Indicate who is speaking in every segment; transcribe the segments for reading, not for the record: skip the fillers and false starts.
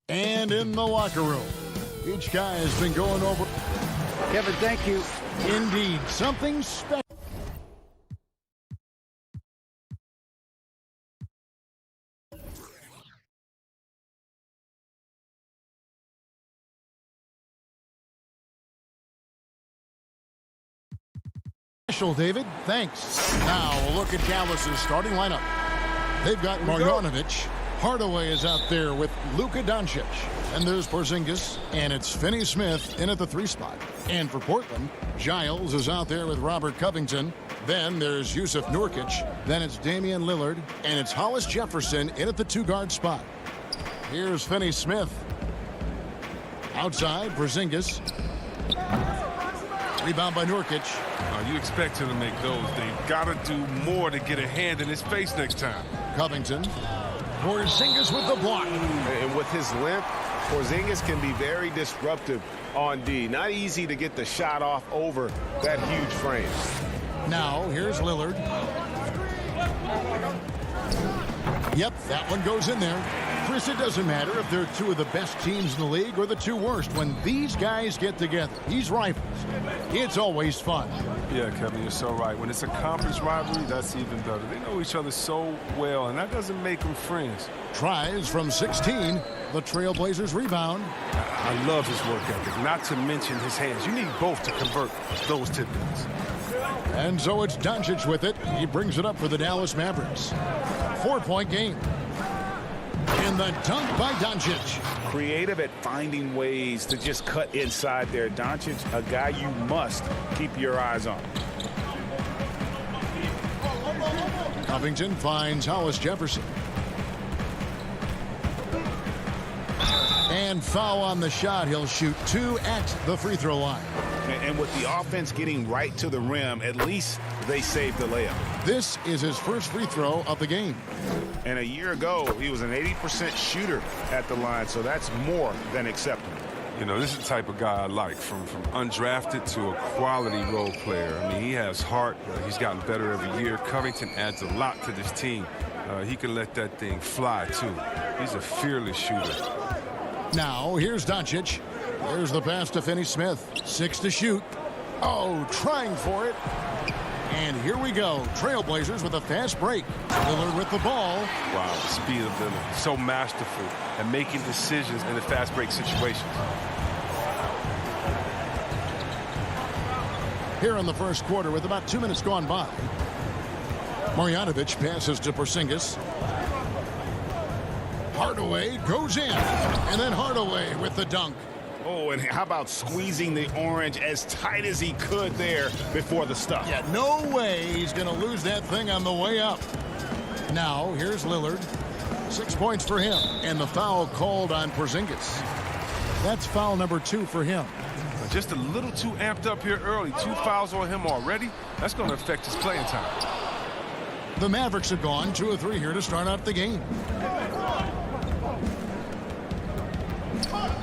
Speaker 1: And in the locker room, each guy has been going over.
Speaker 2: Kevin, thank you.
Speaker 1: Indeed, something special. David, thanks. Now a look at Dallas's starting lineup. They've got Marjanovic. Hardaway is out there with Luka Doncic. And there's Porzingis, and it's Finney-Smith in at the 3 spot. And for Portland, Giles is out there with Robert Covington. Then there's Yusuf Nurkic. Then it's Damian Lillard, and it's Hollis Jefferson in at the 2-guard spot. Here's Finney-Smith. Outside, Porzingis. Rebound by Nurkic.
Speaker 3: You expect him to make those. They've got to do more to get a hand in his face next time.
Speaker 1: Covington. Porzingis with the block.
Speaker 4: And with his length, Porzingis can be very disruptive on D. Not easy to get the shot off over that huge frame.
Speaker 1: Now, here's Lillard. Yep, that one goes in there. Chris, it doesn't matter if they're 2 of the best teams in the league or the 2 worst. When these guys get together, these rivals, it's always fun.
Speaker 3: Yeah, Kevin, you're so right. When it's a conference rivalry, that's even better. They know each other so well, and that doesn't make them friends.
Speaker 1: Tries from 16. The Trailblazers rebound.
Speaker 3: I love his work ethic, not to mention his hands. You need both to convert those tip-ins.
Speaker 1: And so it's Doncic with it. He brings it up for the Dallas Mavericks. 4-point game. And the dunk by Doncic.
Speaker 4: Creative at finding ways to just cut inside there. Doncic, a guy you must keep your eyes on.
Speaker 1: Covington finds Hollis Jefferson. And foul on the shot. He'll shoot 2 at the free throw line.
Speaker 4: And with the offense getting right to the rim, at least they saved the layup.
Speaker 1: This is his first free throw of the game.
Speaker 4: And a year ago, he was an 80% shooter at the line, so that's more than acceptable.
Speaker 3: You know, this is the type of guy I like, from undrafted to a quality role player. I mean, he has heart. He's gotten better every year. Covington adds a lot to this team. He can let that thing fly, too. He's a fearless shooter.
Speaker 1: Now, here's Doncic. There's the pass to Finney-Smith. 6 to shoot. Oh, trying for it. And here we go. Trailblazers with a fast break. Lillard with the ball.
Speaker 3: Wow, the speed of Lillard. So masterful at making decisions in the fast break situations.
Speaker 1: Here in the first quarter with about 2 minutes gone by. Marjanovic passes to Porzingis. Hardaway goes in. And then Hardaway with the dunk.
Speaker 4: Oh, and how about squeezing the orange as tight as he could there before the stuff?
Speaker 1: Yeah, no way he's going to lose that thing on the way up. Now, here's Lillard. 6 points for him. And the foul called on Porzingis. That's foul number 2 for him.
Speaker 3: Just a little too amped up here early. 2 fouls on him already. That's going to affect his playing time.
Speaker 1: The Mavericks have gone 2 of 3 here to start out the game.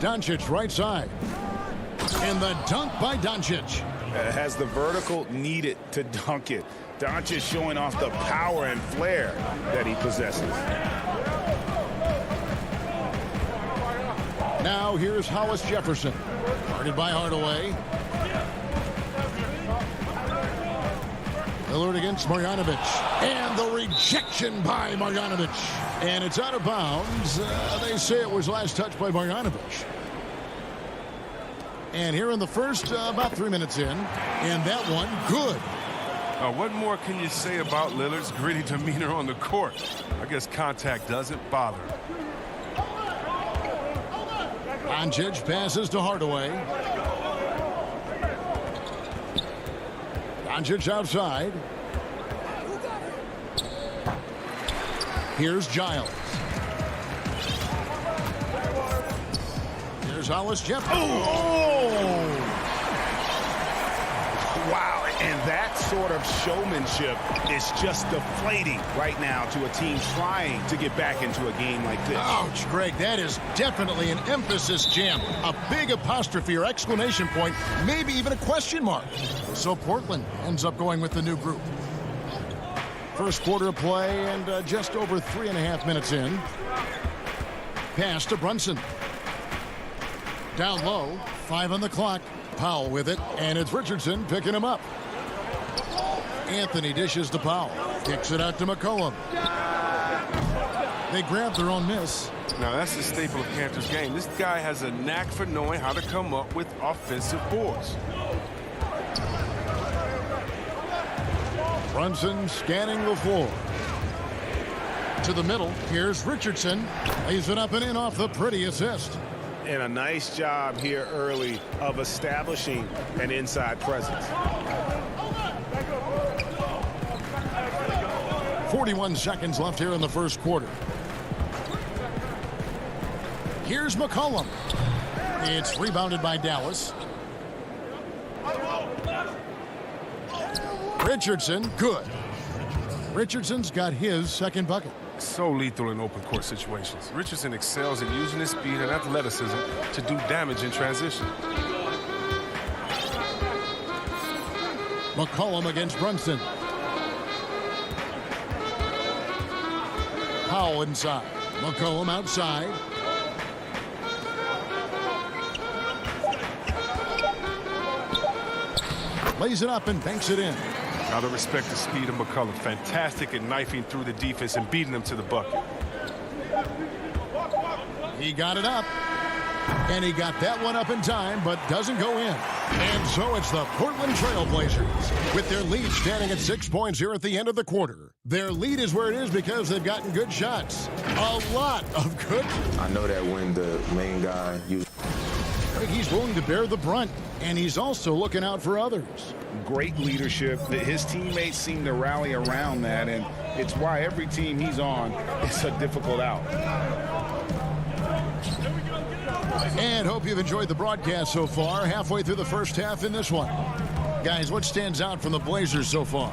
Speaker 1: Doncic right side. And the dunk by Doncic.
Speaker 4: Has the vertical needed to dunk it. Doncic showing off the power and flair that he possesses.
Speaker 1: Now here's Hollis Jefferson. Guarded by Hardaway. Lillard against Marjanovic. And the rejection by Marjanovic. And it's out of bounds. They say it was last touched by Marjanovic. And here in the first, about 3 minutes in. And that one, good.
Speaker 3: What more can you say about Lillard's gritty demeanor on the court? I guess contact doesn't bother him.
Speaker 1: Doncic passes to Hardaway. Doncic outside. Here's Giles. Here's Hollis Jefferson.
Speaker 4: Oh! Wow, and that sort of showmanship is just deflating right now to a team trying to get back into a game like this.
Speaker 1: Ouch, Greg, that is definitely an emphasis jam. A big apostrophe or exclamation point, maybe even a question mark. So Portland ends up going with the new group. First quarter of play and just over 3.5 minutes in. Pass to Brunson. Down low, 5 on the clock. Powell with it, and it's Richardson picking him up. Anthony dishes to Powell. Kicks it out to McCollum. They grab their own miss.
Speaker 3: Now, that's the staple of Cantor's game. This guy has a knack for knowing how to come up with offensive boards.
Speaker 1: Brunson scanning the floor. To the middle, here's Richardson. Lays it up and in off the pretty assist.
Speaker 4: And a nice job here early of establishing an inside presence.
Speaker 1: 41 seconds left here in the first quarter. Here's McCollum. It's rebounded by Dallas. Richardson, good. Richardson's got his second bucket.
Speaker 3: So lethal in open court situations. Richardson excels at using his speed and athleticism to do damage in transition.
Speaker 1: McCollum against Brunson. Powell inside. McCollum outside. Lays it up and banks it in.
Speaker 3: Gotta respect the speed of McCullough. Fantastic at knifing through the defense and beating them to the bucket.
Speaker 1: He got it up. And he got that one up in time, but doesn't go in. And so it's the Portland Trail Blazers with their lead standing at 6 points here at the end of the quarter. Their lead is where it is because they've gotten good shots. A lot of good.
Speaker 5: I know that when the main guy
Speaker 1: He's willing to bear the brunt, and he's also looking out for others.
Speaker 4: Great leadership. His teammates seem to rally around that, and it's why every team he's on is a difficult out.
Speaker 1: And hope you've enjoyed the broadcast so far. Halfway through the first half in this one. Guys, what stands out from the Blazers so far?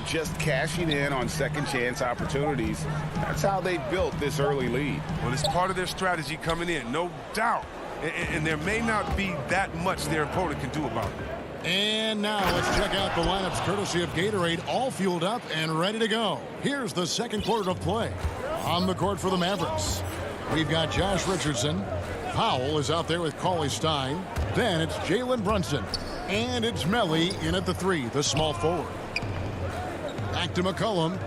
Speaker 4: Just cashing in on second chance opportunities. That's how they built this early lead.
Speaker 3: Well, it's part of their strategy coming in, no doubt. And there may not be that much their opponent can do about it.
Speaker 1: And now let's check out the lineups courtesy of Gatorade, all fueled up and ready to go. Here's the second quarter of play. On the court for the Mavericks, we've got Josh Richardson. Powell is out there with Cauley Stein. Then it's Jalen Brunson. And it's Melly in at the 3, the small forward. Back to McCollum.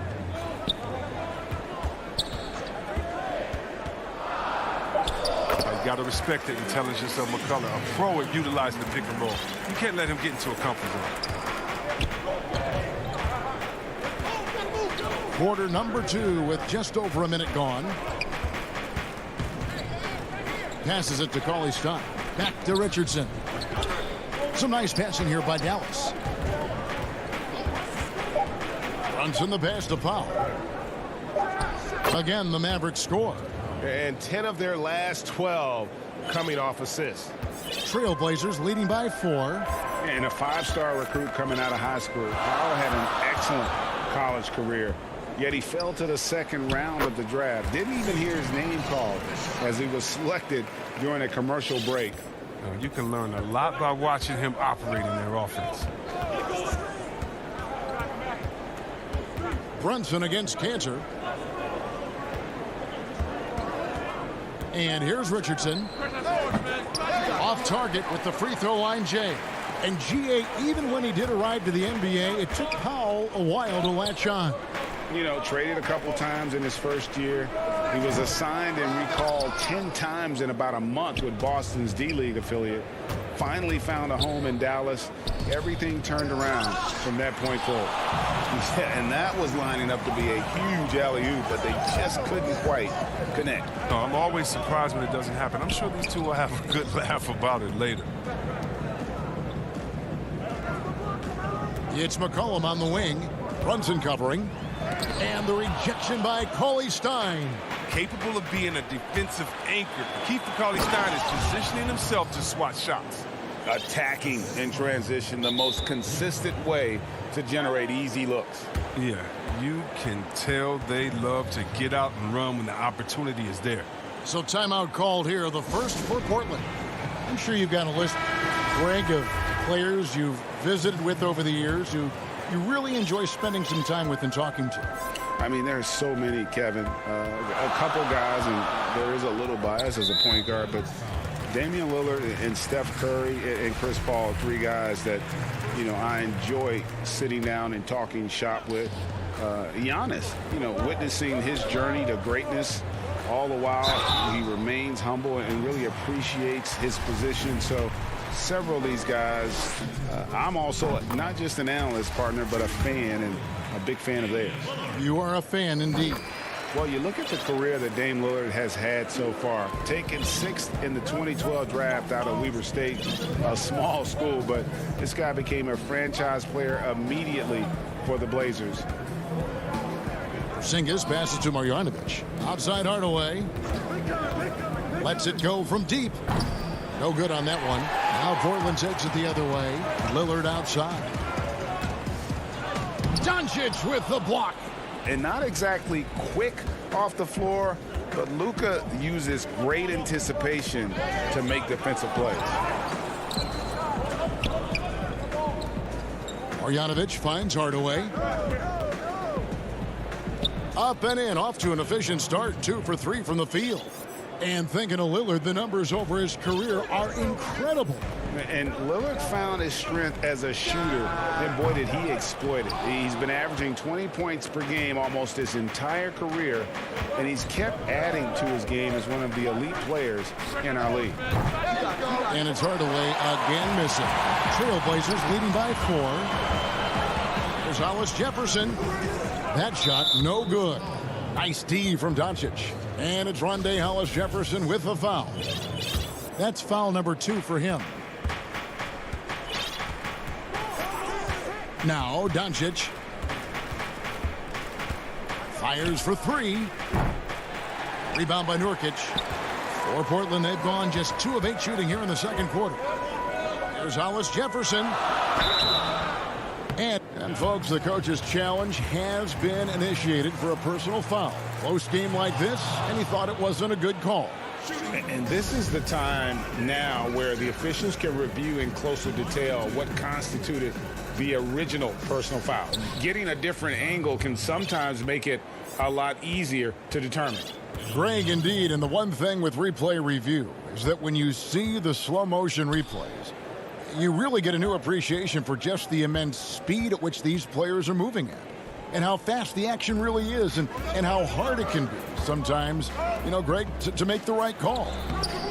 Speaker 3: Got to respect the intelligence of McCullough, a pro at utilizing the pick and roll. You can't let him get into a comfort zone.
Speaker 1: Quarter number 2 with just over a minute gone. Passes it to Cauley Stein. Back to Richardson. Some nice passing here by Dallas. Brunson the pass to Powell. Again, the Mavericks score.
Speaker 4: And 10 of their last 12 coming off assists.
Speaker 1: Trailblazers leading by 4.
Speaker 4: And a 5-star recruit coming out of high school. Powell had an excellent college career, yet he fell to the second round of the draft. Didn't even hear his name called as he was selected during a commercial break.
Speaker 3: You can learn a lot by watching him operate in their offense.
Speaker 1: Brunson against Cantor. And here's Richardson. Off target with the free throw line, Jay. And GA, even when he did arrive to the NBA, it took Powell a while to latch on.
Speaker 4: You know, traded a couple times in his first year. He was assigned and recalled 10 times in about a month with Boston's D-League affiliate. Finally found a home in Dallas. Everything turned around from that point forward. And that was lining up to be a huge alley-oop, but they just couldn't quite connect.
Speaker 3: No, I'm always surprised when it doesn't happen. I'm sure these two will have a good laugh about it later.
Speaker 1: It's McCollum on the wing. Brunson covering. And the rejection by Cauley Stein.
Speaker 3: Capable of being a defensive anchor. Keith Cauley Stein is positioning himself to swat shots.
Speaker 4: Attacking in transition, the most consistent way to generate easy looks.
Speaker 3: Yeah, you can tell they love to get out and run when the opportunity is there.
Speaker 1: So timeout called here, the first for Portland. I'm sure you've got a list, Greg, of players you've visited with over the years who you really enjoy spending some time with and talking to.
Speaker 4: I mean, there's so many, Kevin. A couple guys, and there is a little bias as a point guard, but Damian Lillard and Steph Curry and Chris Paul, three guys that, you know, I enjoy sitting down and talking shop with. Giannis, you know, witnessing his journey to greatness, all the while he remains humble and really appreciates his position. So several of these guys, I'm also not just an analyst, partner, but a fan, and a big fan of theirs.
Speaker 1: You are a fan indeed.
Speaker 4: Well, you look at the career that Dame Lillard has had so far. Taken 6th in the 2012 draft out of Weber State, a small school, but this guy became a franchise player immediately for the Blazers.
Speaker 1: Porzingis passes to Marjanovic. Outside Hardaway. Lets it go from deep. No good on that one. Now Portland takes it the other way. Lillard outside. Doncic with the block.
Speaker 4: And not exactly quick off the floor, but Luka uses great anticipation to make defensive plays.
Speaker 1: Marjanovic finds Hardaway. Up and in, off to an efficient start. 2 for 3 from the field. And thinking of Lillard, the numbers over his career are incredible.
Speaker 4: And Lillard found his strength as a shooter, and boy, did he exploit it. He's been averaging 20 points per game almost his entire career, and he's kept adding to his game as one of the elite players in our league.
Speaker 1: And it's Hardaway again missing. Trailblazers leading by 4. There's Hollis Jefferson. That shot no good. Nice D from Doncic. And it's Rondae Hollis Jefferson with the foul. That's foul number 2 for him. Now Doncic fires for 3. Rebound by Nurkic. For Portland, they've gone just 2 of 8 shooting here in the second quarter. There's Hollis Jefferson. And folks, the coach's challenge has been initiated for a personal foul. Close game like this, and he thought it wasn't a good call.
Speaker 4: And this is the time now where the officials can review in closer detail what constituted the original personal foul. Getting a different angle can sometimes make it a lot easier to determine.
Speaker 1: Greg, indeed, and the one thing with replay review is that when you see the slow motion replays, you really get a new appreciation for just the immense speed at which these players are moving at, and how fast the action really is, and how hard it can be sometimes, you know, Greg, to make the right call.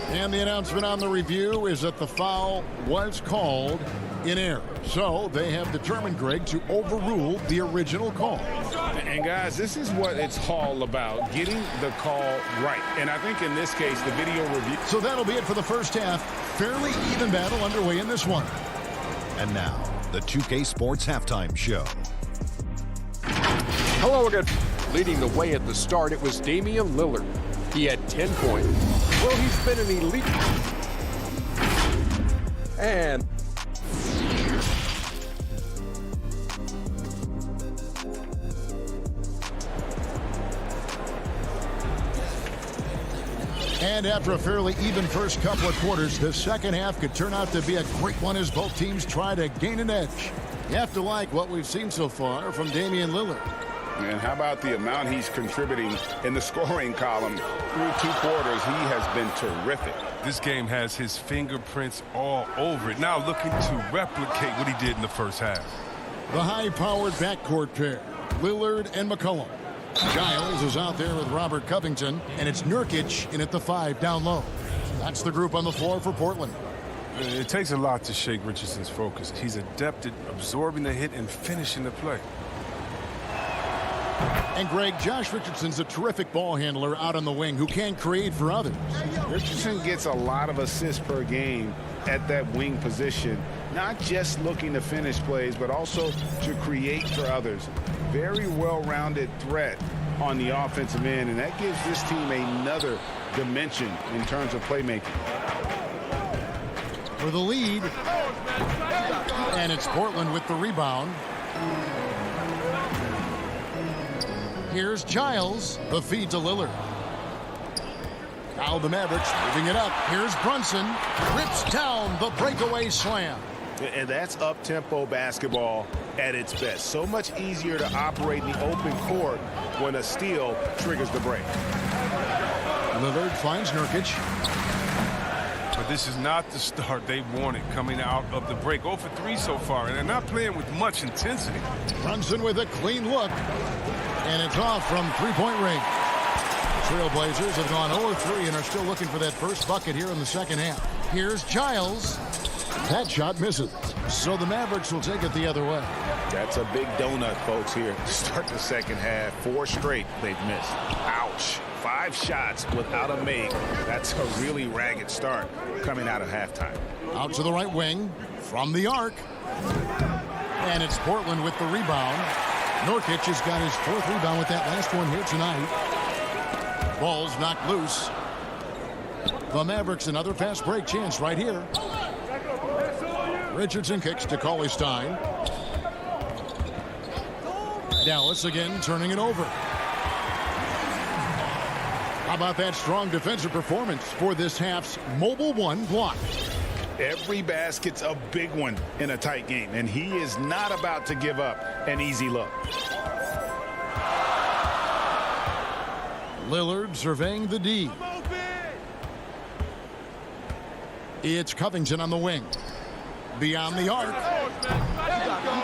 Speaker 1: And the announcement on the review is that the foul was called in error. So they have determined, Greg, to overrule the original call.
Speaker 4: And guys, this is what it's all about, getting the call right. And I think in this case, the video review.
Speaker 1: So that'll be it for the first half. Fairly even battle underway in this one.
Speaker 6: And now, the 2K Sports Halftime Show.
Speaker 7: Hello again. Leading the way at the start, it was Damian Lillard. He had 10 points. Well, he's been an elite.
Speaker 1: And after a fairly even first couple of quarters, the second half could turn out to be a great one as both teams try to gain an edge. You have to like what we've seen so far from Damian Lillard.
Speaker 4: And how about the amount he's contributing in the scoring column? Through 2 quarters, he has been terrific.
Speaker 3: This game has his fingerprints all over it. Now looking to replicate what he did in the first half.
Speaker 1: The high-powered backcourt pair, Lillard and McCollum. Giles is out there with Robert Covington, and it's Nurkic in at the 5 down low. That's the group on the floor for Portland.
Speaker 3: It takes a lot to shake Richardson's focus. He's adept at absorbing the hit and finishing the play.
Speaker 1: And Greg, Josh Richardson's a terrific ball handler out on the wing who can create for others.
Speaker 4: Richardson gets a lot of assists per game at that wing position, not just looking to finish plays, but also to create for others. Very well-rounded threat on the offensive end, and that gives this team another dimension in terms of playmaking.
Speaker 1: For the lead, and it's Portland with the rebound. Here's Giles, the feed to Lillard. Now the Mavericks moving it up. Here's Brunson, rips down the breakaway slam.
Speaker 4: And that's up-tempo basketball at its best. So much easier to operate in the open court when a steal triggers the break.
Speaker 1: Lillard finds Nurkic.
Speaker 3: but this is not the start they wanted coming out of the break. 0 for 3 so far, and they're not playing with much intensity.
Speaker 1: Brunson with a clean look, and it's off from three-point range. Trailblazers have gone 0-3 and are still looking for that first bucket here in the second half. Here's Giles. That shot misses. So the Mavericks will take it the other way.
Speaker 4: That's a big donut, folks, here to start the second half. 4 straight they've missed. Ouch. 5 shots without a make. That's a really ragged start coming out of halftime.
Speaker 1: Out to the right wing from the arc. And it's Portland with the rebound. Nurkic has got his 4th rebound with that last one here tonight. Ball's knocked loose. The Mavericks another fast break chance right here. Richardson kicks to Cauley Stein. Dallas again turning it over. How about that strong defensive performance for this half's mobile one block?
Speaker 4: Every basket's a big one in a tight game, and he is not about to give up an easy look.
Speaker 1: Lillard surveying the D. It's Covington on the wing. Beyond the arc.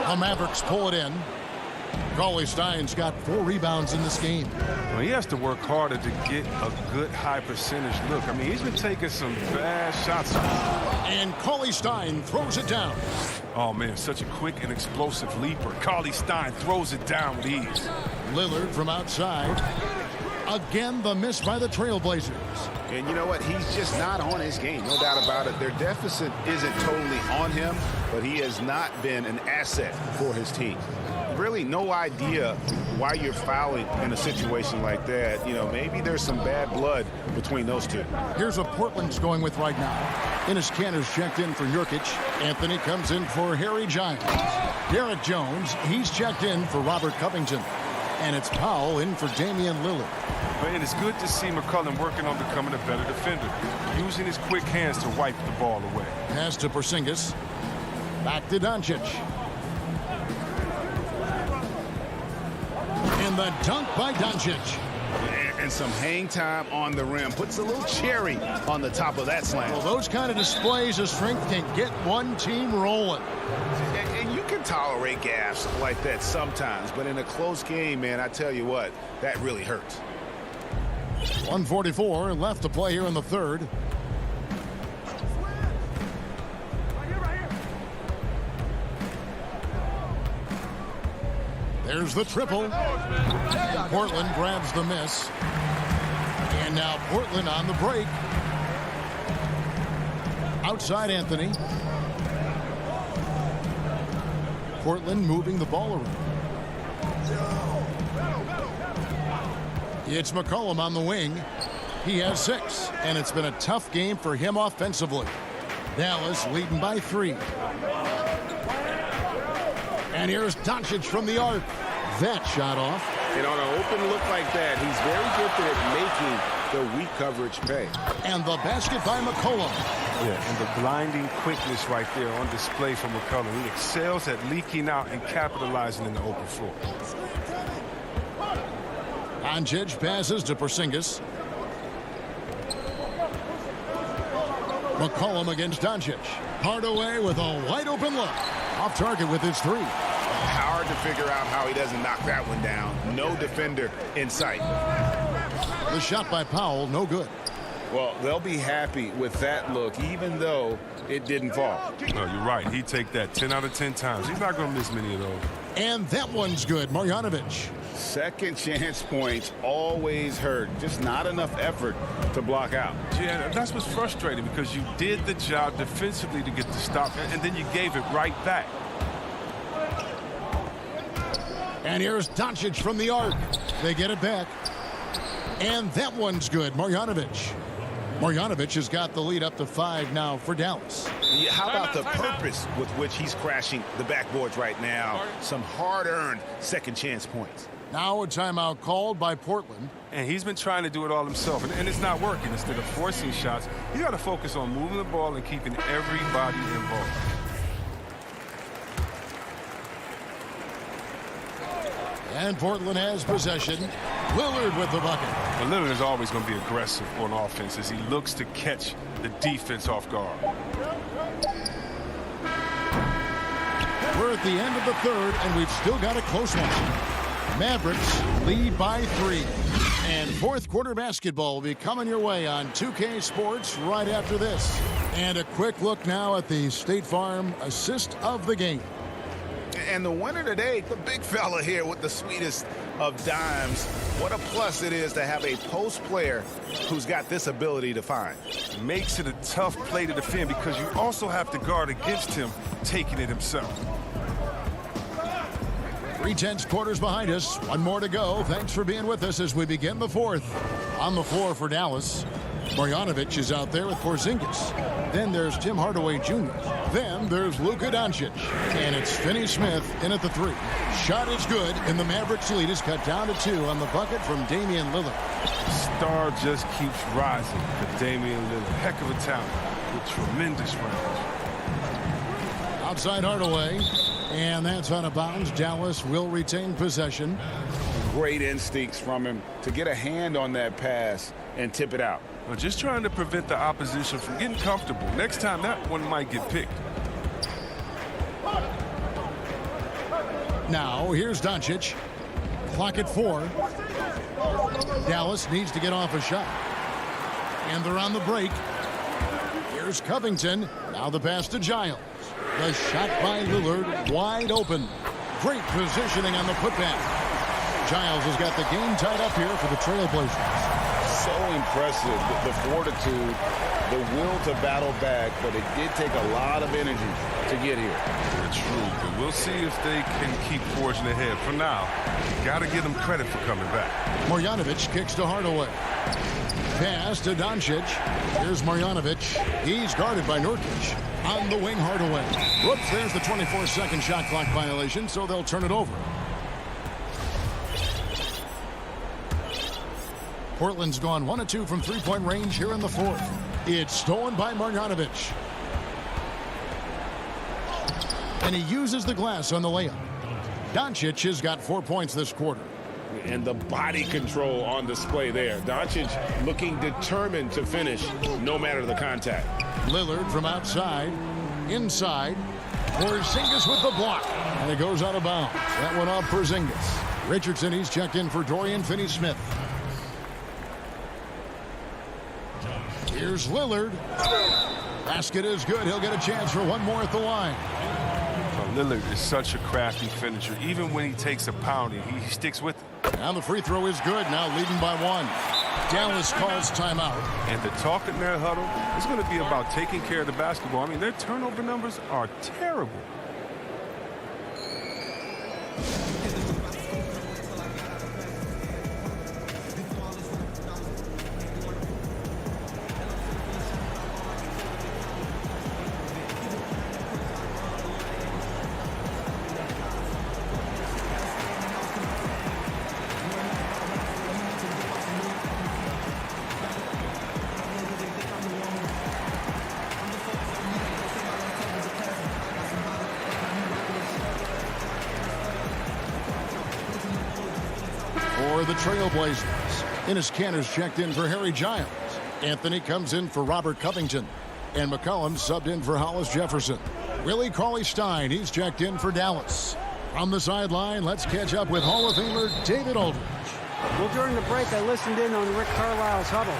Speaker 1: The Mavericks pull it in. Cauley Stein's got 4 rebounds in this game.
Speaker 3: Well, he has to work harder to get a good high percentage look. I mean, he's been taking some bad shots.
Speaker 1: And Cauley Stein throws it down.
Speaker 3: Oh, man, such a quick and explosive leaper. Cauley Stein throws it down with ease.
Speaker 1: Lillard from outside. Again, the miss by the Trailblazers.
Speaker 4: And you know what? He's just not on his game. No doubt about it. Their deficit isn't totally on him, but he has not been an asset for his team. Really no idea why you're fouling in a situation like that. You know, maybe there's some bad blood between those two.
Speaker 1: Here's what Portland's going with right now. Enes Kanter's checked in for Nurkic. Anthony comes in for Harry Giles. Derek Jones, he's checked in for Robert Covington. And it's Powell in for Damian Lillard.
Speaker 3: And it's good to see McCollum working on becoming a better defender, using his quick hands to wipe the ball away.
Speaker 1: Pass to Porzingis. Back to Doncic. And the dunk by Doncic.
Speaker 4: And some hang time on the rim. Puts a little cherry on the top of that slam.
Speaker 1: Well, those kind of displays of strength can get one team rolling.
Speaker 4: And you can tolerate gaffes like that sometimes, but in a close game, man, I tell you what, that really hurts.
Speaker 1: 1:44 left to play here in the third. There's the triple. Portland grabs the miss. And now Portland on the break. Outside Anthony. Portland moving the ball around. It's McCollum on the wing. He has 6, and it's been a tough game for him offensively. Dallas leading by 3. And here's Doncic from the arc. That shot off.
Speaker 4: And on an open look like that, he's very gifted at making the weak coverage pay.
Speaker 1: And the basket by McCollum.
Speaker 3: Yeah, and the blinding quickness right there on display from McCollum. He excels at leaking out and capitalizing in the open floor.
Speaker 1: Doncic passes to Porzingis. McCollum against Doncic. Hardaway with a wide open look. Off target with his 3.
Speaker 4: Hard to figure out how he doesn't knock that one down. No defender in sight.
Speaker 1: The shot by Powell, no good.
Speaker 4: Well, they'll be happy with that look, even though it didn't fall.
Speaker 3: No, you're right. He'd take that 10 out of 10 times. He's not going to miss many of those.
Speaker 1: And that one's good. Marjanovic.
Speaker 4: Second chance points always hurt. Just not enough effort to block out.
Speaker 3: Yeah, that's what's frustrating because you did the job defensively to get the stop, and then you gave it right back.
Speaker 1: And here's Doncic from the arc. They get it back. And that one's good. Marjanovic. Marjanovic has got the lead up to 5 now for Dallas.
Speaker 4: Yeah, how about the purpose with which he's crashing the backboards right now? Some hard-earned second chance points.
Speaker 1: Now a timeout called by Portland.
Speaker 3: And he's been trying to do it all himself, and it's not working. Instead of forcing shots, you got to focus on moving the ball and keeping everybody involved.
Speaker 1: And Portland has possession. Lillard with the bucket.
Speaker 3: Well, Lillard is always going to be aggressive on offense as he looks to catch the defense off guard.
Speaker 1: We're at the end of the third, and we've still got a close one. Mavericks lead by 3. And fourth quarter basketball will be coming your way on 2K Sports right after this. And a quick look now at the State Farm assist of the game.
Speaker 4: And the winner today, the big fella here with the sweetest of dimes. What a plus it is to have a post player who's got this ability to find.
Speaker 3: Makes it a tough play to defend because you also have to guard against him taking it himself.
Speaker 1: 3/10 quarters behind us. One more to go. Thanks for being with us as we begin the fourth. On the floor for Dallas, Marjanovic is out there with Porzingis. Then there's Tim Hardaway Jr. Then there's Luka Doncic. And it's Finney Smith in at the 3. Shot is good, and the Mavericks lead is cut down to 2 on the bucket from Damian Lillard.
Speaker 3: The star just keeps rising for Damian Lillard. Heck of a talent with tremendous range.
Speaker 1: Outside Hardaway. And that's out of bounds. Dallas will retain possession.
Speaker 4: Great instincts from him to get a hand on that pass and tip it out.
Speaker 3: Well, just trying to prevent the opposition from getting comfortable. Next time, that one might get picked.
Speaker 1: Now, here's Doncic. Clock at 4. Dallas needs to get off a shot. And they're on the break. Here's Covington. Now the pass to Giles. The shot by Lillard, wide open. Great positioning on the putback. Giles has got the game tied up here for the Trailblazers.
Speaker 4: So impressive, the fortitude, the will to battle back, but it did take a lot of energy to get here.
Speaker 3: True, but we'll see if they can keep forging ahead. For now, got to give them credit for coming back.
Speaker 1: Marjanovic kicks to Hardaway. Pass to Doncic. Here's Marjanovic. He's guarded by Nurkic. On the wing, Hardaway. Whoops, there's the 24-second shot clock violation, so they'll turn it over. Portland's gone 1 of 2 from three-point range here in the fourth. It's stolen by Marjanovic. And he uses the glass on the layup. Doncic has got 4 points this quarter.
Speaker 4: And the body control on display there. Doncic looking determined to finish no matter the contact.
Speaker 1: Lillard from outside, inside. Porzingis with the block. And it goes out of bounds. That one off Porzingis. Richardson, he's checked in for Dorian Finney-Smith. Here's Lillard. Basket is good. He'll get a chance for one more at the line.
Speaker 3: Lillard is such a crafty finisher. Even when he takes a pounding, he sticks with it.
Speaker 1: Now the free throw is good. Now leading by 1. Dallas calls timeout.
Speaker 3: And the talk in their huddle is going to be about taking care of the basketball. I mean, their turnover numbers are terrible.
Speaker 1: For the Trailblazers, Enes Kanter's checked in for Harry Giles. Anthony comes in for Robert Covington. And McCollum subbed in for Hollis Jefferson. Willie Cauley-Stein, he's checked in for Dallas. From the sideline, let's catch up with Hall of Famer David Aldridge.
Speaker 2: Well, during the break, I listened in on Rick Carlisle's huddle,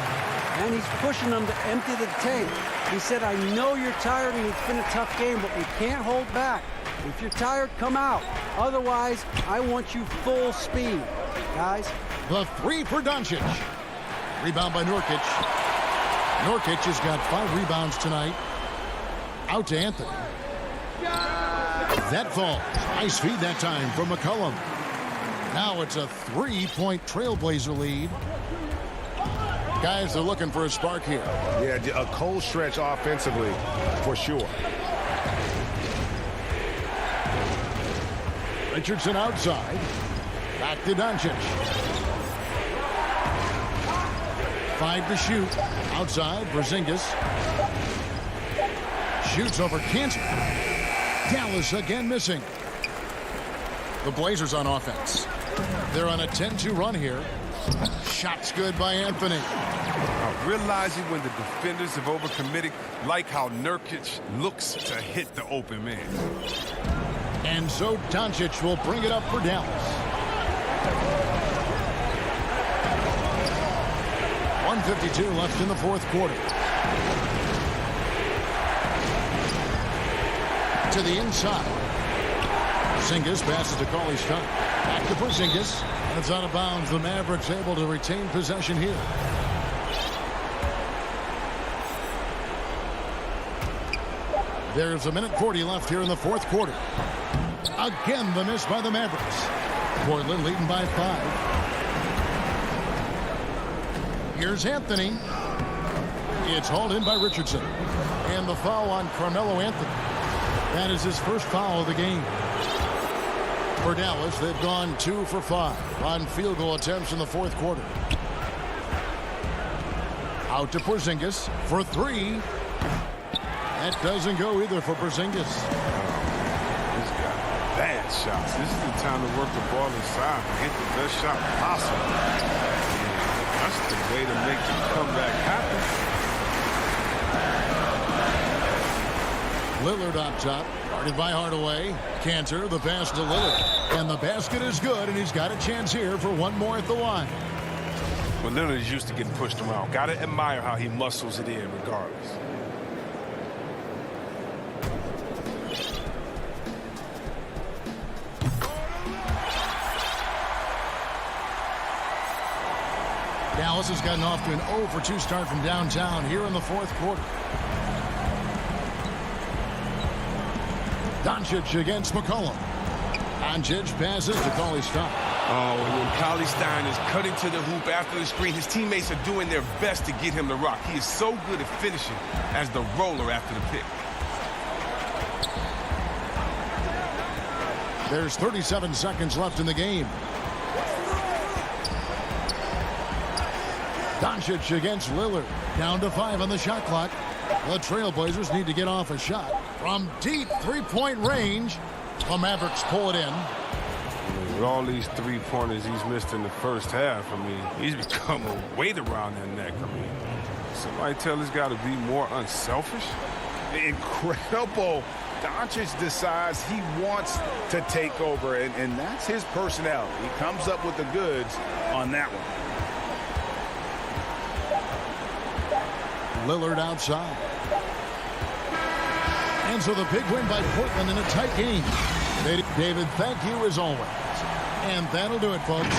Speaker 2: and he's pushing them to empty the tank. He said, I know you're tired and it's been a tough game, but we can't hold back. If you're tired, come out. Otherwise, I want you full speed. Guys.
Speaker 1: The 3 for Doncic. Rebound by Nurkic. Nurkic has got 5 rebounds tonight. Out to Anthony. That falls. Nice feed that time from McCollum. Now it's a 3-point Trailblazer lead. Guys, they're looking for a spark here.
Speaker 4: Yeah, a cold stretch offensively, for sure.
Speaker 1: Richardson outside. Back to Doncic. 5 to shoot. Outside, Porzingis. Shoots over Kanter. Dallas again missing. The Blazers on offense. They're on a 10-2 run here. Shot's good by Anthony.
Speaker 3: Realizing when the defenders have overcommitted, like how Nurkic looks to hit the open man.
Speaker 1: And so Doncic will bring it up for Dallas. 1:52 left in the fourth quarter. To the inside. Porzingis passes to Cauley-Stein. Back to Porzingis. And it's out of bounds. The Mavericks able to retain possession here. There's 1:40 left here in the fourth quarter. Again, the miss by the Mavericks. Portland leading by 5. Here's Anthony. It's hauled in by Richardson. And the foul on Carmelo Anthony. That is his first foul of the game. For Dallas, they've gone 2 for 5 on field goal attempts in the fourth quarter. Out to Porzingis for 3. That doesn't go either for Porzingis.
Speaker 3: He's got bad shots. This is the time to work the ball inside and hit the best shot possible. That's the way to make the comeback happen.
Speaker 1: Lillard up top, guarded by Hardaway. Cantor, the pass to Lillard. And the basket is good, and he's got a chance here for one more at the line.
Speaker 3: Well, Lillard is used to getting pushed around. Got to admire how he muscles it in regardless.
Speaker 1: Dallas has gotten off to an 0 for 2 start from downtown here in the fourth quarter. Doncic against McCollum. Doncic passes to Cauley-Stein.
Speaker 3: Oh, and when Cauley-Stein is cutting to the hoop after the screen, his teammates are doing their best to get him to rock. He is so good at finishing as the roller after the pick.
Speaker 1: There's 37 seconds left in the game. Doncic against Lillard. Down to 5 on the shot clock. The Trailblazers need to get off a shot from deep three-point range. The Mavericks pull it in.
Speaker 3: With all these three-pointers he's missed in the first half, I mean, he's become a weight around that neck. I mean, somebody tell this guy to be more unselfish.
Speaker 4: Incredible. Doncic decides he wants to take over, and that's his personality. He comes up with the goods on that one.
Speaker 1: Lillard outside. And so the big win by Portland in a tight game. David, thank you as always. And that'll do it, folks.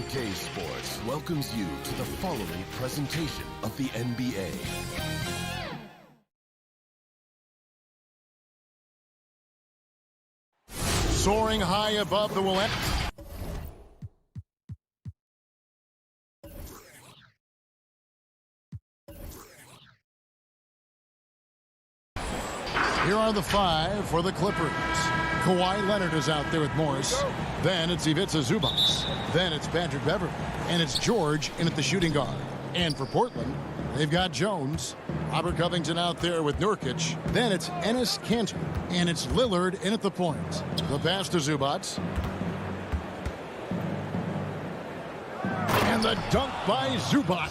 Speaker 8: 2K Sports welcomes you to the following presentation of the NBA.
Speaker 1: Soaring high above the Willamette. Here are the five for the Clippers. Kawhi Leonard is out there with Morris. Then it's Ivica Zubac. Then it's Patrick Beverley. And it's George in at the shooting guard. And for Portland, they've got Jones. Robert Covington out there with Nurkic. Then it's Enes Kanter. And it's Lillard in at the point. The pass to Zubac. And the dunk by Zubac.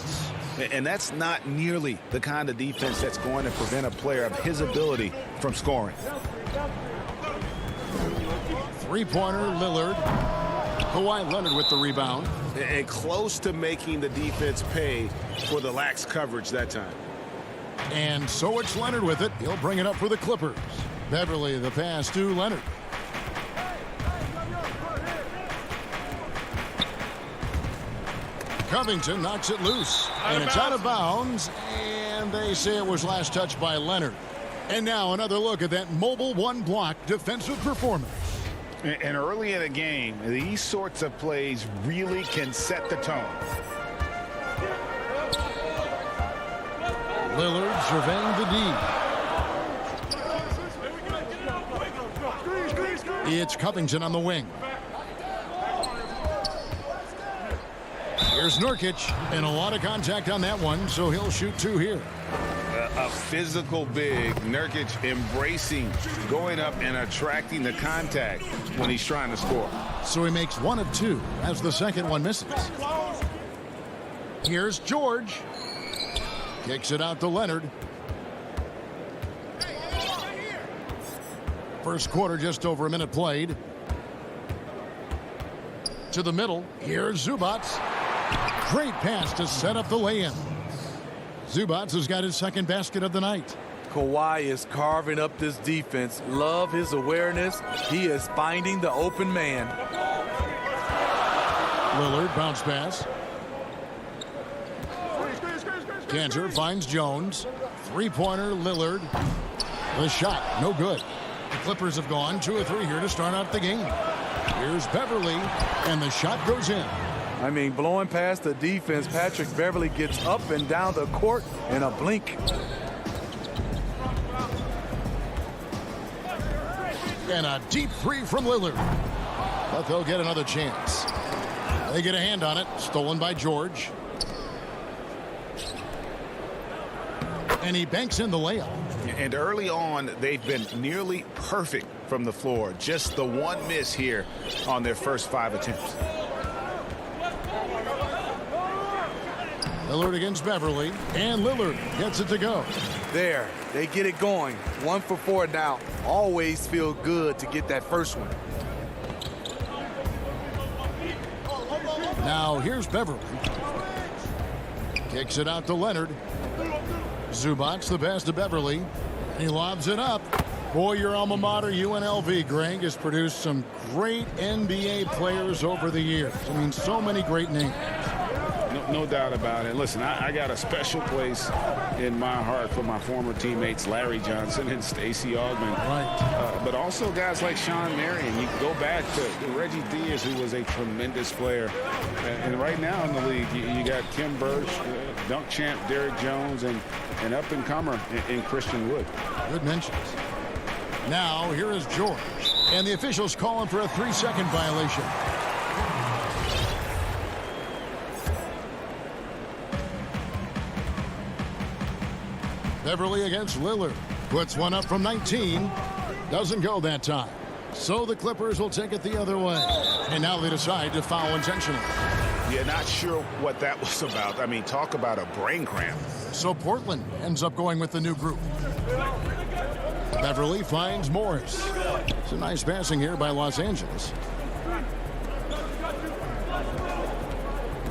Speaker 4: And that's not nearly the kind of defense that's going to prevent a player of his ability from scoring.
Speaker 1: Three-pointer, Lillard. Kawhi Leonard with the rebound.
Speaker 4: And close to making the defense pay for the lax coverage that time.
Speaker 1: And so it's Leonard with it. He'll bring it up for the Clippers. Beverley, the pass to Leonard. Covington knocks it loose. And it's out of bounds. And they say it was last touched by Leonard. And now another look at that mobile one-block defensive performance.
Speaker 4: And early in a game, these sorts of plays really can set the tone.
Speaker 1: Lillard surveying the D. It's Covington on the wing. Here's Nurkic, and a lot of contact on that one, so he'll shoot two here.
Speaker 4: A physical big. Nurkic embracing, going up and attracting the contact when he's trying to score.
Speaker 1: So he makes one of two as the second one misses. Here's George. Kicks it out to Leonard. First quarter, just over a minute played. To the middle. Here's Zubac. Great pass to set up the lay-in. Zubac has got his second basket of the night.
Speaker 9: Kawhi is carving up this defense. Love his awareness. He is finding the open man.
Speaker 1: Lillard bounce pass. Kanter finds Jones. Three-pointer, Lillard. The shot, no good. The Clippers have gone 2 of 3 here to start out the game. Here's Beverley, and the shot goes in.
Speaker 9: I mean, blowing past the defense, Patrick Beverley gets up and down the court in a blink.
Speaker 1: And a deep three from Lillard. But they'll get another chance. They get a hand on it. Stolen by George. And he banks in the layup.
Speaker 4: And early on, they've been nearly perfect from the floor. Just the one miss here on their first 5 attempts.
Speaker 1: Lillard against Beverley, and Lillard gets it to go.
Speaker 9: There, they get it going. 1 for 4 now. Always feel good to get that first one.
Speaker 1: Now here's Beverley. Kicks it out to Leonard. Zubac the pass to Beverley. He lobs it up. Boy, your alma mater, UNLV, Greg, has produced some great NBA players over the years. I mean, so many great names.
Speaker 4: No doubt about it. Listen, I got a special place in my heart for my former teammates Larry Johnson and Stacey Augmon.
Speaker 1: Right.
Speaker 4: But also guys like Sean Marion. You go back to Reggie Diaz, who was a tremendous player. And right now in the league, you got Kim Birch, dunk champ Derrick Jones, and an up-and-comer in Christian Wood.
Speaker 1: Good mentions. Now here is George. And the officials calling for a 3-second violation. Beverley against Lillard. Puts one up from 19. Doesn't go that time. So the Clippers will take it the other way. And now they decide to foul intentionally.
Speaker 4: Yeah, not sure what that was about. I mean, talk about a brain cramp.
Speaker 1: So Portland ends up going with the new group. Beverley finds Morris. It's a nice passing here by Los Angeles.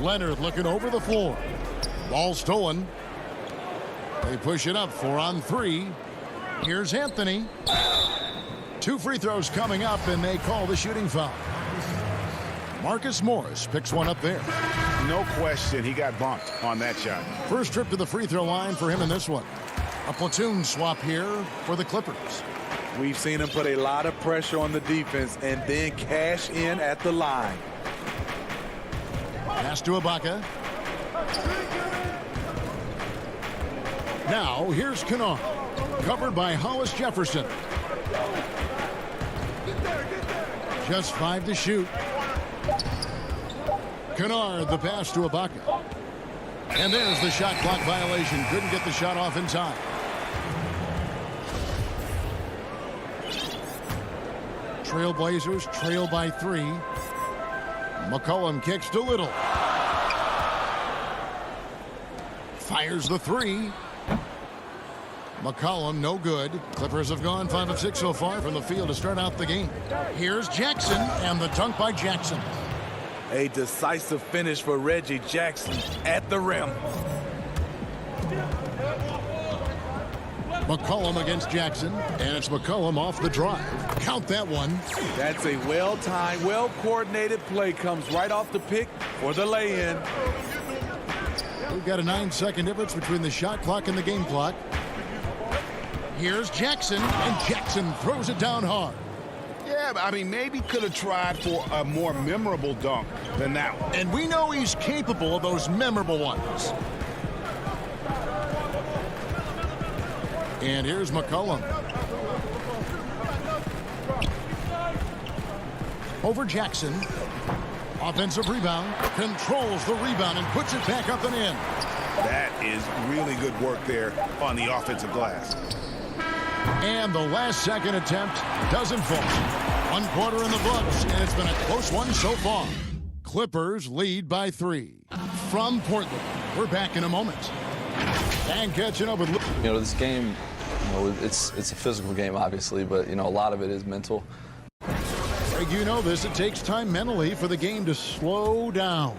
Speaker 1: Leonard looking over the floor. Ball stolen. They push it up 4 on 3. Here's Anthony. 2 free throws coming up, and they call the shooting foul. Marcus Morris picks one up there.
Speaker 4: No question, he got bumped on that shot.
Speaker 1: First trip to the free throw line for him in this one. A platoon swap here for the Clippers.
Speaker 9: We've seen him put a lot of pressure on the defense and then cash in at the line.
Speaker 1: Pass to Ibaka. Now here's Kennard. Covered by Hollis Jefferson. Just 5 to shoot. Kennard, the pass to Ibaka. And there's the shot clock violation. Couldn't get the shot off in time. Trailblazers trail by 3. McCollum kicks to Little. Fires the 3. McCollum, no good. Clippers have gone 5 of 6 so far from the field to start out the game. Here's Jackson, and the dunk by Jackson.
Speaker 9: A decisive finish for Reggie Jackson at the rim.
Speaker 1: McCollum against Jackson, and it's McCollum off the drive. Count that one.
Speaker 9: That's a well-timed, well-coordinated play. Comes right off the pick for the lay-in.
Speaker 1: We've got a 9-second difference between the shot clock and the game clock. Here's Jackson, and Jackson throws it down hard.
Speaker 4: Yeah, I mean, maybe could have tried for a more memorable dunk than that one.
Speaker 1: And we know he's capable of those memorable ones. And here's McCollum. Over Jackson. Offensive rebound. Controls the rebound and puts it back up and in.
Speaker 4: That is really good work there on the offensive glass.
Speaker 1: And the last second attempt doesn't fall. 1 quarter in the books, and it's been a close one so far. Clippers lead by 3. From Portland, we're back in a moment. And catching up with...
Speaker 10: This game, it's a physical game, obviously, but, a lot of it is mental.
Speaker 1: Greg, you know this. It takes time mentally for the game to slow down.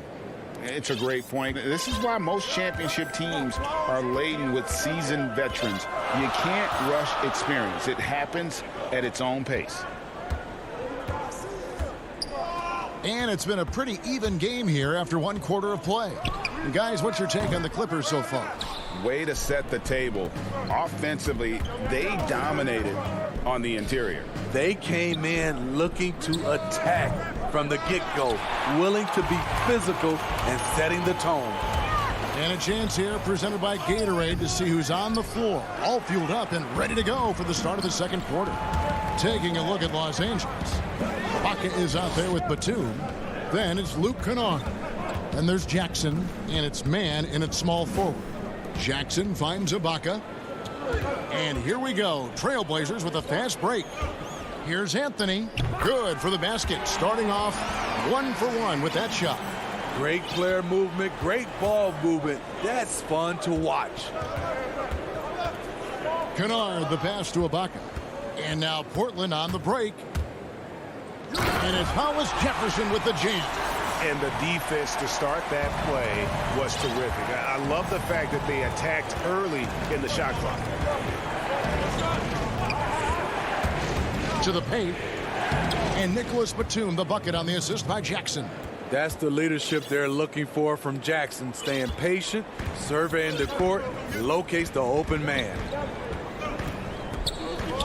Speaker 4: It's a great point. This is why most championship teams are laden with seasoned veterans. You can't rush experience. It happens at its own pace.
Speaker 1: And it's been a pretty even game here after 1 quarter of play. And guys, what's your take on the Clippers so far?
Speaker 4: Way to set the table. Offensively, they dominated on the interior.
Speaker 9: They came in looking to attack from the get-go, willing to be physical and setting the tone.
Speaker 1: And a chance here presented by Gatorade to see who's on the floor, all fueled up and ready to go for the start of the second quarter. Taking a look at Los Angeles. Ibaka is out there with Batum. Then it's Luke Kennard. Then there's Jackson, and it's man in its small forward. Jackson finds Ibaka. And here we go. Trailblazers with a fast break. Here's Anthony. Good for the basket. Starting off 1 for 1 with that shot.
Speaker 9: Great player movement, great ball movement. That's fun to watch.
Speaker 1: Kennard, the pass to Ibaka. And now Portland on the break. And it's Hollis Jefferson with the jam.
Speaker 4: And the defense to start that play was terrific. I love the fact that they attacked early in the shot clock.
Speaker 1: To the paint. And Nicholas Batum, the bucket on the assist by Jackson.
Speaker 9: That's the leadership they're looking for from Jackson. Staying patient, surveying the court, locates the open man.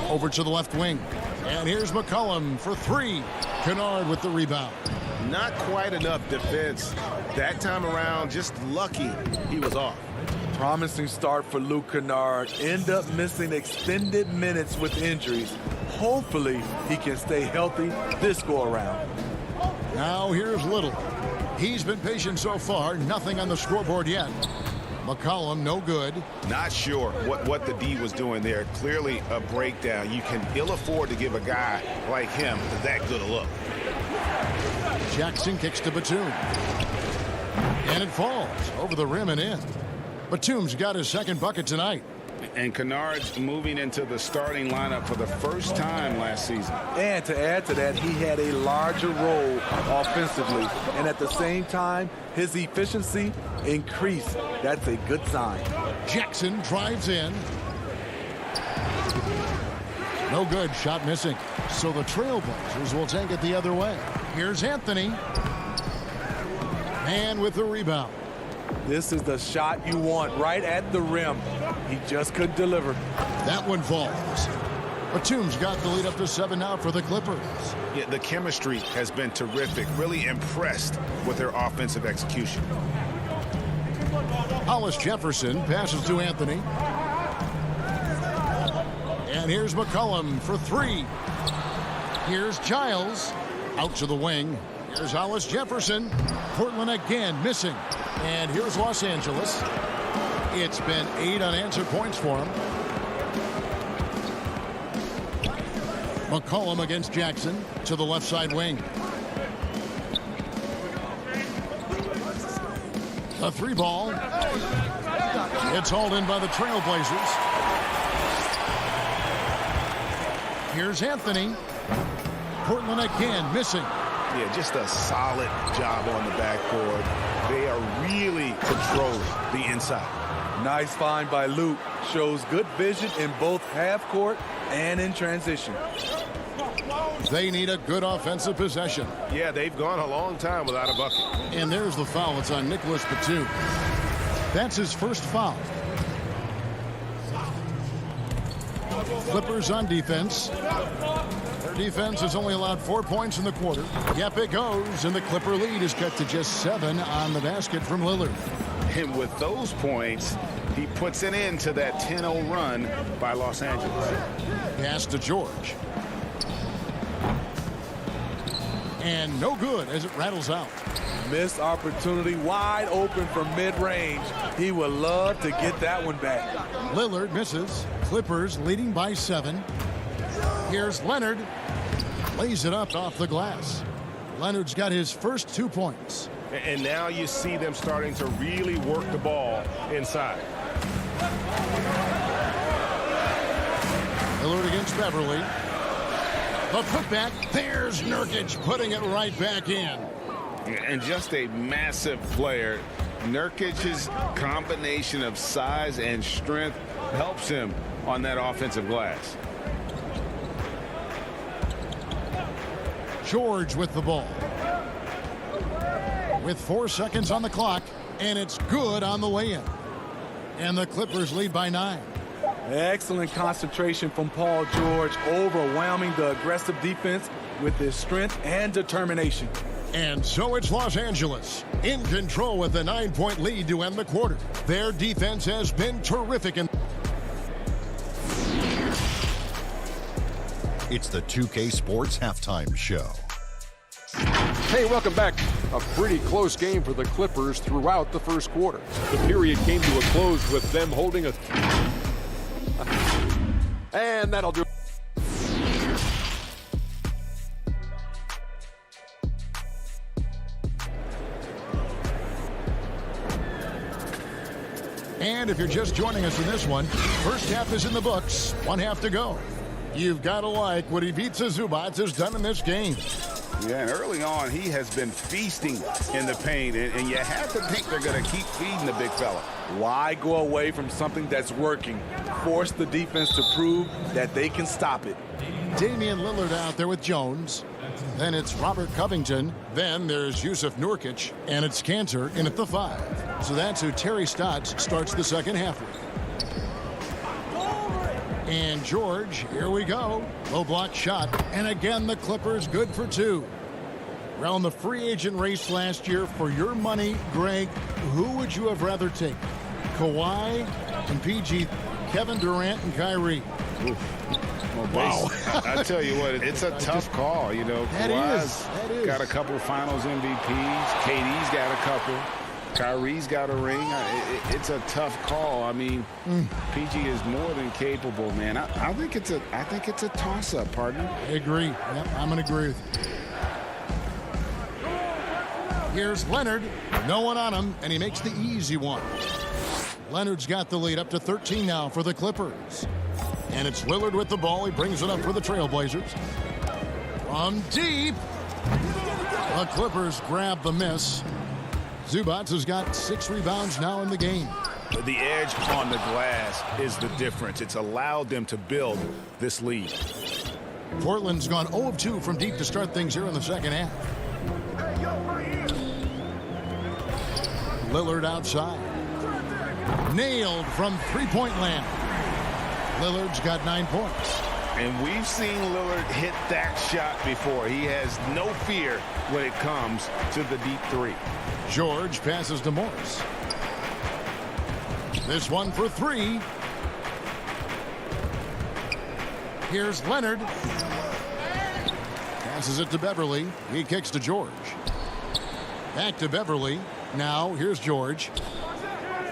Speaker 1: Over to the left wing. And here's McCollum for 3. Kennard with the rebound.
Speaker 4: Not quite enough defense that time around. Just lucky he was off.
Speaker 9: Promising start for Luke Kennard. End up missing extended minutes with injuries. Hopefully he can stay healthy this go around.
Speaker 1: Now here's Little. He's been patient so far. Nothing on the scoreboard yet. McCollum, no good.
Speaker 4: Not sure what the D was doing there. Clearly a breakdown. You can ill afford to give a guy like him that good a look.
Speaker 1: Jackson kicks to Batum. And it falls over the rim and in. Batum's got his second bucket tonight.
Speaker 4: And Kennard's moving into the starting lineup for the first time last season.
Speaker 9: And to add to that, he had a larger role offensively. And at the same time, his efficiency increased. That's a good sign.
Speaker 1: Jackson drives in. No good. Shot missing. So the Trailblazers will take it the other way. Here's Anthony. And with the rebound.
Speaker 9: This is the shot you want right at the rim. He just couldn't deliver.
Speaker 1: That one falls. Batum's got the lead up to 7 now for the Clippers.
Speaker 4: Yeah, the chemistry has been terrific. Really impressed with their offensive execution.
Speaker 1: Hollis Jefferson passes to Anthony. And here's McCollum for 3. Here's Giles out to the wing. Here's Hollis Jefferson. Portland again missing. And here's Los Angeles. It's been 8 unanswered points for him. McCollum against Jackson to the left side wing. The 3 ball. It's hauled in by the Trailblazers. Here's Anthony. Portland again missing.
Speaker 4: Yeah, just a solid job on the backboard. They are really controlling the inside.
Speaker 9: Nice find by Luke. Shows good vision in both half court and in transition.
Speaker 1: They need a good offensive possession.
Speaker 11: Yeah, they've gone a long time without a bucket.
Speaker 1: And there's the foul. It's on Nicholas Batum. That's his first foul. Clippers on defense. Their defense has only allowed 4 points in the quarter. Yep, it goes, and the Clipper lead is cut to just 7 on the basket from Lillard.
Speaker 4: And with those points, he puts an end to that 10-0 run by Los Angeles.
Speaker 1: Pass to George. And no good as it rattles out.
Speaker 9: Missed opportunity, wide open from mid-range. He would love to get that one back.
Speaker 1: Lillard misses. Clippers leading by 7. Here's Leonard. Lays it up off the glass. Leonard's got his first 2 points.
Speaker 11: And now you see them starting to really work the ball inside.
Speaker 1: Lillard against Beverly. The putback. There's Nurkic putting it right back in.
Speaker 4: And just a massive player. Nurkic's combination of size and strength helps him on that offensive glass.
Speaker 1: George with the ball. With 4 seconds on the clock, and it's good on the way in. And the Clippers lead by 9.
Speaker 9: Excellent concentration from Paul George, overwhelming the aggressive defense with his strength and determination.
Speaker 1: And so it's Los Angeles in control with a 9-point lead to end the quarter. Their defense has been terrific.
Speaker 6: It's the 2K Sports Halftime Show.
Speaker 7: Hey, welcome back. A pretty close game for the Clippers throughout the first quarter. The period came to a close with them holding a... And that'll do it.
Speaker 1: And if you're just joining us in this one, first half is in the books. 1 half to go. You've got to like what Ivica Zubac has done in this game.
Speaker 4: Yeah, and early on, he has been feasting in the paint, and you have to think they're going to keep feeding the big fella.
Speaker 9: Why go away from something that's working? Force the defense to prove that they can stop it.
Speaker 1: Damian Lillard out there with Jones. Then it's Robert Covington. Then there's Yusuf Nurkic, and it's Cantor in at the 5. So that's who Terry Stotts starts the second half with. And George, here we go. Low block shot. And again, the Clippers good for 2. Around the free agent race last year, for your money, Greg, who would you have rather taken? Kawhi and PG, Kevin Durant and Kyrie.
Speaker 4: Wow. I tell you what, it's a tough call. You know, Kawhi's got a couple finals MVPs. KD's got a couple. Kyrie's got a ring. It's a tough call. I mean, PG is more than capable, man. I think it's a toss-up, partner.
Speaker 1: I agree. Yep, I'm going to agree with you. Here's Leonard. No one on him, and he makes the easy one. Leonard's got the lead up to 13 now for the Clippers. And it's Lillard with the ball. He brings it up for the Trailblazers. From deep. The Clippers grab the miss. Zubac has got 6 rebounds now in the game.
Speaker 4: The edge on the glass is the difference. It's allowed them to build this lead.
Speaker 1: Portland's gone 0 of 2 from deep to start things here in the second half. Lillard outside. Nailed from three-point land. Lillard's got 9 points.
Speaker 4: And we've seen Lillard hit that shot before. He has no fear when it comes to the deep three.
Speaker 1: George passes to Morris. This one for 3. Here's Leonard. Passes it to Beverly. He kicks to George. Back to Beverly. Now here's George.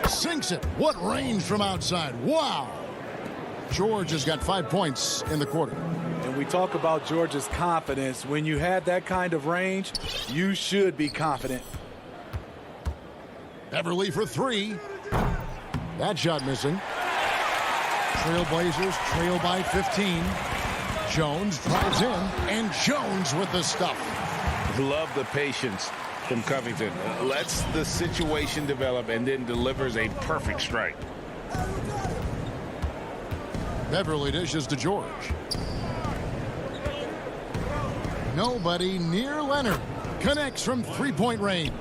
Speaker 1: Sinks it. What range from outside. Wow. George has got 5 points in the quarter.
Speaker 9: And we talk about George's confidence. When you have that kind of range, you should be confident.
Speaker 1: Beverly for 3. That shot missing. Trailblazers trail by 15. Jones drives in, and Jones with the stuff.
Speaker 4: Love the patience from Covington. Lets the situation develop and then delivers a perfect strike.
Speaker 1: Beverly dishes to George. Nobody near Leonard. Connects from three-point range.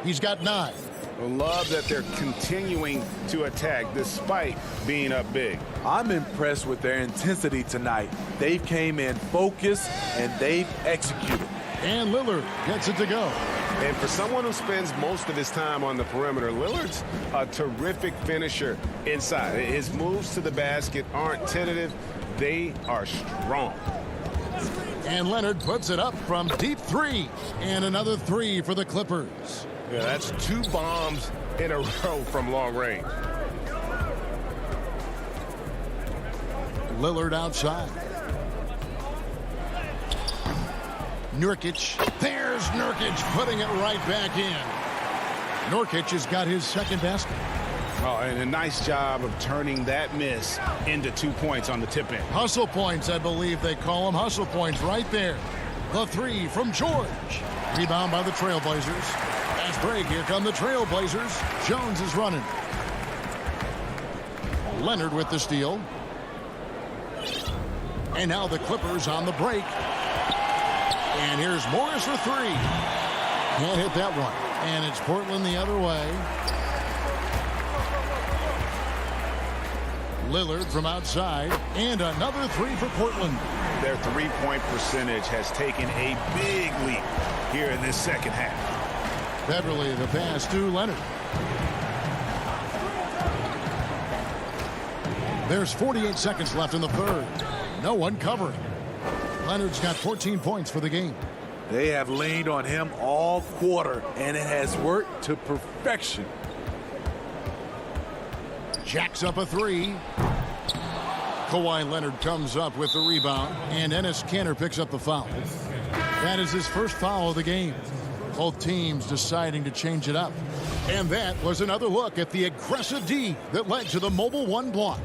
Speaker 1: He's got 9.
Speaker 4: Love that they're continuing to attack despite being up big.
Speaker 9: I'm impressed with their intensity tonight. They came in focused and they've executed.
Speaker 1: And Lillard gets it to go.
Speaker 11: And for someone who spends most of his time on the perimeter, Lillard's a terrific finisher inside. His moves to the basket aren't tentative. They are strong.
Speaker 1: And Leonard puts it up from deep 3. And another 3 for the Clippers.
Speaker 11: Yeah, that's 2 bombs in a row from long range.
Speaker 1: Lillard outside. Nurkic. There's Nurkic putting it right back in. Nurkic has got his second basket.
Speaker 4: Oh, and a nice job of turning that miss into 2 points on the tip-in.
Speaker 1: Hustle points, I believe they call them. Hustle points right there. The 3 from George. Rebound by the Trailblazers. Fast break. Here come the Trailblazers. Jones is running. Leonard with the steal. And now the Clippers on the break. And here's Morris for 3. Can't hit that one. And it's Portland the other way. Lillard from outside. And another 3 for Portland.
Speaker 4: Their three-point percentage has taken a big leap here in this second half.
Speaker 1: Beverly the pass to Leonard. There's 48 seconds left in the third. No one covering. Leonard's got 14 points for the game.
Speaker 9: They have leaned on him all quarter, and it has worked to perfection.
Speaker 1: Jacks up a 3. Kawhi Leonard comes up with the rebound, and Enes Kanter picks up the foul. That is his first foul of the game. Both teams deciding to change it up. And that was another look at the aggressive D that led to the Mobile One block.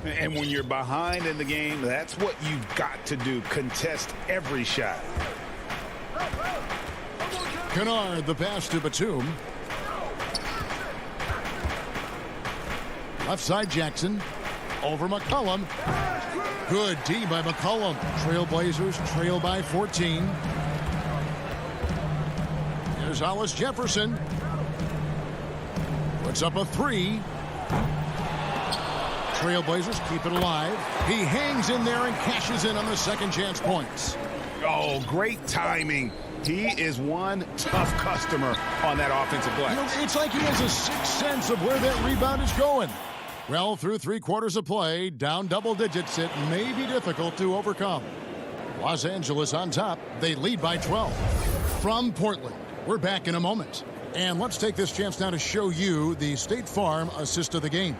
Speaker 4: And when you're behind in the game, that's what you've got to do. Contest every shot.
Speaker 1: Kennard the pass to Batum. Left side Jackson. Over McCollum. Good D by McCollum. Trailblazers trail by 14. There's Hollis Jefferson. Puts up a 3. Trailblazers keep it alive. He hangs in there and cashes in on the second chance points.
Speaker 4: Oh, great timing. He is one tough customer on that offensive glass.
Speaker 1: You know, it's like he has a sixth sense of where that rebound is going. Well, through 3 quarters of play, down double digits, it may be difficult to overcome. Los Angeles on top. They lead by 12. From Portland, we're back in a moment. And let's take this chance now to show you the State Farm assist of the game.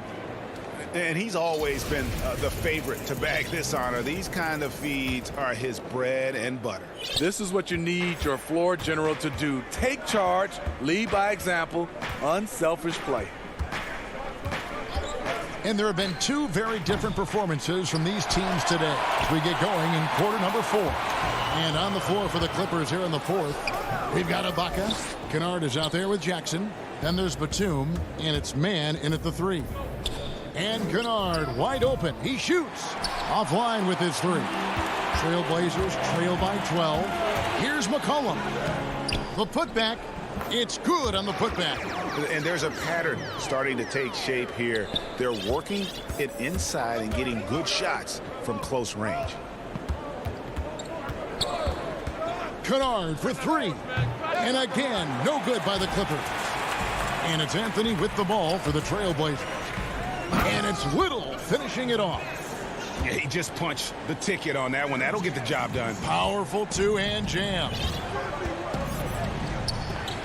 Speaker 4: And he's always been the favorite to bag this honor. These kind of feeds are his bread and butter.
Speaker 9: This is what you need your floor general to do. Take charge, lead by example, unselfish play.
Speaker 1: And there have been 2 very different performances from these teams today as we get going in quarter number 4. And on the floor for the Clippers here in the 4th, we've got Ibaka. Kennard is out there with Jackson. Then there's Batum, and it's Man in at the 3. And Kennard wide open. He shoots. Offline with his 3. Trailblazers trail by 12. Here's McCollum. The putback. It's good on the putback.
Speaker 4: And there's a pattern starting to take shape here. They're working it inside and getting good shots from close range.
Speaker 1: Kennard for three. And again, no good by the Clippers. And it's Anthony with the ball for the Trailblazers. And it's Little finishing it off.
Speaker 4: Yeah, he just punched the ticket on that one. That'll get the job done.
Speaker 1: Powerful two-hand jam.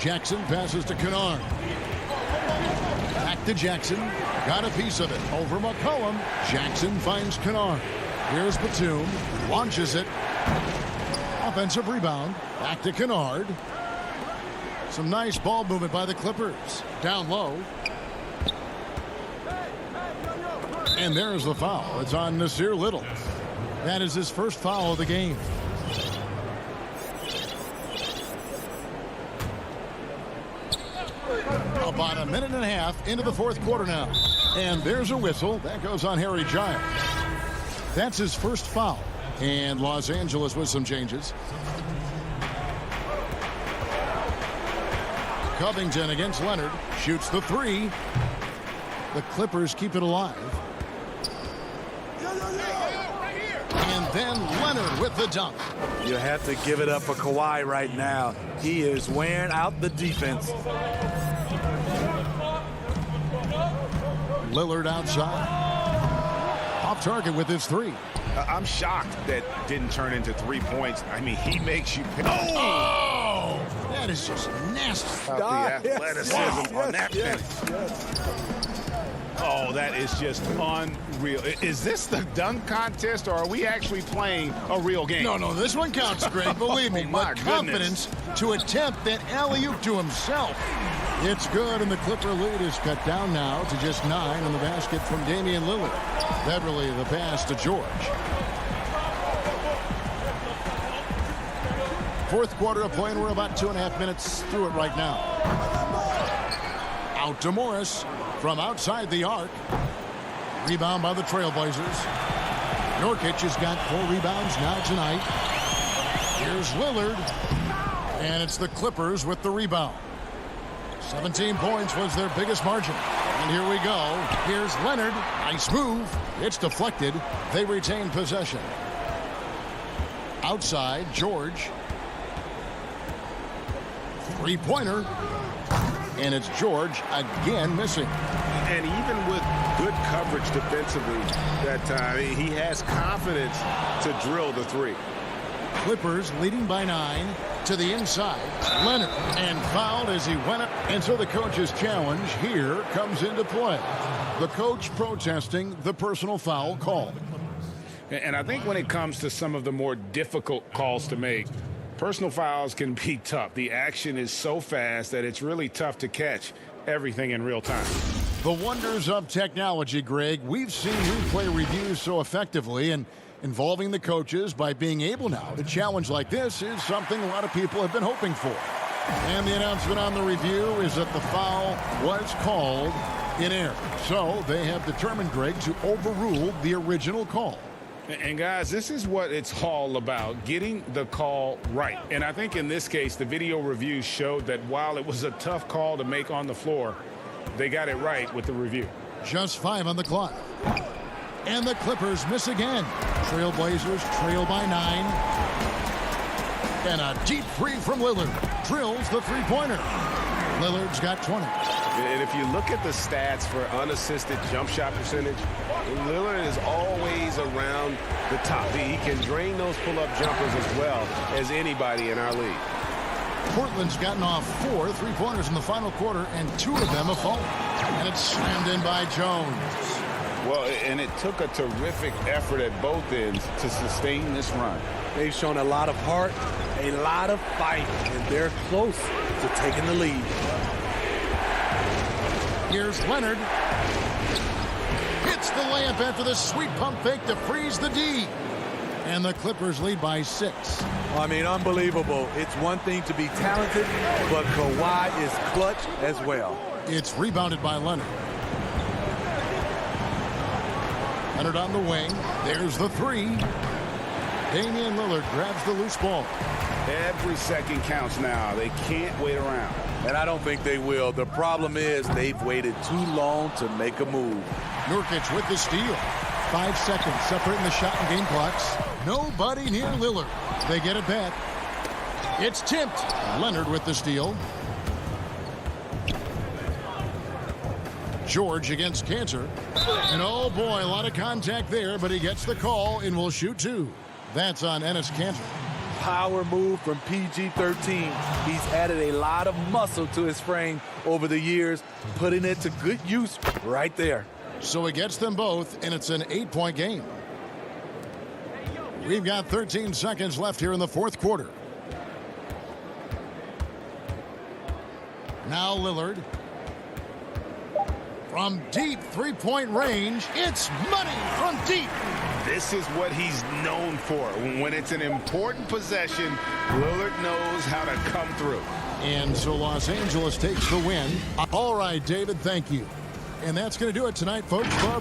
Speaker 1: Jackson passes to Kennard. Back to Jackson. Got a piece of it. Over McCollum. Jackson finds Kennard. Here's Batum. Launches it. Offensive rebound. Back to Kennard. Some nice ball movement by the Clippers. Down low. And there's the foul. It's on Nasir Little. That is his first foul of the game. About a minute and a half into the fourth quarter now. And there's a whistle. That goes on Harry Giles. That's his first foul. And Los Angeles with some changes. Covington against Leonard. Shoots the three. The Clippers keep it alive. And then Leonard with the dunk.
Speaker 9: You have to give it up for Kawhi right now. He is wearing out the defense.
Speaker 1: Lillard outside. Off target with his three.
Speaker 4: I'm shocked that didn't turn into 3 points. I mean, he makes you pay.
Speaker 1: Oh! That is just nasty.
Speaker 4: The athleticism on that finish. Oh, that is just unreal. Is this the dunk contest, or are we actually playing a real game?
Speaker 1: No, this one counts, Greg. Believe me.
Speaker 4: My
Speaker 1: with confidence to attempt that alley-oop to himself. It's good, and the Clipper lead is cut down now to just 9 on the basket from Damian Lillard. Beverly, the pass to George. Fourth quarter of play, and we're about 2.5 minutes through it right now. Out to Morris from outside the arc. Rebound by the Trailblazers. Nurkic has got 4 rebounds now tonight. Here's Lillard. And it's the Clippers with the rebound. 17 points was their biggest margin. And here we go. Here's Leonard. Nice move. It's deflected. They retain possession. Outside, George. Three-pointer. And it's George again missing.
Speaker 11: And even with good coverage defensively that time, he has confidence to drill the three.
Speaker 1: Clippers leading by 9 to the inside. Leonard, and fouled as he went up. And so the coach's challenge here comes into play. The coach protesting the personal foul call.
Speaker 4: And I think when it comes to some of the more difficult calls to make, personal fouls can be tough. The action is so fast that it's really tough to catch everything in real time.
Speaker 1: The wonders of technology, Greg. We've seen replay reviews so effectively, and involving the coaches by being able now to challenge like this is something a lot of people have been hoping for. And the announcement on the review is that the foul was called in error. So they have determined, Greg, to overrule the original call.
Speaker 4: And guys, this is what it's all about, getting the call right. And I think in this case, the video review showed that while it was a tough call to make on the floor, they got it right with the review.
Speaker 1: Just 5 on the clock. And the Clippers miss again. Trailblazers trail by 9. And a deep three from Lillard. Drills the three-pointer. Lillard's got 20.
Speaker 11: And if you look at the stats for unassisted jump shot percentage, Lillard is always around the top. He can drain those pull-up jumpers as well as anybody in our league.
Speaker 1: Portland's gotten off 4 three-pointers in the final quarter, and 2 of them have fallen. And it's slammed in by Jones.
Speaker 4: Well, and it took a terrific effort at both ends to sustain this run.
Speaker 9: They've shown a lot of heart, a lot of fight, and they're close to taking the lead.
Speaker 1: Here's Leonard. Hits the layup after the sweet pump fake to freeze the D. And the Clippers lead by 6.
Speaker 9: I mean, unbelievable. It's one thing to be talented, but Kawhi is clutch as well.
Speaker 1: It's rebounded by Leonard. Leonard on the wing. There's the three. Damian Lillard grabs the loose ball.
Speaker 4: Every second counts now. They can't wait around.
Speaker 9: And I don't think they will. The problem is they've waited too long to make a move.
Speaker 1: Nurkic with the steal. 5 seconds separating the shot and game clocks. Nobody near Lillard. They get it back. It's tipped. Leonard with the steal. George against Cantor. And oh boy, a lot of contact there, but he gets the call and will shoot 2. That's on Enes Kanter.
Speaker 9: Power move from PG-13. He's added a lot of muscle to his frame over the years, putting it to good use right there.
Speaker 1: So he gets them both, and it's an 8-point game. We've got 13 seconds left here in the fourth quarter. Now Lillard. From deep three-point range, it's money from deep.
Speaker 4: This is what he's known for. When it's an important possession, Lillard knows how to come through.
Speaker 1: And so Los Angeles takes the win. All right, David, thank you. And that's going to do it tonight, folks, for our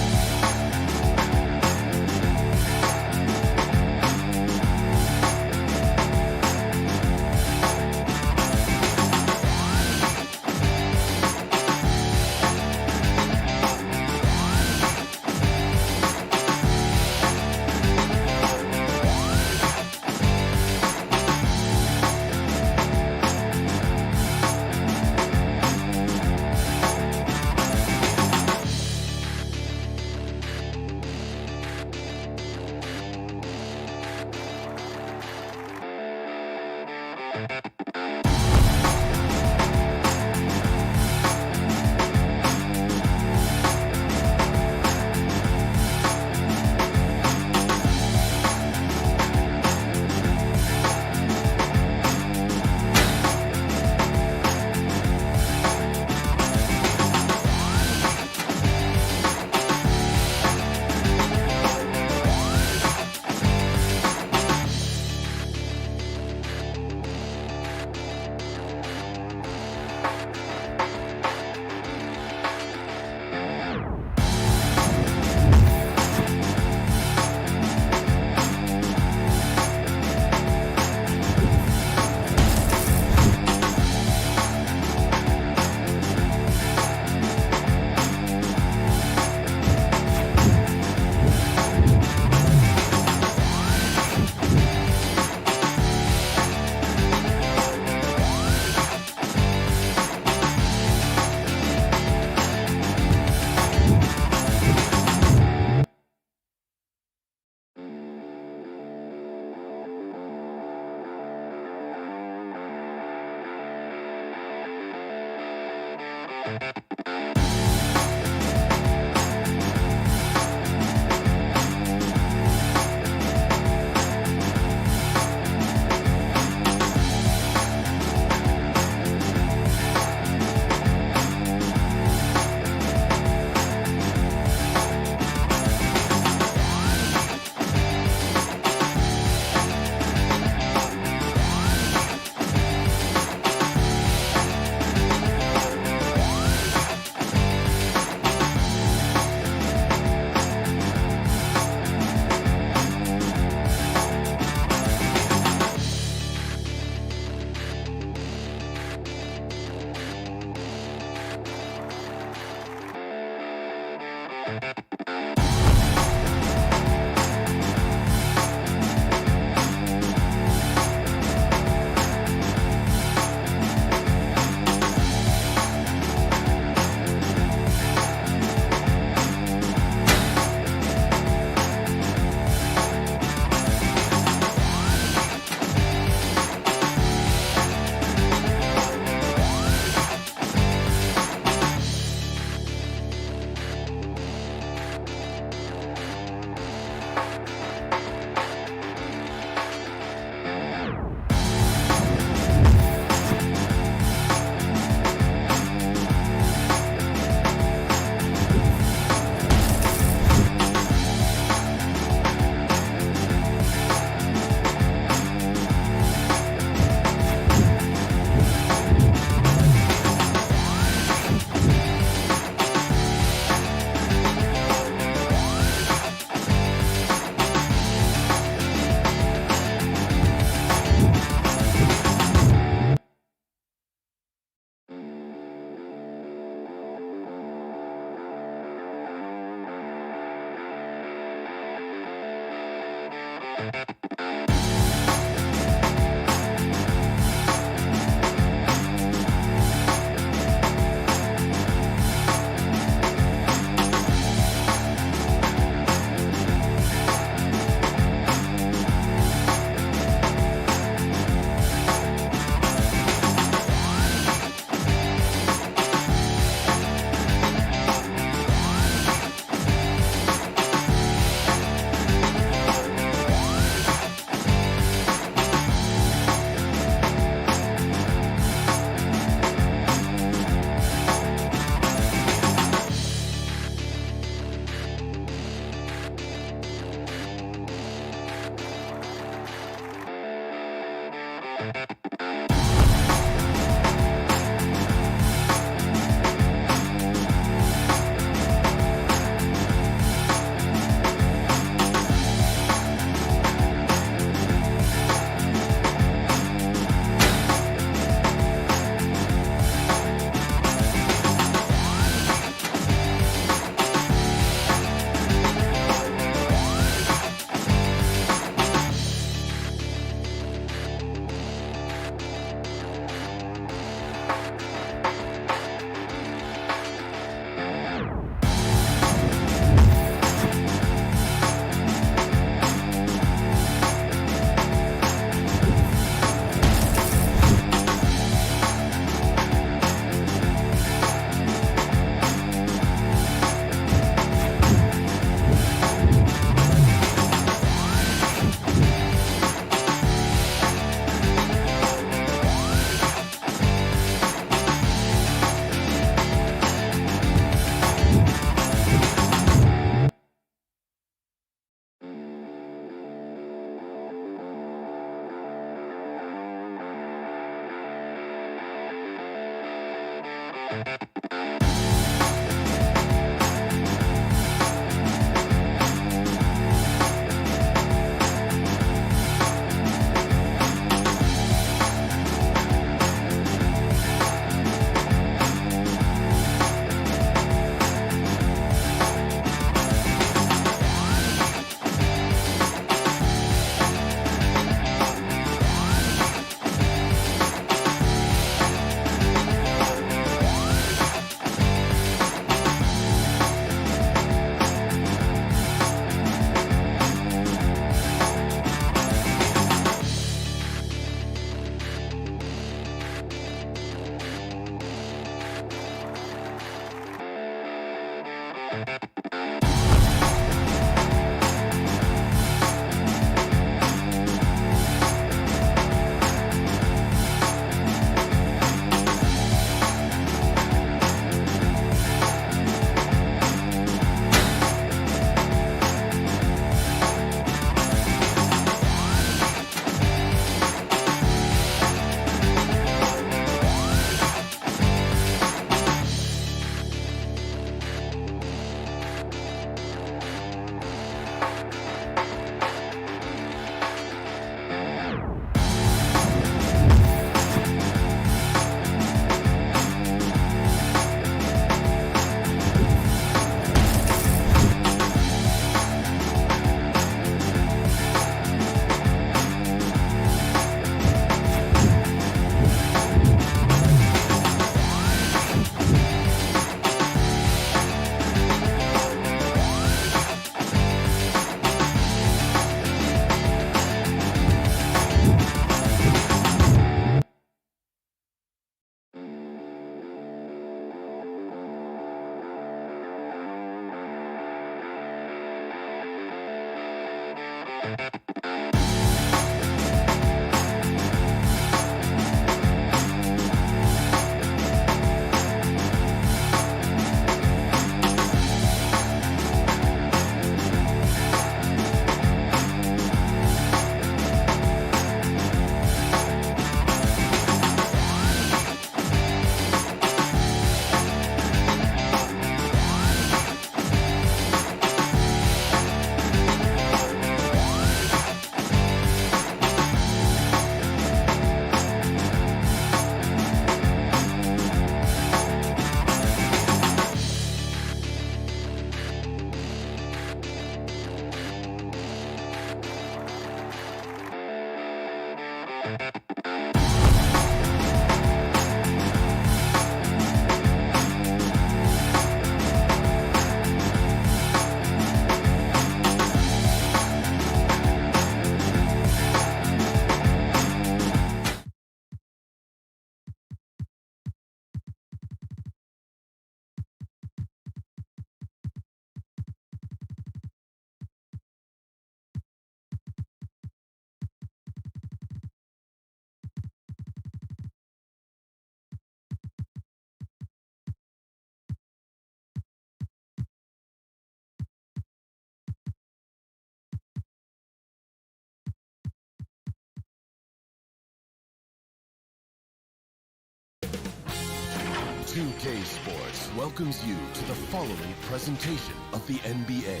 Speaker 8: CLA Sports welcomes you to the following presentation of the NBA.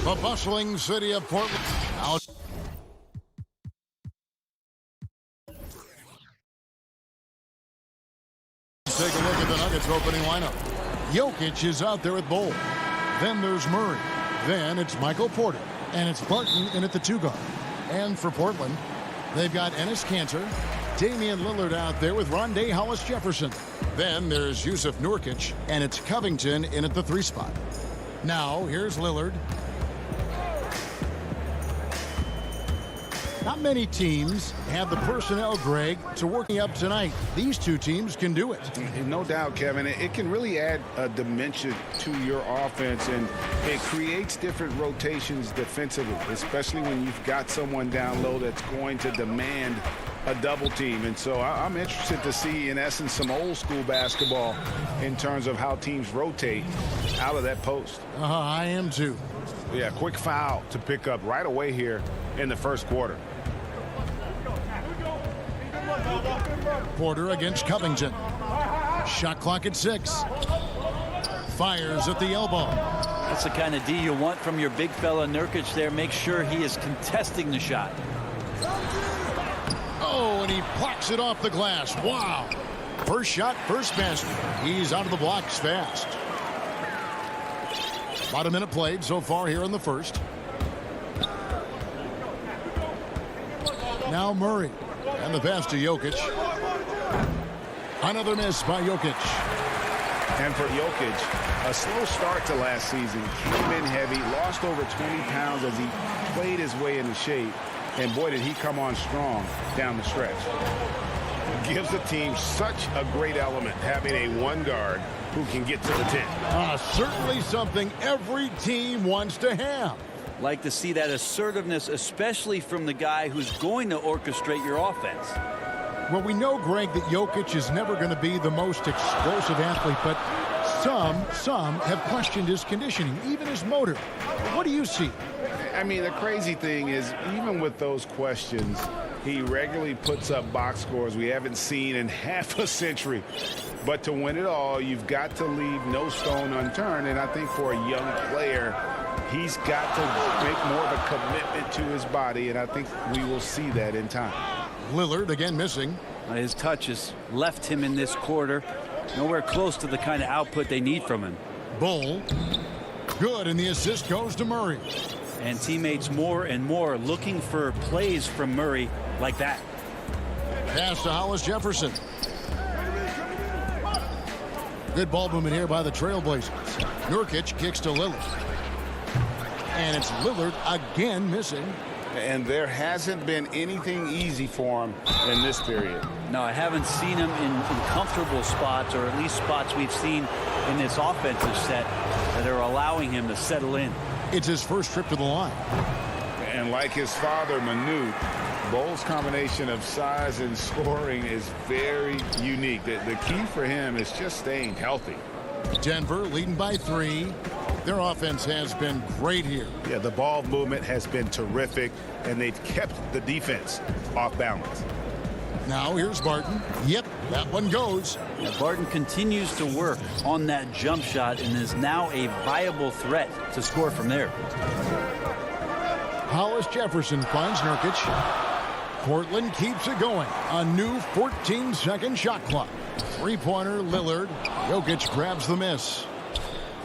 Speaker 1: The bustling city of Portland. Out. Take a look at the Nuggets opening lineup. Jokic is out there with Bol. Then there's Murray. Then it's Michael Porter. And it's Barton in at the 2 guard. And for Portland, they've got Enes Kanter, Damian Lillard out there with Rondé Hollis-Jefferson. Then there's Yusuf Nurkic, and it's Covington in at the 3 spot. Now, here's Lillard. Not many teams have the personnel, Greg, to working up tonight. These 2 teams can do it.
Speaker 4: No doubt, Kevin. It can really add a dimension to your offense, and it creates different rotations defensively, especially when you've got someone down low that's going to demand a double team. And so I'm interested to see, in essence, some old school basketball in terms of how teams rotate out of that post.
Speaker 1: I am too.
Speaker 4: Yeah, quick foul to pick up right away here in the first quarter.
Speaker 1: Porter against Covington. Shot clock at 6. Fires at the elbow.
Speaker 12: That's the kind of D you want from your big fella Nurkic there. Make sure he is contesting the shot.
Speaker 1: Oh, and he blocks it off the glass. Wow. First shot, first basket. He's out of the blocks fast. About a minute played so far here in the first. Now Murray. And the pass to Jokic. Another miss by Jokic.
Speaker 4: And for Jokic, a slow start to last season. Came in heavy, lost over 20 pounds as he played his way into shape. And boy, did he come on strong down the stretch. Gives the team such a great element, having a 1 guard who can get to the 10.
Speaker 1: Certainly something every team wants to have.
Speaker 12: Like to see that assertiveness, especially from the guy who's going to orchestrate your offense.
Speaker 1: Well, we know, Greg, that Jokic is never going to be the most explosive athlete, but some have questioned his conditioning, even his motor. What do you see?
Speaker 4: I mean, the crazy thing is, even with those questions, he regularly puts up box scores we haven't seen in half a century. But to win it all, you've got to leave no stone unturned. And I think for a young player, he's got to make more of a commitment to his body, and I think we will see that in time.
Speaker 1: Lillard again missing.
Speaker 12: His touches left him in this quarter. Nowhere close to the kind of output they need from him.
Speaker 1: Bol. Good, and the assist goes to Murray.
Speaker 12: And teammates more and more looking for plays from Murray like that.
Speaker 1: Pass to Hollis-Jefferson. Good ball movement here by the Trailblazers. Nurkic kicks to Lillard. And it's Lillard again missing.
Speaker 4: And there hasn't been anything easy for him in this period.
Speaker 12: No, I haven't seen him in comfortable spots, or at least spots we've seen in this offensive set that are allowing him to settle in.
Speaker 1: It's his first trip to the line.
Speaker 4: And like his father, Manu, Bol's combination of size and scoring is very unique. The key for him is just staying healthy.
Speaker 1: Denver leading by 3. Their offense has been great here.
Speaker 4: Yeah, the ball movement has been terrific, and they've kept the defense off balance.
Speaker 1: Now here's Barton. Yep, that one goes.
Speaker 12: Yeah, Barton continues to work on that jump shot and is now a viable threat to score from there.
Speaker 1: Hollis-Jefferson finds Nurkic. Portland keeps it going. A new 14-second shot clock. 3-pointer Lillard. Jokic grabs the miss.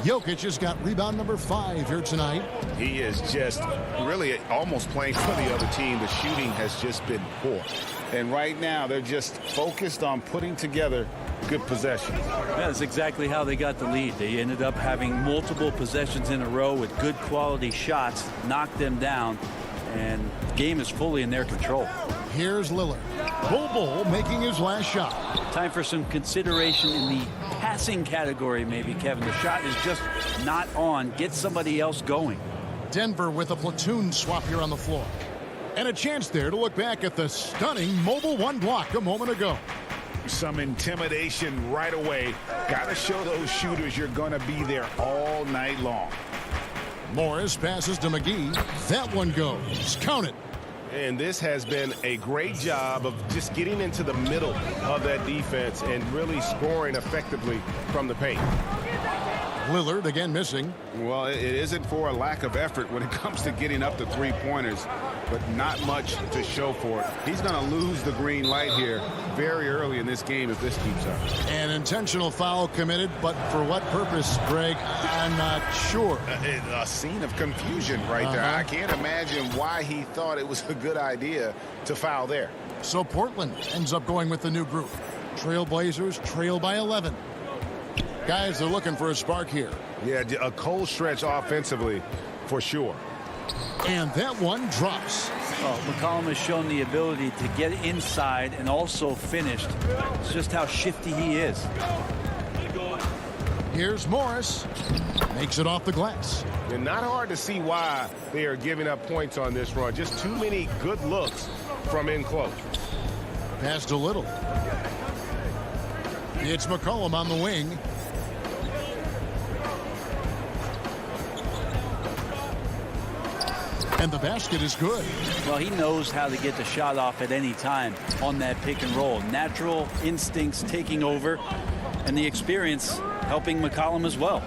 Speaker 1: Jokic has got rebound number 5 here tonight.
Speaker 4: He is just really almost playing for the other team. The shooting has just been poor. And right now, they're just focused on putting together good possessions.
Speaker 12: That's exactly how they got the lead. They ended up having multiple possessions in a row with good quality shots, knocked them down, and the game is fully in their control.
Speaker 1: Here's Lillard. Bull making his last shot.
Speaker 12: Time for some consideration in the passing category, maybe, Kevin. The shot is just not on. Get somebody else going.
Speaker 1: Denver with a platoon swap here on the floor. And a chance there to look back at the stunning mobile 1 block a moment ago.
Speaker 4: Some intimidation right away. Got to show those shooters you're going to be there all night long.
Speaker 1: Morris passes to McGee. That one goes. Count it.
Speaker 11: And this has been a great job of just getting into the middle of that defense and really scoring effectively from the paint.
Speaker 1: Lillard again missing.
Speaker 4: Well, it isn't for a lack of effort when it comes to getting up to 3-pointers, but not much to show for it. He's going to lose the green light here very early in this game if this keeps up.
Speaker 1: An intentional foul committed, but for what purpose, Greg? I'm not sure.
Speaker 4: A scene of confusion right there. I can't imagine why he thought it was a good idea to foul there.
Speaker 1: So Portland ends up going with the new group. Trailblazers trail by 11. Guys, they're looking for a spark here.
Speaker 4: Yeah, a cold stretch offensively for sure.
Speaker 1: And that one drops.
Speaker 12: Well, McCollum has shown the ability to get inside and also finished. It's just how shifty he is.
Speaker 1: Here's Morris. Makes it off the glass.
Speaker 11: And not hard to see why they are giving up points on this run. Just too many good looks from in close.
Speaker 1: Passed a little. It's McCollum on the wing. And the basket is good.
Speaker 12: Well, he knows how to get the shot off at any time on that pick and roll. Natural instincts taking over, and the experience helping McCollum as well.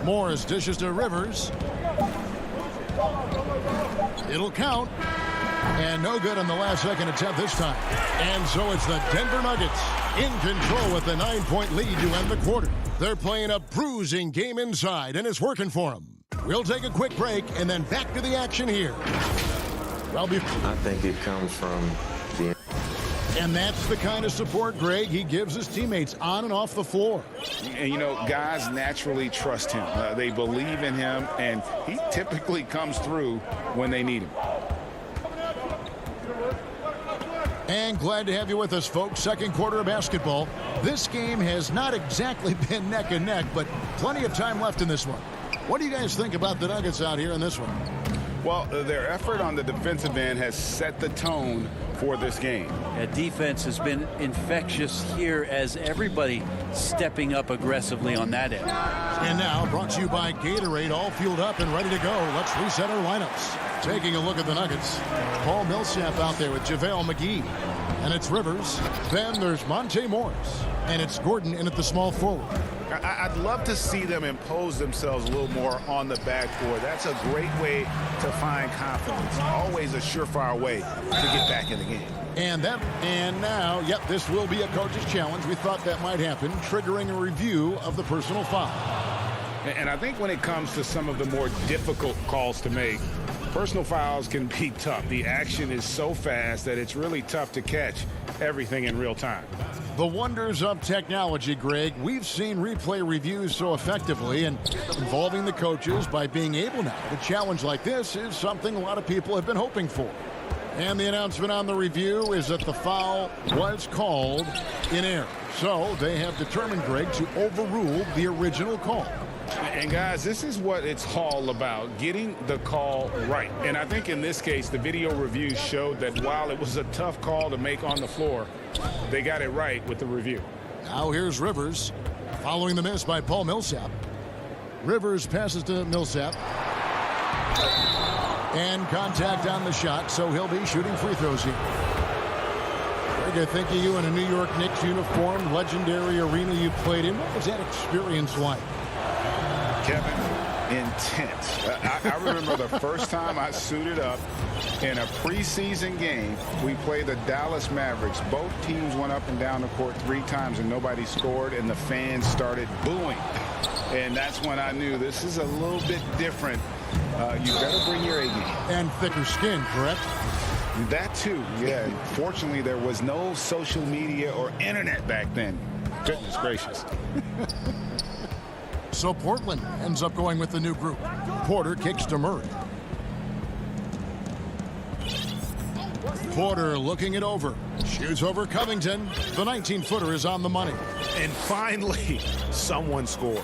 Speaker 1: Morris dishes to Rivers. It'll count. And no good on the last second attempt this time. And so it's the Denver Nuggets in control with the 9-point lead to end the quarter. They're playing a bruising game inside, and it's working for them. We'll take a quick break and then back to the action here.
Speaker 5: I think it comes from the...
Speaker 1: And that's the kind of support, Greg, he gives his teammates on and off the floor.
Speaker 4: And, you know, guys naturally trust him. They believe in him, and he typically comes through when they need him.
Speaker 1: And glad to have you with us, folks. Second quarter of basketball. This game has not exactly been neck and neck, but plenty of time left in this one. What do you guys think about the Nuggets out here in this one?
Speaker 4: Well, their effort on the defensive end has set the tone for this game.
Speaker 12: Defense has been infectious here as everybody stepping up aggressively on that end.
Speaker 1: And now, brought to you by Gatorade, all fueled up and ready to go. Let's reset our lineups. Taking a look at the Nuggets. Paul Millsap out there with JaVale McGee. And it's Rivers. Then there's Monte Morris. And it's Gordon in at the small forward.
Speaker 4: I'd love to see them impose themselves a little more on the backboard. That's a great way to find confidence. Always a surefire way to get back in the game.
Speaker 1: And now, yep, this will be a coach's challenge. We thought that might happen, triggering a review of the personal foul.
Speaker 4: And I think when it comes to some of the more difficult calls to make, personal fouls can be tough. The action is so fast that it's really tough to catch everything in real time.
Speaker 1: The wonders of technology, Greg. We've seen replay reviews so effectively, and involving the coaches by being able now to challenge like this is something a lot of people have been hoping for. And the announcement on the review is that the foul was called in error. So they have determined, Greg, to overrule the original call.
Speaker 4: And guys, this is what it's all about, getting the call right. And I think in this case, the video review showed that while it was a tough call to make on the floor, they got it right with the review.
Speaker 1: Now here's Rivers, following the miss by Paul Millsap. Rivers passes to Millsap. And contact on the shot, so he'll be shooting free throws here. Greg, I think of you in a New York Knicks uniform, legendary arena you played in. What was that experience like?
Speaker 4: Kevin, intense. I remember the first time I suited up in a preseason game. We played the Dallas Mavericks. Both teams went up and down the court 3 times and nobody scored, and the fans started booing. And that's when I knew this is a little bit different. You better bring your A game.
Speaker 1: And thicker skin, correct?
Speaker 4: That too, yeah. Fortunately, there was no social media or internet back then. Goodness gracious.
Speaker 1: So Portland ends up going with the new group. Porter kicks to Murray. Porter looking it over. Shoots over Covington. The 19-footer is on the money.
Speaker 11: And finally, someone scores.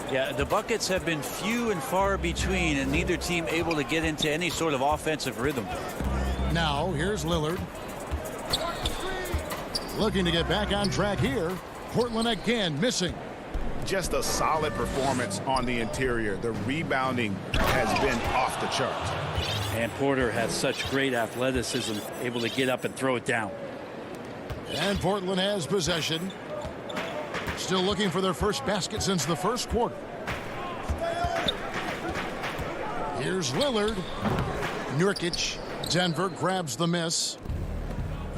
Speaker 12: Yeah, the buckets have been few and far between, and neither team able to get into any sort of offensive rhythm.
Speaker 1: Now, here's Lillard. Looking to get back on track here. Portland again missing.
Speaker 4: Just a solid performance on the interior. The rebounding has been off the charts.
Speaker 12: And Porter has such great athleticism, able to get up and throw it down.
Speaker 1: And Portland has possession. Still looking for their first basket since the first quarter. Here's Lillard. Nurkic. Denver grabs the miss.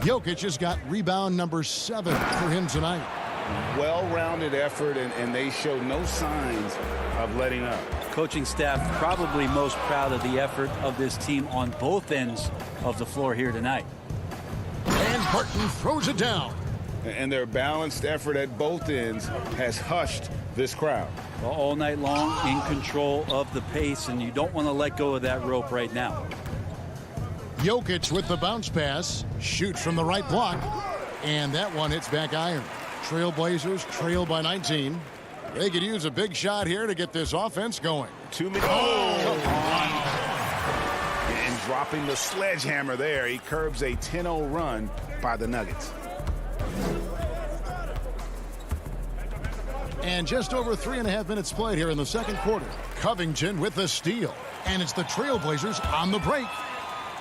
Speaker 1: Jokic has got rebound number 7 for him tonight.
Speaker 4: Well-rounded effort, and they show no signs of letting up.
Speaker 12: Coaching staff probably most proud of the effort of this team on both ends of the floor here tonight.
Speaker 1: And Barton throws it down.
Speaker 4: And their balanced effort at both ends has hushed this crowd.
Speaker 12: Well, all night long, in control of the pace, and you don't want to let go of that rope right now.
Speaker 1: Jokic with the bounce pass. Shoots from the right block. And that one hits back iron. Trailblazers trail by 19. They could use a big shot here to get this offense going.
Speaker 4: 2 minutes. Oh! And dropping the sledgehammer there. He curbs a 10-0 run by the Nuggets.
Speaker 1: And just over 3.5 minutes played here in the second quarter. Covington with the steal. And it's the Trailblazers on the break.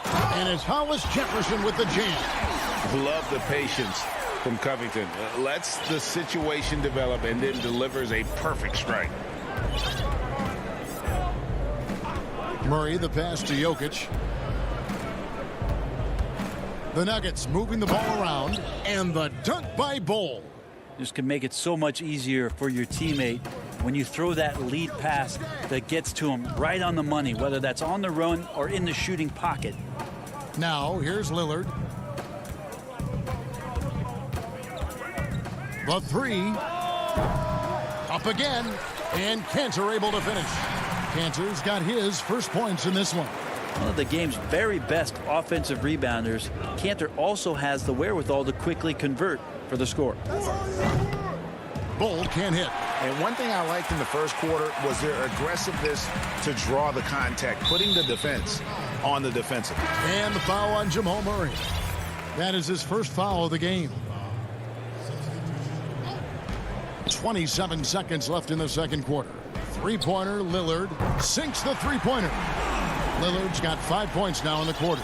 Speaker 1: And it's Hollis Jefferson with the jam.
Speaker 4: Love the patience from Covington. Lets the situation develop and then delivers a perfect strike.
Speaker 1: Murray the pass to Jokic. The Nuggets moving the ball around, and the dunk by Bol.
Speaker 12: This can make it so much easier for your teammate when you throw that lead pass that gets to him right on the money, whether that's on the run or in the shooting pocket.
Speaker 1: Now, here's Lillard. The 3. Up again, and Cantor able to finish. Cantor's got his first points in this one.
Speaker 12: One of the game's very best offensive rebounders, Cantor also has the wherewithal to quickly convert for the score.
Speaker 1: Bol can't hit.
Speaker 4: And one thing I liked in the first quarter was their aggressiveness to draw the contact, putting the defense on the defensive.
Speaker 1: And the foul on Jamal Murray. That is his first foul of the game. 27 seconds left in the second quarter. Three-pointer, Lillard sinks the three-pointer. Lillard's got 5 points now in the quarter.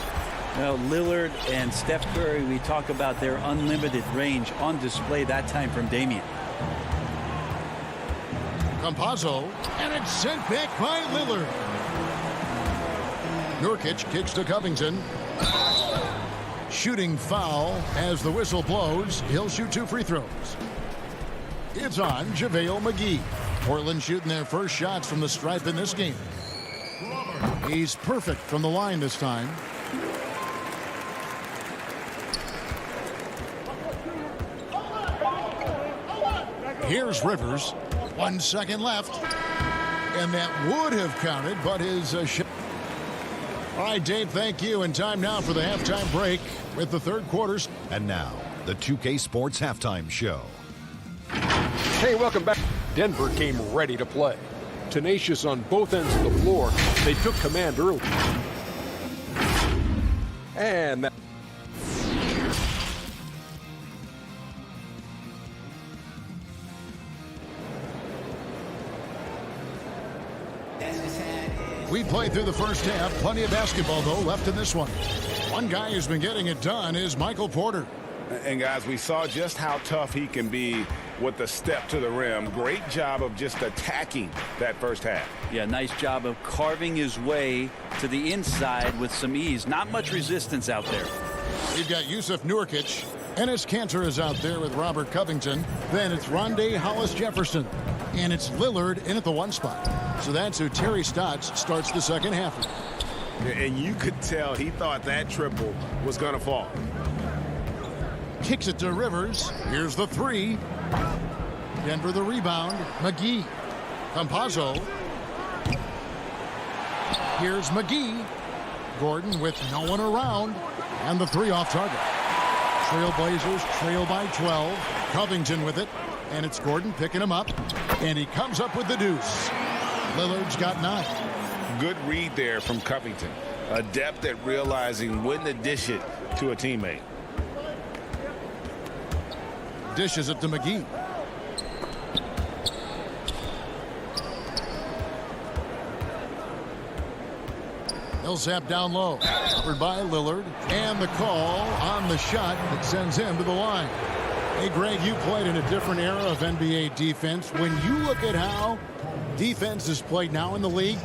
Speaker 12: Well, Lillard and Steph Curry, we talk about their unlimited range on display that time from Damian.
Speaker 1: Campazzo, and it's sent back by Lillard. Nurkic kicks to Covington. Shooting foul as the whistle blows. He'll shoot 2 free throws. It's on JaVale McGee. Portland shooting their first shots from the stripe in this game. He's perfect from the line this time. Here's Rivers. 1 second left. And that would have counted, but his shot. All right, Dave, thank you. And time now for the halftime break with the third quarters.
Speaker 6: And now, the 2K Sports Halftime Show.
Speaker 7: Hey, welcome back. Denver came ready to play. Tenacious on both ends of the floor, they took command early. And that...
Speaker 1: We played through the first half. Plenty of basketball, though, left in this one. One guy who's been getting it done is Michael Porter.
Speaker 4: And, guys, we saw just how tough he can be with the step to the rim. Great job of just attacking that first half.
Speaker 12: Yeah, nice job of carving his way to the inside with some ease. Not much resistance out there.
Speaker 1: We've got Yusuf Nurkic. Enes Kanter is out there with Robert Covington. Then it's Rondé Hollis-Jefferson. And it's Lillard in at the 1 spot. So that's who Terry Stotts starts the second half with.
Speaker 4: And you could tell he thought that triple was going to fall.
Speaker 1: Kicks it to Rivers. Here's the 3. Denver the rebound. McGee. Campazzo. Here's McGee. Gordon with no one around. And the 3 off target. Trailblazers trail by 12. Covington with it. And it's Gordon picking him up. And he comes up with the deuce. Lillard's got 9.
Speaker 4: Good read there from Covington. Adept at realizing when to dish it to a teammate.
Speaker 1: Dishes it to McGee. He'll zap down low. Covered by Lillard. And the call on the shot that sends him to the line. Hey, Greg, you played in a different era of NBA defense. When you look at how defense is played now in the league,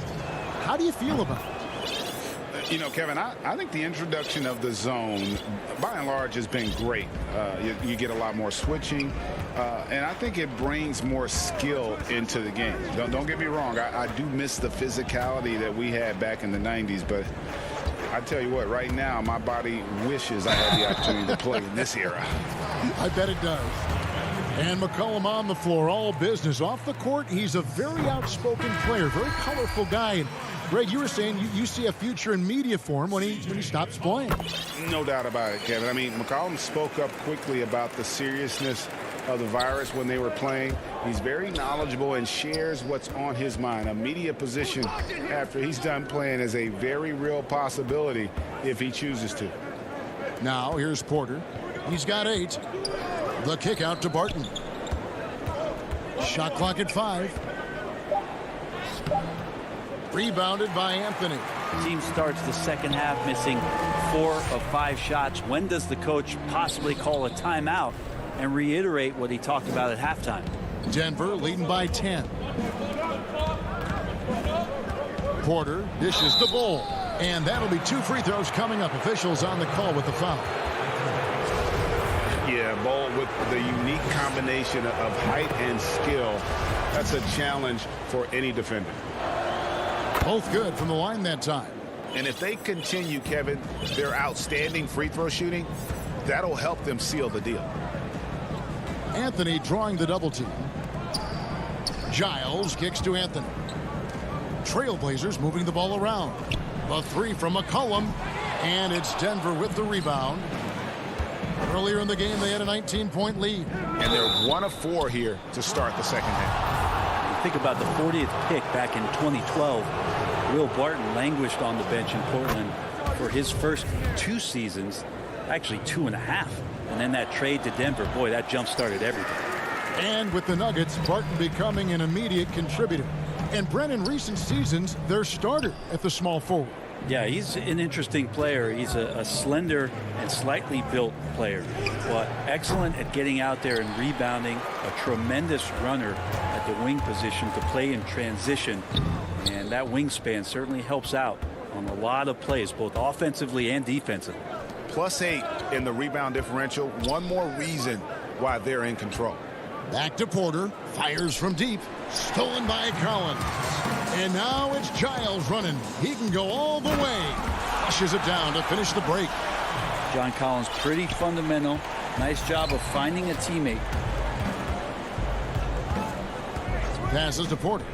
Speaker 1: how do you feel about it?
Speaker 4: You know, Kevin, I think the introduction of the zone, by and large, has been great. You get a lot more switching, and I think it brings more skill into the game. Don't get me wrong. I do miss the physicality that we had back in the 90s, but I tell you what, right now, my body wishes I had the opportunity to play in this era.
Speaker 1: I bet it does. And McCollum on the floor, all business. Off the court, he's a very outspoken player, very colorful guy. And Greg, you were saying you see a future in media for him when he stops playing.
Speaker 4: No doubt about it, Kevin. I mean, McCollum spoke up quickly about the seriousness of the virus when they were playing. He's very knowledgeable and shares what's on his mind. A media position after he's done playing is a very real possibility if he chooses to.
Speaker 1: Now, here's Porter. He's got 8. The kick out to Barton. Shot clock at 5. Rebounded by Anthony.
Speaker 12: Team starts the second half missing 4 of 5 shots. When does the coach possibly call a timeout and reiterate what he talked about at halftime?
Speaker 1: Denver leading by 10. Porter dishes the ball. And that'll be 2 free throws coming up. Officials on the call with the foul.
Speaker 4: Yeah, Bol with the unique combination of height and skill. That's a challenge for any defender.
Speaker 1: Both good from the line that time.
Speaker 4: And if they continue, Kevin, their outstanding free throw shooting, that'll help them seal the deal.
Speaker 1: Anthony drawing the double team. Giles kicks to Anthony. Trailblazers moving the ball around. The 3 from McCollum. And it's Denver with the rebound. Earlier in the game, they had a 19-point lead.
Speaker 4: And they're 1 of 4 here to start the second half.
Speaker 12: Think about the 40th pick back in 2012. Will Barton languished on the bench in Portland for his first 2 seasons, actually 2.5. And then that trade to Denver, boy, that jump-started everything.
Speaker 1: And with the Nuggets, Barton becoming an immediate contributor. And Brent, in recent seasons, their starter at the small forward.
Speaker 12: Yeah, he's an interesting player. He's a slender and slightly built player, but excellent at getting out there and rebounding, a tremendous runner at the wing position to play in transition, and that wingspan certainly helps out on a lot of plays, both offensively and defensively.
Speaker 4: +8 in the rebound differential. One more reason why they're in control.
Speaker 1: Back to Porter. Fires from deep. Stolen by Collins. And now it's Giles running. He can go all the way. Flushes it down to finish the break.
Speaker 12: John Collins, pretty fundamental. Nice job of finding a teammate.
Speaker 1: Passes to Porter.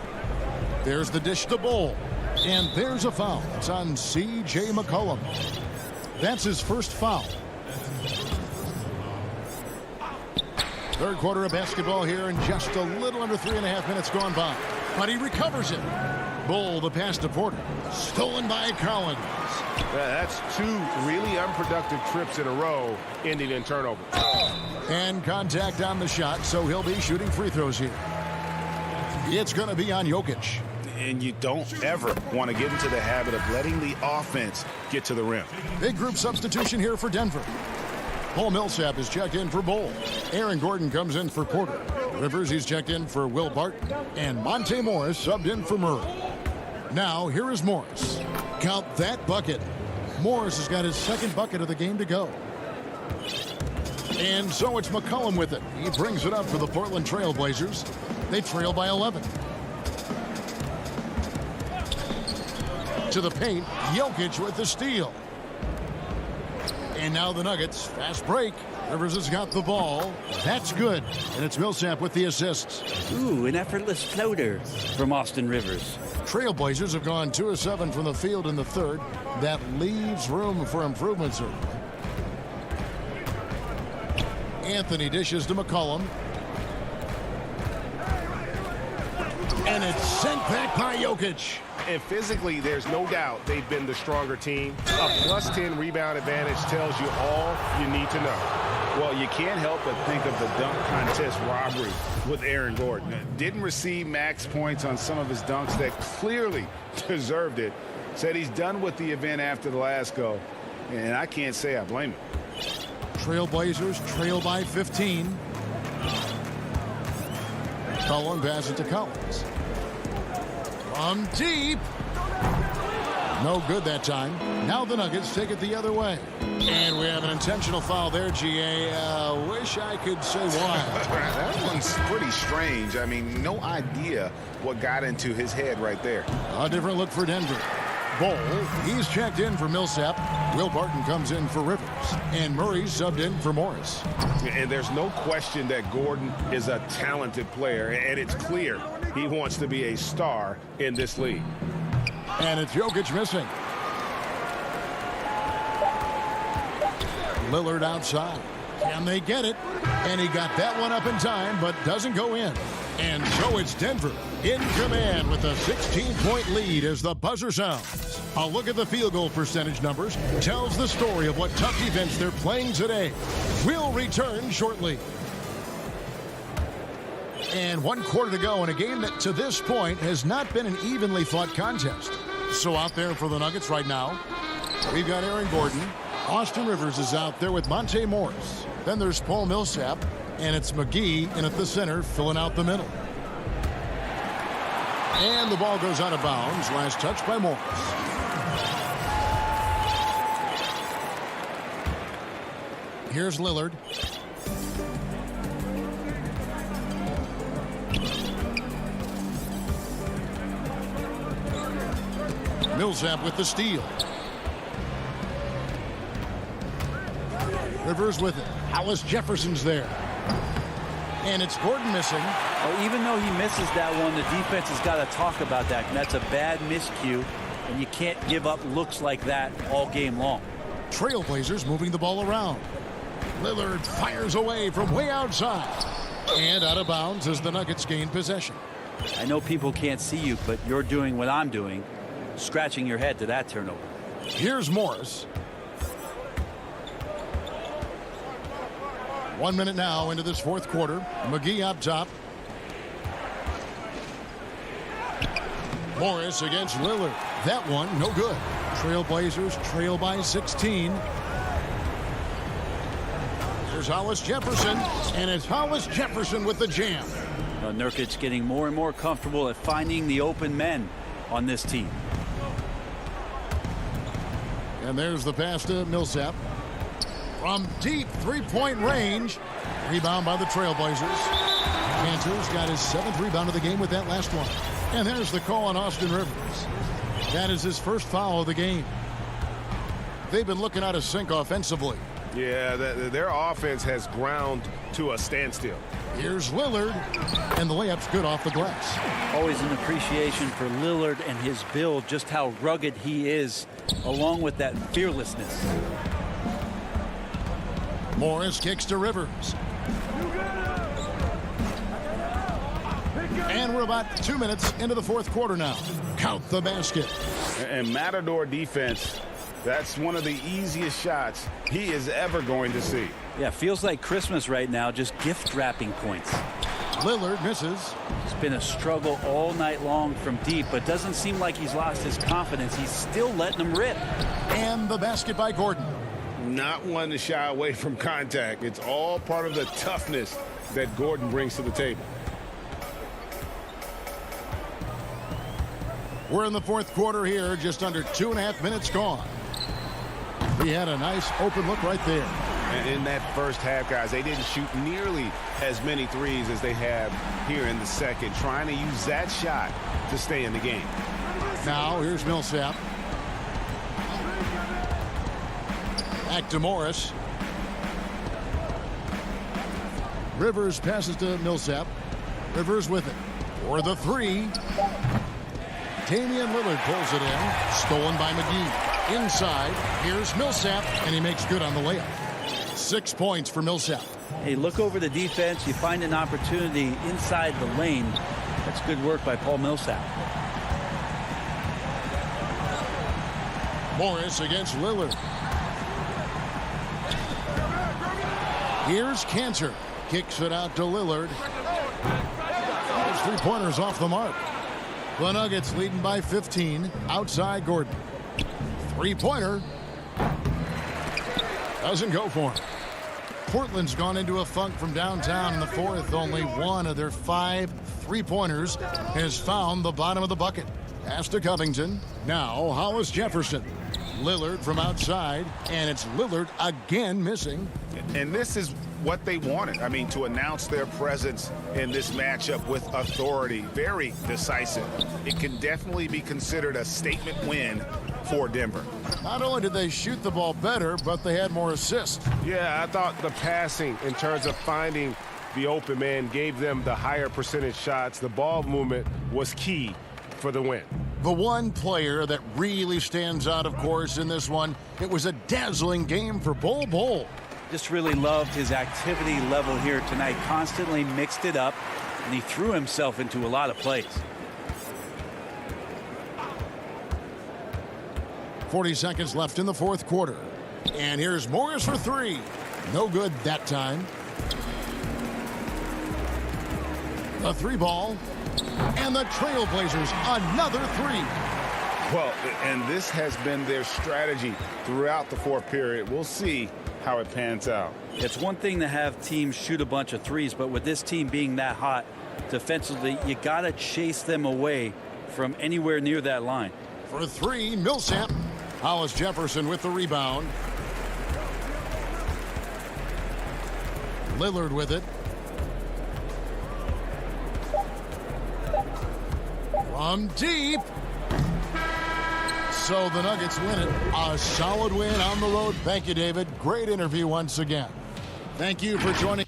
Speaker 1: There's the dish to Bol. And there's a foul. It's on C.J. McCollum. That's his first foul. Third quarter of basketball here, and just a little under 3.5 minutes gone by. But he recovers it. Bol, the pass to Porter. Stolen by Collins.
Speaker 11: That's 2 really unproductive trips in a row, ending in turnover.
Speaker 1: And contact on the shot, so he'll be shooting free throws here. It's going to be on Jokic.
Speaker 4: And you don't ever want to get into the habit of letting the offense get to the rim.
Speaker 1: Big group substitution here for Denver. Paul Millsap is checked in for Bowl. Aaron Gordon comes in for Porter. Rivers, he's checked in for Will Barton. And Monte Morris subbed in for Murray. Now, here is Morris. Count that bucket. Morris has got his second bucket of the game to go. And so it's McCollum with it. He brings it up for the Portland Trail Blazers. They trail by 11. To the paint, Jokic with the steal. And now the Nuggets, fast break. Rivers has got the ball. That's good. And it's Millsap with the assists.
Speaker 12: Ooh, an effortless floater from Austin Rivers.
Speaker 1: Trailblazers have gone 2 of 7 from the field in the third. That leaves room for improvement, sir. Anthony dishes to McCollum. And it's sent back by Jokic.
Speaker 11: And physically, there's no doubt they've been the stronger team. A +10 rebound advantage tells you all you need to know.
Speaker 4: Well, you can't help but think of the dunk contest robbery with Aaron Gordon. Didn't receive max points on some of his dunks that clearly deserved it. Said he's done with the event after the last go. And I can't say I blame him.
Speaker 1: Trailblazers trail by 15. Cullen passes it to Collins. From deep. No good that time. Now the Nuggets take it the other way. And we have an intentional foul there, GA. Wish I could say why.
Speaker 4: That one's pretty strange. I mean, no idea what got into his head right there.
Speaker 1: A different look for Denver. Bowl, he's checked in for Millsap. Will Barton comes in for Rivers. And Murray subbed in for Morris.
Speaker 11: And there's no question that Gordon is a talented player, and it's clear he wants to be a star in this league.
Speaker 1: And it's Jokic missing. Lillard outside. Can they get it? And he got that one up in time, but doesn't go in. And so it's Denver in command with a 16-point lead as the buzzer sounds. A look at the field goal percentage numbers tells the story of what tough defense they're playing today. We'll return shortly. And 1 quarter to go in a game that to this point has not been an evenly fought contest. So out there for the Nuggets right now, we've got Aaron Gordon. Austin Rivers is out there with Monte Morris. Then there's Paul Millsap. And it's McGee in at the center, filling out the middle. And the ball goes out of bounds. Last touch by Morris. Here's Lillard. Millsap with the steal. Rivers with it. Hollis Jefferson's there. And it's Gordon missing.
Speaker 12: Well, even though he misses that one, the defense has got to talk about that. And that's a bad miscue. And you can't give up looks like that all game long.
Speaker 1: Trailblazers moving the ball around. Lillard fires away from way outside. And out of bounds as the Nuggets gain possession.
Speaker 12: I know people can't see you, but you're doing what I'm doing. Scratching your head to that turnover.
Speaker 1: Here's Morris. 1 minute now into this fourth quarter. McGee up top. Morris against Lillard. That one, no good. Trailblazers trail by 16. There's Hollis Jefferson, and it's Hollis Jefferson with the jam.
Speaker 12: Nurkic getting more and more comfortable at finding the open men on this team.
Speaker 1: And there's the pass to Millsap. From deep three-point range. Rebound by the Trailblazers. Cantor's got his 7th rebound of the game with that last one. And there's the call on Austin Rivers. That is his first foul of the game. They've been looking out of sync offensively.
Speaker 11: Yeah, their offense has ground to a standstill.
Speaker 1: Here's Lillard. And the layup's good off the glass.
Speaker 12: Always an appreciation for Lillard and his build, just how rugged he is, along with that fearlessness.
Speaker 1: Morris kicks to Rivers. And we're about 2 minutes into the fourth quarter now. Count the basket.
Speaker 4: And Matador defense, that's one of the easiest shots he is ever going to see.
Speaker 12: Yeah, feels like Christmas right now, just gift wrapping points.
Speaker 1: Lillard misses.
Speaker 12: It's been a struggle all night long from deep, but doesn't seem like he's lost his confidence. He's still letting them rip.
Speaker 1: And the basket by Gordon.
Speaker 4: not one to shy away from contact. It's all part of the toughness that Gordon brings to the table.
Speaker 1: We're in the fourth quarter here, just under 2.5 minutes gone. He had a nice open look right there.
Speaker 11: And in that first half, guys, they didn't shoot nearly as many threes as they have here in the second, trying to use that shot to stay in the game.
Speaker 1: Now, here's Millsap. Back to Morris. Rivers passes to Millsap. Rivers with it. For the three. Damian Lillard pulls it in. Stolen by McGee. Inside. Here's Millsap, and he makes good on the layup. 6 points for Millsap.
Speaker 12: Hey, look over the defense. You find an opportunity inside the lane. That's good work by Paul Millsap.
Speaker 1: Morris against Lillard. Here's Cantor. Kicks it out to Lillard. Those three-pointers off the mark. The Nuggets leading by 15. Outside Gordon. Three-pointer. Doesn't go for him. Portland's gone into a funk from downtown in the fourth. Only one of their 5 three-pointers has found the bottom of the bucket. Pass to Covington. Now Hollis Jefferson. Lillard from outside, and it's Lillard again missing.
Speaker 4: And this is what they wanted. I mean, to announce their presence in this matchup with authority. Very decisive. It can definitely be considered a statement win for Denver.
Speaker 1: Not only did they shoot the ball better, but they had more assists.
Speaker 11: Yeah, I thought the passing in terms of finding the open man gave them the higher percentage shots. The ball movement was key for the win.
Speaker 1: The one player that really stands out, of course, in this one, it was a dazzling game for Bol Bol.
Speaker 12: Just really loved his activity level here tonight. Constantly mixed it up, and he threw himself into a lot of plays.
Speaker 1: 40 seconds left in the fourth quarter. And here's Morris for three. No good that time. The three ball. And the Trailblazers, another three.
Speaker 4: Well, and this has been their strategy throughout the fourth period. We'll see how it pans out.
Speaker 12: It's one thing to have teams shoot a bunch of threes, but with this team being that hot defensively, you got to chase them away from anywhere near that line.
Speaker 1: For three, Millsap. Hollis Jefferson with the rebound. Lillard with it. From deep. So the Nuggets win it. A solid win on the road. Thank you, David. Great interview once again. Thank you for joining.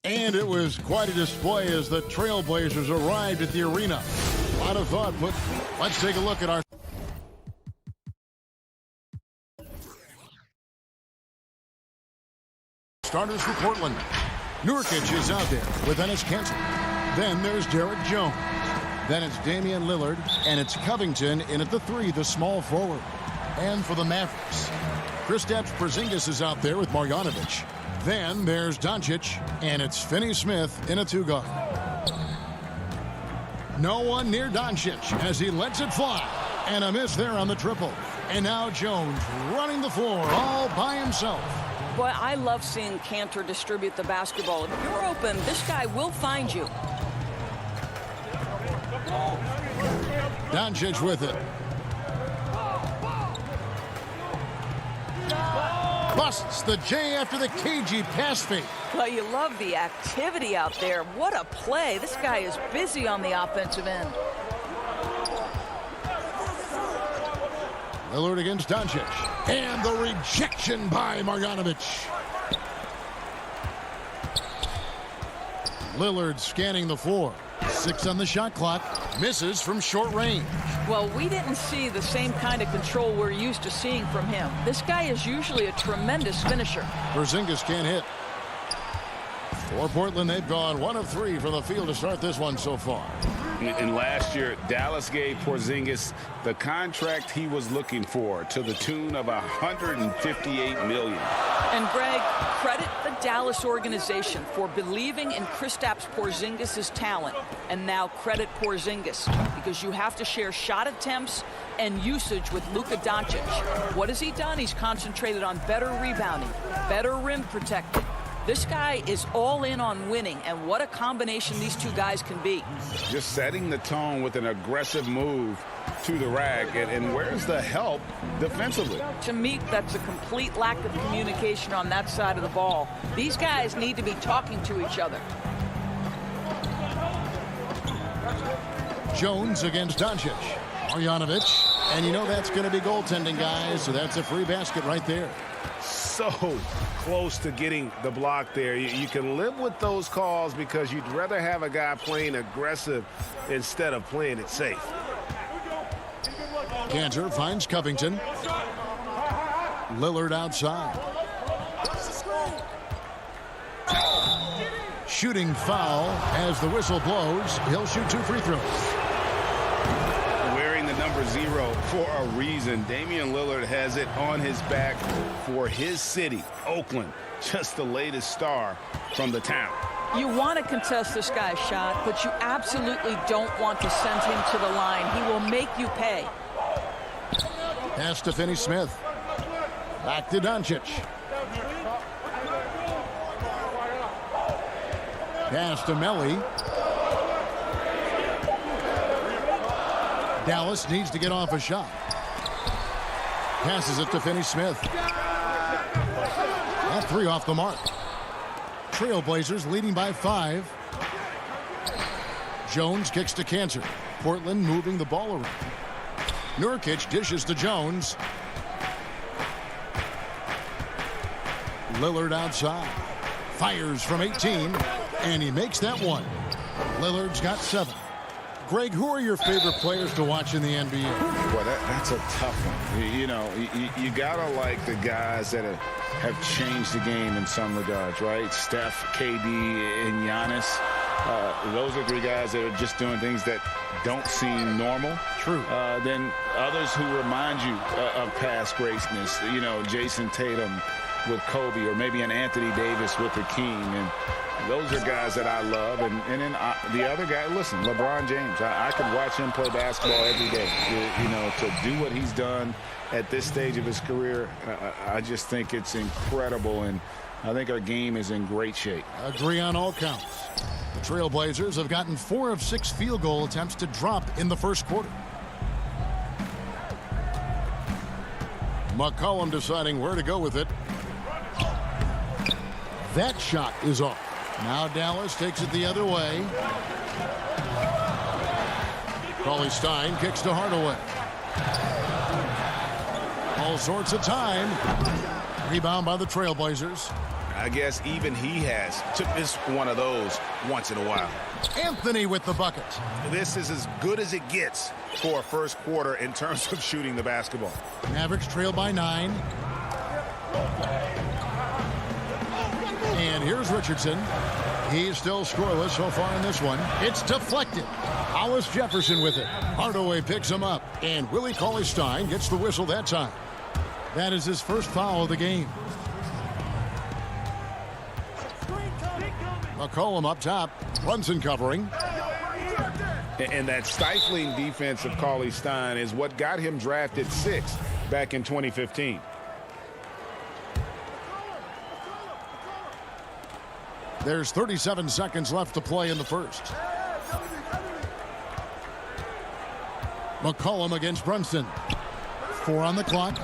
Speaker 1: And it was quite a display as the Trailblazers arrived at the arena. A lot of thought put. Let's take a look at our starters for Portland. Nurkic is out there with Enes Kanter. Then there's Derek Jones. Then it's Damian Lillard, and it's Covington in at the 3, the small forward. And for the Mavericks, Kristaps Porzingis is out there with Marjanovic. Then there's Doncic, and it's Finney Smith in a 2-guard. No one near Doncic as he lets it fly. And a miss there on the triple. And now Jones running the floor all by himself.
Speaker 13: Boy, I love seeing Kanter distribute the basketball. If you're open, this guy will find you.
Speaker 1: Doncic with it. Busts the J after the cagey pass fake.
Speaker 13: Well, you love the activity out there. What a play. This guy is busy on the offensive end.
Speaker 1: Lillard against Doncic. And the rejection by Marjanovic. Lillard scanning the floor. 6 on the shot clock. Misses from short range.
Speaker 13: Well, we didn't see the same kind of control we're used to seeing from him. This guy is usually a tremendous finisher.
Speaker 1: Porzingis can't hit. For Portland, they've gone 1 of 3 from the field to start this one so far.
Speaker 4: And last year, Dallas gave Porzingis the contract he was looking for to the tune of $158 million.
Speaker 13: And Greg, credit the Dallas organization for believing in Kristaps Porzingis' talent. And now credit Porzingis because you have to share shot attempts and usage with Luka Doncic. What has he done? He's concentrated on better rebounding, better rim protecting. This guy is all in on winning, and what a combination these two guys can be.
Speaker 4: Just setting the tone with an aggressive move to the rack, and where's the help defensively?
Speaker 13: To me, that's a complete lack of communication on that side of the ball. These guys need to be talking to each other.
Speaker 1: Jones against Doncic. Marjanovic, and you know that's going to be goaltending, guys, so that's a free basket right there.
Speaker 4: So close to getting the block there. You can live with those calls because you'd rather have a guy playing aggressive instead of playing it safe.
Speaker 1: Kanter finds Covington. Lillard outside. Shooting foul as the whistle blows. He'll shoot 2 free throws.
Speaker 4: Wearing the number 0 for a reason. Damian Lillard has it on his back for his city, Oakland. Just the latest star from the town.
Speaker 13: You want to contest this guy's shot, but you absolutely don't want to send him to the line. He will make you pay.
Speaker 1: Pass to Finney Smith. Back to Doncic. Pass to Melly. Dallas needs to get off a shot. Passes it to Finney Smith. That 3 off the mark. Trailblazers leading by 5. Jones kicks to Cantor. Portland moving the ball around. Nurkic dishes to Jones. Lillard outside. Fires from 18. And he makes that one. Lillard's got 7. Greg, who are your favorite players to watch in the NBA?
Speaker 4: Well, that's a tough one. You got to like the guys that have changed the game in some regards, right? Steph, KD, and Giannis. Those are 3 guys that are just doing things that don't seem normal.
Speaker 1: True.
Speaker 4: Then others who remind you of past greatness. Jason Tatum with Kobe, or maybe an Anthony Davis with the King. And those are guys that I love. And then the other guy, listen, LeBron James. I could watch him play basketball every day. To do what he's done at this stage of his career, I just think it's incredible. And I think our game is in great shape.
Speaker 1: Agree on all counts. The Trailblazers have gotten 4 of 6 field goal attempts to drop in the first quarter. McCollum deciding where to go with it. That shot is off. Now Dallas takes it the other way. Cauley Stein kicks to Hardaway. All sorts of time. Rebound by the Trailblazers.
Speaker 11: I guess even he took this one of those once in a while.
Speaker 1: Anthony with the bucket.
Speaker 11: This is as good as it gets for a first quarter in terms of shooting the basketball.
Speaker 1: Mavericks trail by 9. And here's Richardson. He's still scoreless so far in this one. It's deflected. Hollis Jefferson with it. Hardaway picks him up. And Willie Cauley-Stein gets the whistle that time. That is his first foul of the game. McCollum up top. Brunson covering.
Speaker 4: And that stifling defense of Cauley-Stein is what got him drafted 6th back in 2015.
Speaker 1: There's 37 seconds left to play in the first. McCollum against Brunson. 4 on the clock.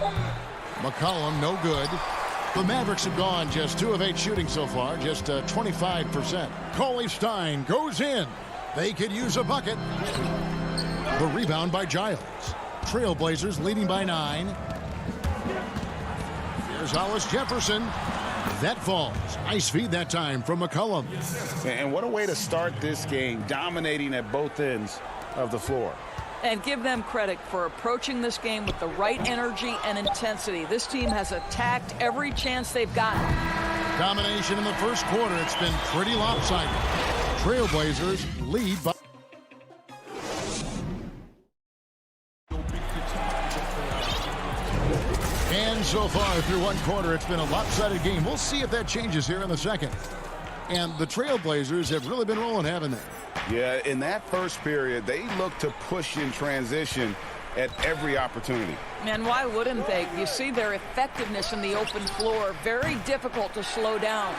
Speaker 1: McCollum no good. The Mavericks have gone just 2 of 8 shooting so far, just 25%. Cauley-Stein goes in. They could use a bucket. The rebound by Giles. Trailblazers leading by 9. Here's Hollis Jefferson. That falls. Nice feed that time from McCollum.
Speaker 4: And what a way to start this game, dominating at both ends of the floor.
Speaker 13: And give them credit for approaching this game with the right energy and intensity. This team has attacked every chance they've gotten.
Speaker 1: Domination in the first quarter. It's been pretty lopsided. Trailblazers lead by... And so far through one quarter, it's been a lopsided game. We'll see if that changes here in the second. And the Trailblazers have really been rolling, haven't they?
Speaker 4: Yeah, in that first period, they looked to push in transition at every opportunity.
Speaker 13: And why wouldn't they? You see their effectiveness in the open floor. Very difficult to slow down.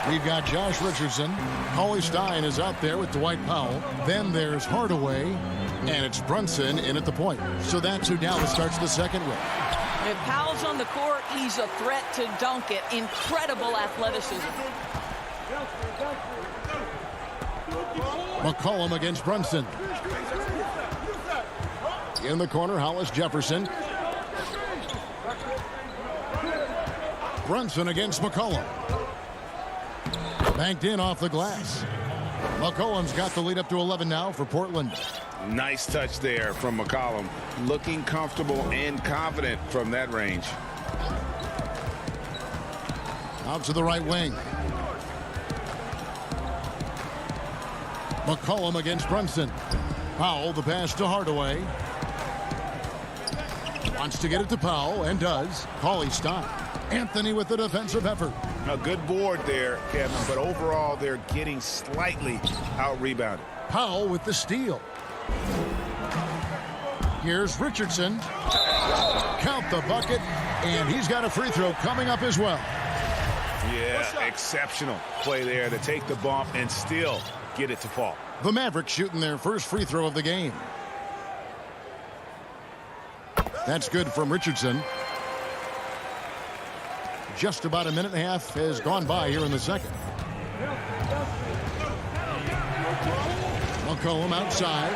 Speaker 1: We've got Josh Richardson. Cauley-Stein is out there with Dwight Powell. Then there's Hardaway. And it's Brunson in at the point. So that's who Dallas starts the second with.
Speaker 13: If Powell's on the court, he's a threat to dunk it. Incredible athleticism.
Speaker 1: McCollum against Brunson. In the corner, Hollis Jefferson. Brunson against McCollum. Banked in off the glass. McCollum's got the lead up to 11 now for Portland.
Speaker 4: Nice touch there from McCollum. Looking comfortable and confident from that range.
Speaker 1: Out to the right wing. McCollum against Brunson. Powell, the pass to Hardaway. Wants to get it to Powell, and does. Cauley-Stein. Anthony with the defensive effort.
Speaker 4: A good board there, Kevin, but overall they're getting slightly out-rebounded.
Speaker 1: Powell with the steal. Here's Richardson. Count the bucket, and he's got a free throw coming up as well.
Speaker 4: Yeah, exceptional play there to take the bump and still get it to fall.
Speaker 1: The Mavericks shooting their first free throw of the game. That's good from Richardson. just about a minute and a half has gone by here in the second. McCollum outside.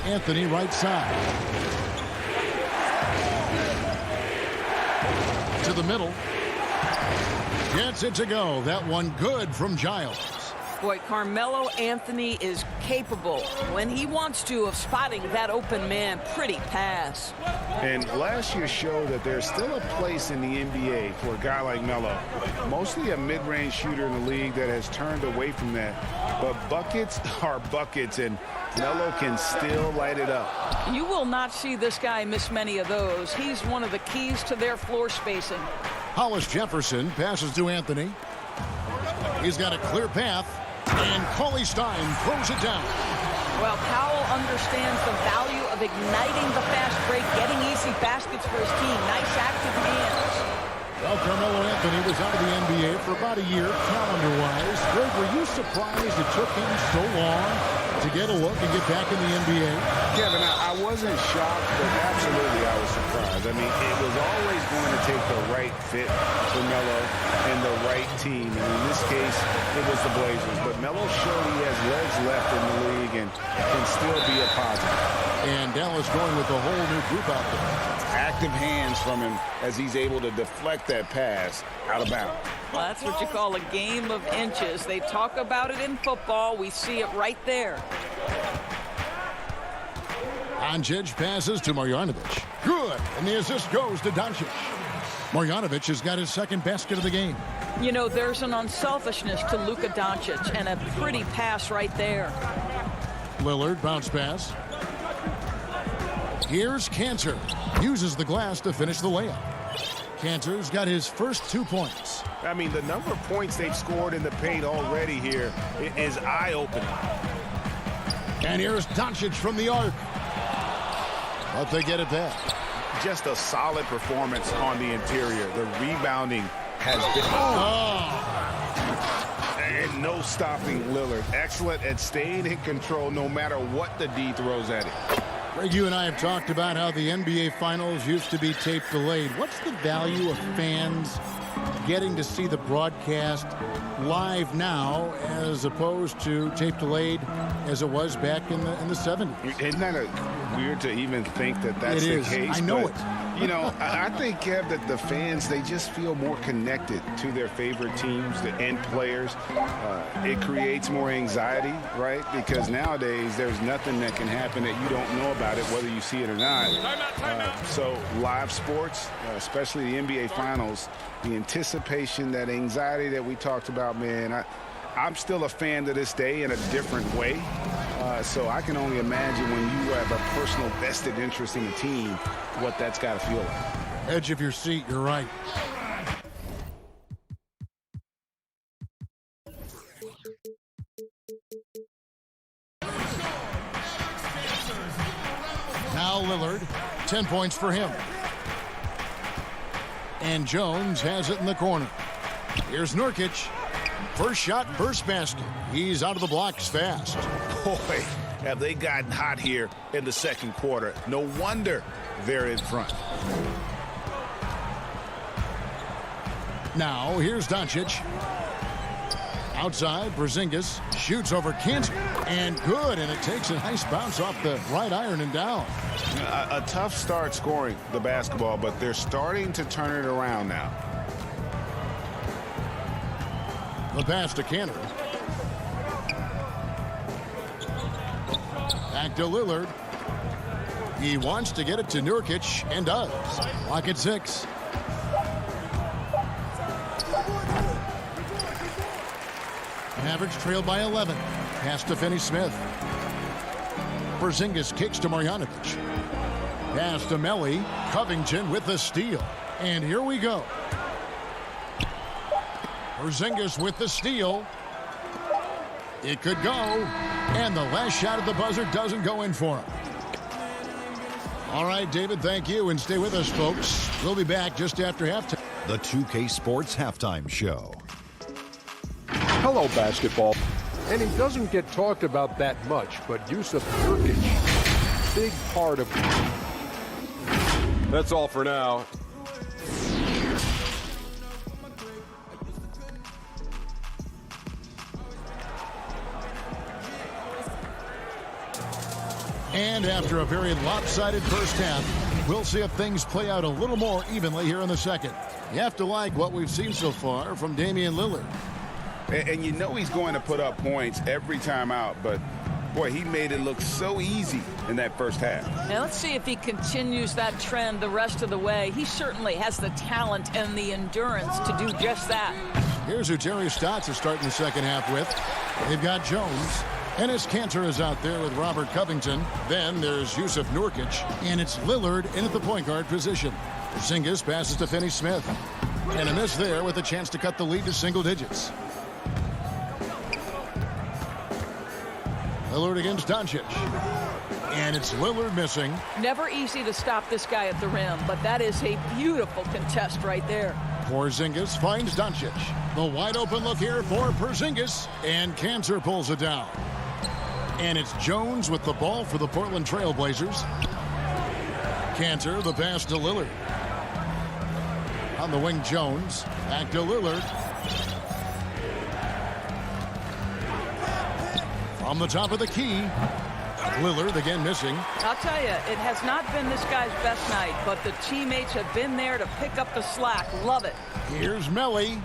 Speaker 1: Anthony right side. To the middle. Gets it to go. That one good from Giles.
Speaker 13: Boy, Carmelo Anthony is capable, when he wants to, of spotting that open man. Pretty pass.
Speaker 4: And last year showed that there's still a place in the NBA for a guy like Melo. Mostly a mid-range shooter in the league that has turned away from that. But buckets are buckets, and Melo can still light it up.
Speaker 13: You will not see this guy miss many of those. He's one of the keys to their floor spacing.
Speaker 1: Hollis Jefferson passes to Anthony. He's got a clear path. And Cauley Stein throws it down.
Speaker 13: Well, Powell understands the value of igniting the fast break, getting easy baskets for his team. Nice active hands.
Speaker 1: Well, Carmelo Anthony was out of the NBA for about a year, calendar-wise. Greg, were you surprised it took him so long to get a look and get back in the NBA?
Speaker 4: Kevin, I wasn't shocked, but absolutely I was surprised. I mean, it was always going to take the right fit for Melo and the right team. And in this case, it was the Blazers. But Melo showed he has legs left in the league and can still be a positive.
Speaker 1: And Dallas going with a whole new group out there.
Speaker 4: Active hands from him as he's able to deflect that pass out of bounds.
Speaker 13: Well, that's what you call a game of inches. They talk about it in football. We see it right there.
Speaker 1: Doncic passes to Marjanovic. Good. And the assist goes to Doncic. Marjanovic has got his second basket of the game.
Speaker 13: You know, there's an unselfishness to Luka Doncic, and a pretty pass right there.
Speaker 1: Lillard, bounce pass. Here's Cantor. Uses the glass to finish the layup. Cantor's got his first 2 points.
Speaker 11: I mean, the number of points they've scored in the paint already here is eye-opening.
Speaker 1: And here's Doncic from the arc. But they get it back.
Speaker 4: Just a solid performance on the interior. The rebounding has been... And no stopping Lillard. Excellent at staying in control no matter what the D throws at him.
Speaker 1: Greg, you and I have talked about how the NBA Finals used to be tape delayed. What's the value of fans getting to see the broadcast live now as opposed to tape delayed as it was back in the 70s?
Speaker 4: Isn't that weird to even think that that's
Speaker 1: the
Speaker 4: case?
Speaker 1: I know it.
Speaker 4: You know, I think, Kev, that the fans, they just feel more connected to their favorite teams and players. It creates more anxiety, right? Because nowadays, there's nothing that can happen that you don't know about it, whether you see it or not. So live sports, especially the NBA Finals, the anticipation, that anxiety that we talked about, man, I'm still a fan to this day in a different way. So I can only imagine when you have a personal vested interest in a team, what that's got to feel like.
Speaker 1: Edge of your seat, you're right. Now Lillard, 10 points for him. And Jones has it in the corner. Here's Nurkic. First shot, first basket. He's out of the blocks fast.
Speaker 4: Boy, have they gotten hot here in the second quarter. No wonder they're in front.
Speaker 1: Now, here's Doncic. Outside, Porzingis shoots over Cantor. And good, and it takes a nice bounce off the right iron and down.
Speaker 4: A tough start scoring the basketball, but they're starting to turn it around now.
Speaker 1: The pass to Cantor. Back to Lillard. He wants to get it to Nurkic and does. Lock at 6. Mavericks trailed by 11. Pass to Finney-Smith. Porzingis kicks to Marjanovic. Pass to Melly. Covington with the steal. And here we go. Porzingis with the steal. It could go. And the last shot at the buzzer doesn't go in for him. All right, David, thank you. And stay with us, folks. We'll be back just after halftime.
Speaker 6: The 2K Sports Halftime Show.
Speaker 7: Hello, basketball. And he doesn't get talked about that much, but Yusuf Nurkic, big part of it.
Speaker 14: That's all for now.
Speaker 1: And after a very lopsided first half, we'll see if things play out a little more evenly here in the second. You have to like what we've seen so far from Damian Lillard.
Speaker 4: And you know he's going to put up points every time out, but boy, he made it look so easy in that first half.
Speaker 13: Now let's see if he continues that trend the rest of the way. He certainly has the talent and the endurance to do just that.
Speaker 1: Here's who Terry Stotts is starting the second half with. They've got Jones. Enes Kanter is out there with Robert Covington. Then there's Yusuf Nurkic. And it's Lillard in at the point guard position. Porzingis passes to Finney Smith. And a miss there with a chance to cut the lead to single digits. Lillard against Doncic. And it's Lillard missing.
Speaker 13: Never easy to stop this guy at the rim, but that is a beautiful contest right there.
Speaker 1: Porzingis finds Doncic. The wide open look here for Porzingis. And Kanter pulls it down. And it's Jones with the ball for the Portland Trail Blazers. Kanter, the pass to Lillard. On the wing, Jones. Back to Lillard. From the top of the key. Lillard again missing.
Speaker 13: I'll tell you, it has not been this guy's best night, but the teammates have been there to pick up the slack. Love it.
Speaker 1: Here's Melly.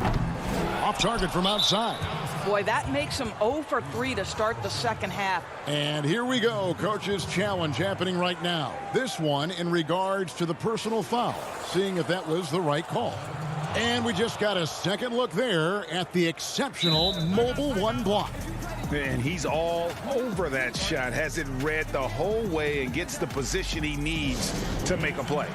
Speaker 1: Off target from outside.
Speaker 13: Boy, that makes him 0 for 3 to start the second half.
Speaker 1: And here we go. Coach's challenge happening right now. This one in regards to the personal foul. Seeing if that was the right call. And we just got a second look there at the exceptional mobile one block.
Speaker 4: And he's all over that shot. Has it read the whole way and gets the position he needs to make a play.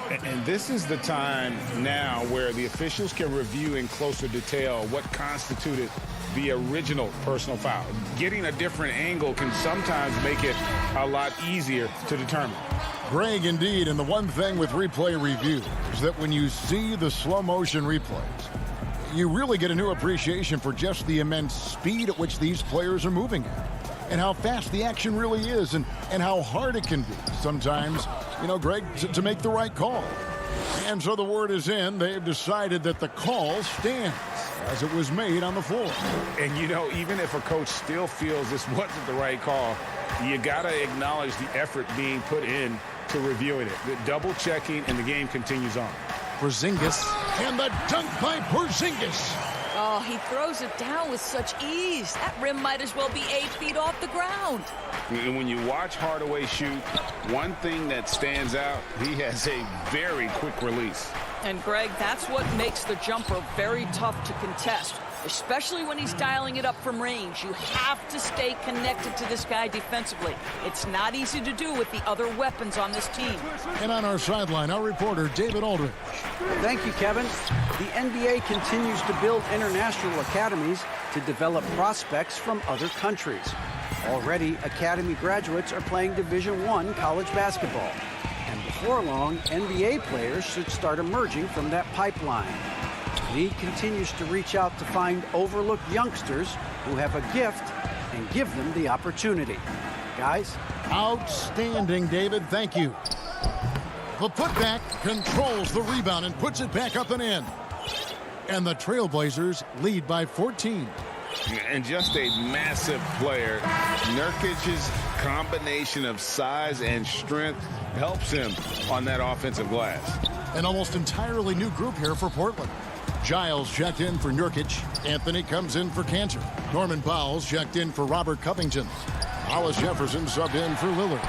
Speaker 4: And this is the time now where the officials can review in closer detail what constituted the original personal foul. Getting a different angle can sometimes make it a lot easier to determine.
Speaker 1: Greg, indeed, and the one thing with replay review is that when you see the slow motion replays, you really get a new appreciation for just the immense speed at which these players are moving at. And how fast the action really is and how hard it can be sometimes, you know, Greg, to make the right call. And so the word is in. They've decided that the call stands as it was made on the floor.
Speaker 4: And, you know, even if a coach still feels this wasn't the right call, you got to acknowledge the effort being put in to reviewing it. The double checking, and the game continues on.
Speaker 1: Porzingis, and the dunk by Porzingis.
Speaker 13: Oh, he throws it down with such ease. That rim might as well be 8 feet off the ground.
Speaker 4: And when you watch Hardaway shoot, one thing that stands out, he has a very quick release.
Speaker 13: And, Greg, that's what makes the jumper very tough to contest, especially when he's dialing it up from range. You have to stay connected to this guy defensively. It's not easy to do with the other weapons on this team.
Speaker 1: And on our sideline, our reporter, David Aldridge.
Speaker 2: Thank you, Kevin. The NBA continues to build international academies to develop prospects from other countries. Already, academy graduates are playing Division I college basketball. And before long, NBA players should start emerging from that pipeline. The league continues to reach out to find overlooked youngsters who have a gift and give them the opportunity. Guys?
Speaker 1: Outstanding, David. Thank you. The putback controls the rebound and puts it back up and in. And the Trailblazers lead by 14.
Speaker 4: And just a massive player. Nurkic's combination of size and strength helps him on that offensive glass.
Speaker 1: An almost entirely new group here for Portland. Giles checked in for Nurkic. Anthony comes in for Kanter. Norman Powell's checked in for Robert Covington. Hollis Jefferson subbed in for Lillard.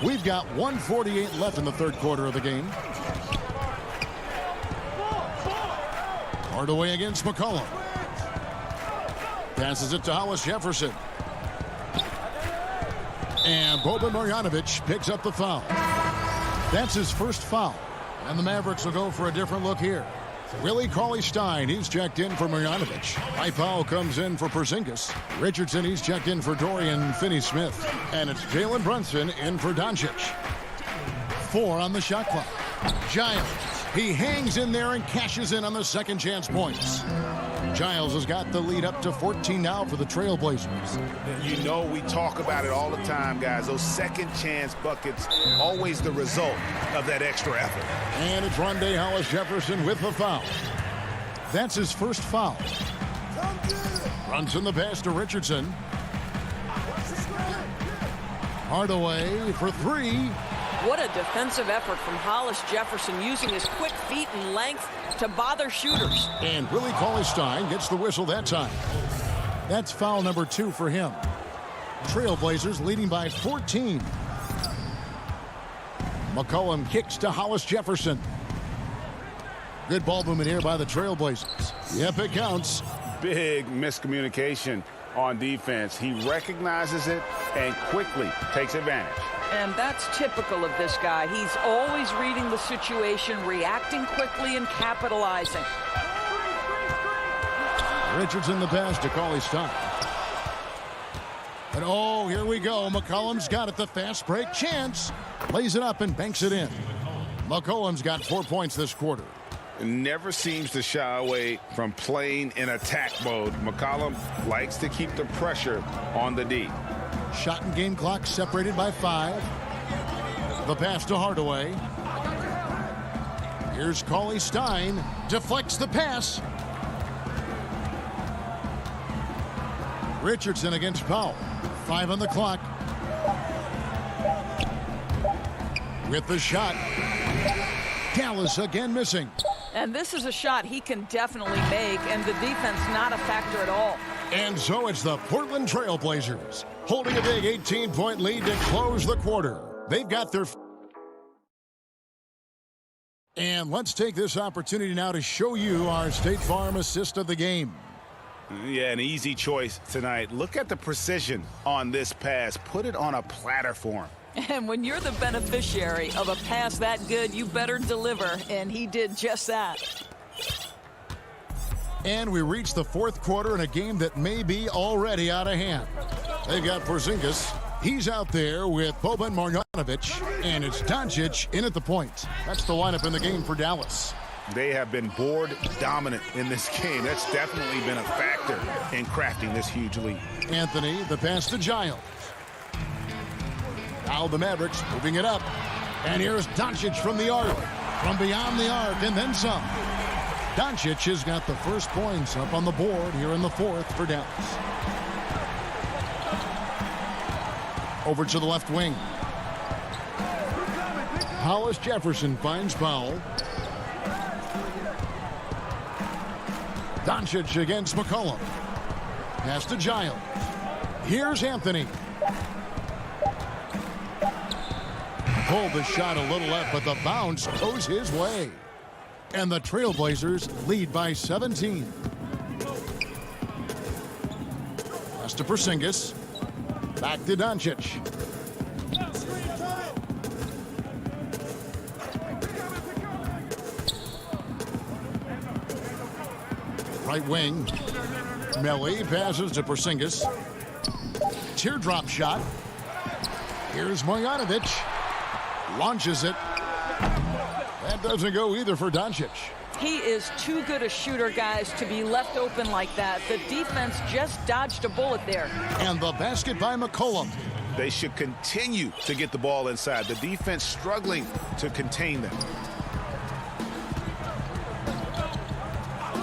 Speaker 1: We've got 1:48 left in the third quarter of the game. Hardaway against McCollum. Passes it to Hollis Jefferson. And Boban Marjanovic picks up the foul. That's his first foul. And the Mavericks will go for a different look here. Willie Cauley-Stein, he's checked in for Marjanovic. Powell comes in for Porzingis. Richardson, he's checked in for Dorian Finney-Smith. And it's Jalen Brunson in for Doncic. 4 on the shot clock. Giles, he hangs in there and cashes in on the second chance points. Giles has got the lead up to 14 now for the Trailblazers.
Speaker 4: You know, we talk about it all the time, guys. Those second chance buckets, always the result of that extra effort.
Speaker 1: And it's Rondé Hollis Jefferson with the foul. That's his first foul. Brunson the pass to Richardson. Hardaway for three.
Speaker 13: What a defensive effort from Hollis Jefferson, using his quick feet and length to bother shooters.
Speaker 1: And Willie Cauley-Stein gets the whistle that time. That's foul number 2 for him. Trailblazers leading by 14. McCollum kicks to Hollis Jefferson. Good ball movement here by the Trailblazers. Yep, it counts.
Speaker 4: Big miscommunication on defense. He recognizes it and quickly takes advantage.
Speaker 13: And that's typical of this guy. He's always reading the situation, reacting quickly, and capitalizing.
Speaker 1: Richardson the pass to Cauley-Stein. And oh, here we go. McCollum's got it. The fast break chance. Lays it up and banks it in. McCollum's got 4 points this quarter.
Speaker 4: Never seems to shy away from playing in attack mode. McCollum likes to keep the pressure on the D.
Speaker 1: Shot and game clock separated by 5. The pass to Hardaway. Here's Cauley-Stein. Deflects the pass. Richardson against Powell. 5 on the clock. With the shot. Dallas again missing.
Speaker 13: And this is a shot he can definitely make, and the defense not a factor at all.
Speaker 1: And so it's the Portland Trailblazers holding a big 18-point lead to close the quarter. They've got their... And let's take this opportunity now to show you our State Farm assist of the game.
Speaker 4: Yeah, an easy choice tonight. Look at the precision on this pass. Put it on a platter for him.
Speaker 13: And when you're the beneficiary of a pass that good, you better deliver, and he did just that.
Speaker 1: And we reach the fourth quarter in a game that may be already out of hand. They've got Porzingis. He's out there with Boban Marjanovic, and it's Doncic in at the point. That's the lineup in the game for Dallas.
Speaker 4: They have been board dominant in this game. That's definitely been a factor in crafting this huge lead.
Speaker 1: Anthony, the pass to Giles. Now the Mavericks moving it up. And here's Doncic from the arc. From beyond the arc and then some. Doncic has got the first points up on the board here in the fourth for Dallas. Over to the left wing. Hollis Jefferson finds Powell. Doncic against McCollum. Pass to Giles. Here's Anthony. Pulled the shot a little left, but the bounce goes his way. And the Trailblazers lead by 17. Pass to Porzingis. Back to Doncic. Right wing. Melli passes to Porzingis. Teardrop shot. Here's Marjanovic. Launches it. That doesn't go either for Doncic.
Speaker 13: He is too good a shooter, guys, to be left open like that. The defense just dodged a bullet there.
Speaker 1: And the basket by McCollum.
Speaker 4: They should continue to get the ball inside. The defense struggling to contain them.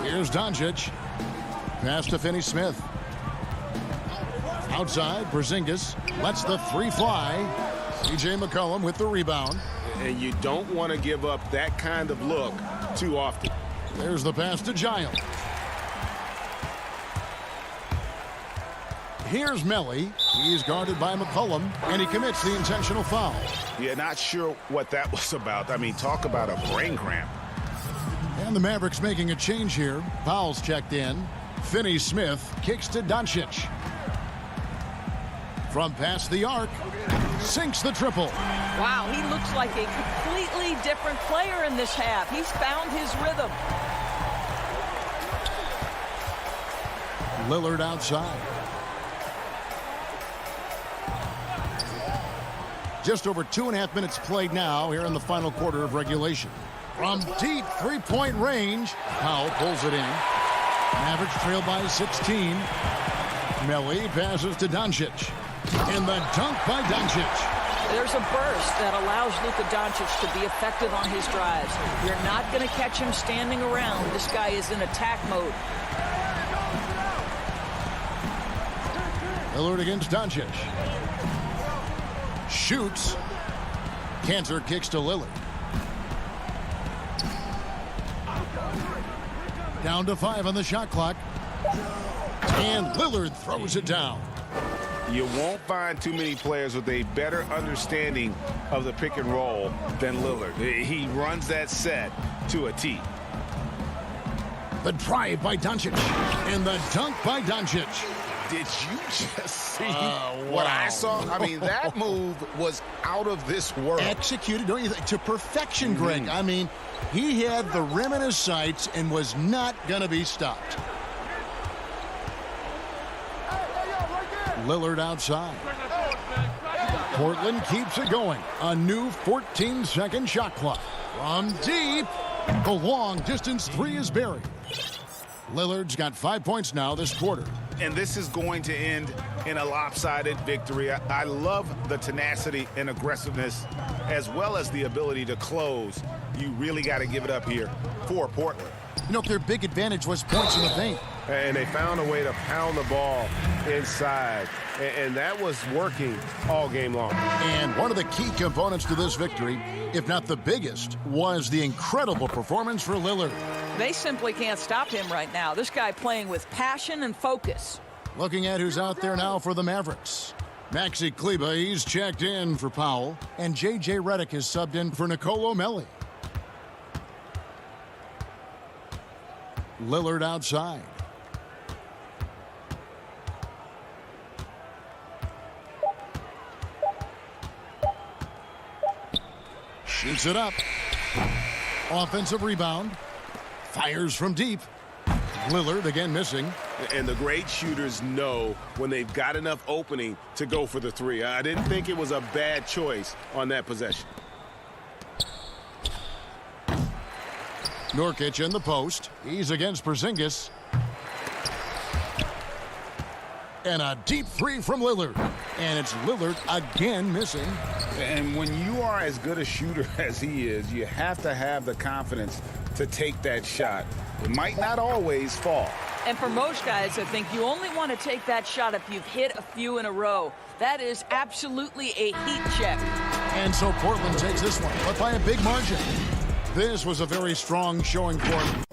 Speaker 1: Here's Doncic. Pass to Finney-Smith. Outside, Porzingis lets the three fly. C.J. McCollum with the rebound.
Speaker 4: And you don't want to give up that kind of look too often.
Speaker 1: There's the pass to Giles. Here's Melli. He's guarded by McCollum, and he commits the intentional foul.
Speaker 4: Yeah, not sure what that was about. I mean, talk about a brain cramp.
Speaker 1: And the Mavericks making a change here. Powell's checked in. Finney-Smith kicks to Doncic. From past the arc, sinks the triple.
Speaker 13: Wow, he looks like a completely different player in this half. He's found his rhythm.
Speaker 1: Lillard outside. Just over 2.5 minutes played now here in the final quarter of regulation. From deep three-point range, Powell pulls it in. Mavericks trail by 16. Melli passes to Doncic. And the dunk by Doncic.
Speaker 13: There's a burst that allows Luka Doncic to be effective on his drives. You're not going to catch him standing around. This guy is in attack mode.
Speaker 1: Lillard against Doncic. Shoots. Cantor kicks to Lillard. Down to 5 on the shot clock. And Lillard throws it down.
Speaker 4: You won't find too many players with a better understanding of the pick and roll than Lillard. He runs that set to a T.
Speaker 1: The drive by Doncic. And the dunk by Doncic.
Speaker 4: Did you just see what I saw? I mean, that move was out of this world.
Speaker 1: Executed, don't you think, to perfection, Greg. I mean, he had the rim in his sights and was not going to be stopped. Lillard outside. Portland keeps it going. A new 14-second shot clock. From deep, the long-distance three is buried. Lillard's got 5 points now this quarter.
Speaker 4: And this is going to end in a lopsided victory. I love the tenacity and aggressiveness as well as the ability to close. You really got to give it up here for Portland.
Speaker 1: You know, their big advantage was points in the paint.
Speaker 11: And they found a way to pound the ball inside. And that was working all game long.
Speaker 1: And one of the key components to this victory, if not the biggest, was the incredible performance for Lillard.
Speaker 13: They simply can't stop him right now. This guy playing with passion and focus.
Speaker 1: Looking at who's out there now for the Mavericks. Maxi Kleber, he's checked in for Powell. And J.J. Redick is subbed in for Nicolo Melli. Lillard outside. Shoots it up. Offensive rebound. Fires from deep. Lillard again missing.
Speaker 11: And the great shooters know when they've got enough opening to go for the three. I didn't think it was a bad choice on that possession.
Speaker 1: Nurkic in the post. He's against Porzingis. And a deep three from Lillard. And it's Lillard again missing.
Speaker 4: And when you are as good a shooter as he is, you have to have the confidence to take that shot. It might not always fall.
Speaker 13: And for most guys, I think you only want to take that shot if you've hit a few in a row. That is absolutely a heat check.
Speaker 1: And so Portland takes this one, but by a big margin. This was a very strong showing for him.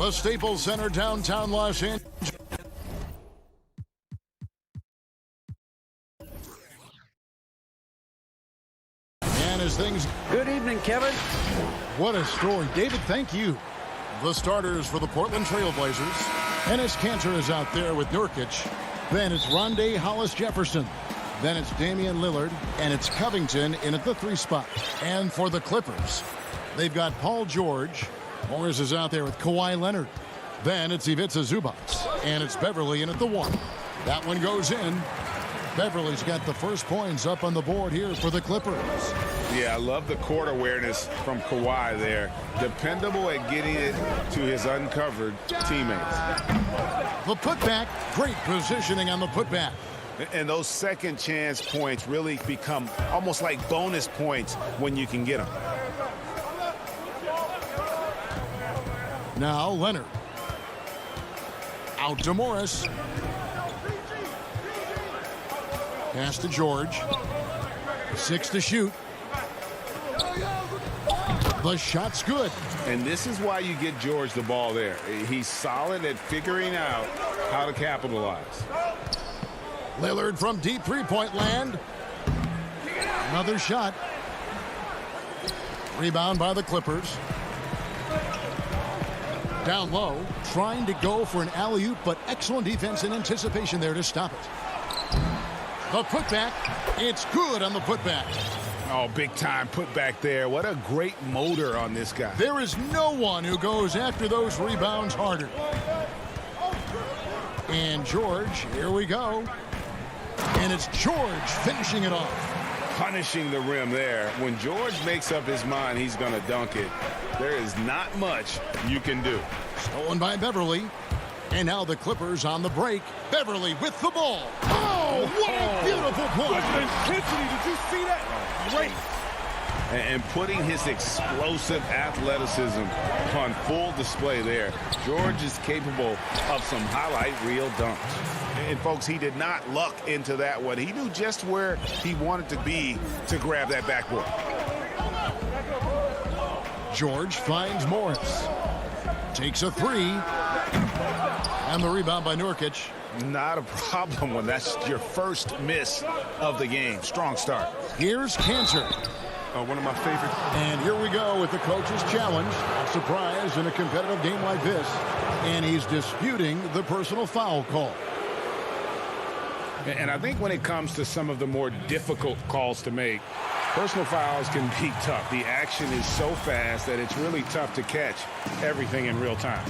Speaker 1: The Staples Center, downtown Los Angeles. And as things...
Speaker 2: Good evening, Kevin.
Speaker 1: What a story. David, thank you. The starters for the Portland Trail Blazers. Enes Kanter is out there with Nurkic. Then it's Rondé Hollis-Jefferson. Then it's Damian Lillard. And it's Covington in at the 3 spot. And for the Clippers, they've got Paul George. Morris is out there with Kawhi Leonard. Then it's Ivica Zubac. And it's Beverly in at the 1. That one goes in. Beverly's got the first points up on the board here for the Clippers.
Speaker 4: Yeah, I love the court awareness from Kawhi there. Dependable at getting it to his uncovered teammates.
Speaker 1: The putback, great positioning on the putback.
Speaker 4: And those second chance points really become almost like bonus points when you can get them.
Speaker 1: Now Leonard. Out to Morris. Pass to George. 6 to shoot. The shot's good.
Speaker 4: And this is why you get George the ball there. He's solid at figuring out how to capitalize.
Speaker 1: Lillard from deep three-point land. Another shot. Rebound by the Clippers. Down low, trying to go for an alley-oop, but excellent defense and anticipation there to stop it. The putback, it's good on the putback.
Speaker 4: Oh, big time putback there. What a great motor on this guy.
Speaker 1: There is no one who goes after those rebounds harder. And George, here we go. And it's George finishing it off.
Speaker 4: Punishing the rim there. When George makes up his mind he's going to dunk it, there is not much you can do.
Speaker 1: Stolen by Beverly. And now the Clippers on the break. Beverly with the ball. Oh, what a beautiful play.
Speaker 11: Intensity, did you see that? Great.
Speaker 4: And putting his explosive athleticism on full display there. George is capable of some highlight reel dunks. And folks, he did not luck into that one. He knew just where he wanted to be to grab that backboard.
Speaker 1: George finds Morris. Takes a 3. And the rebound by Nurkic.
Speaker 4: Not a problem when that's your first miss of the game. Strong start.
Speaker 1: Here's Kanter.
Speaker 3: One of my favorite.
Speaker 1: And here we go with the coach's challenge. A surprise in a competitive game like this. And he's disputing the personal foul call.
Speaker 4: And I think when it comes to some of the more difficult calls to make, personal fouls can be tough. The action is so fast that it's really tough to catch everything in real time.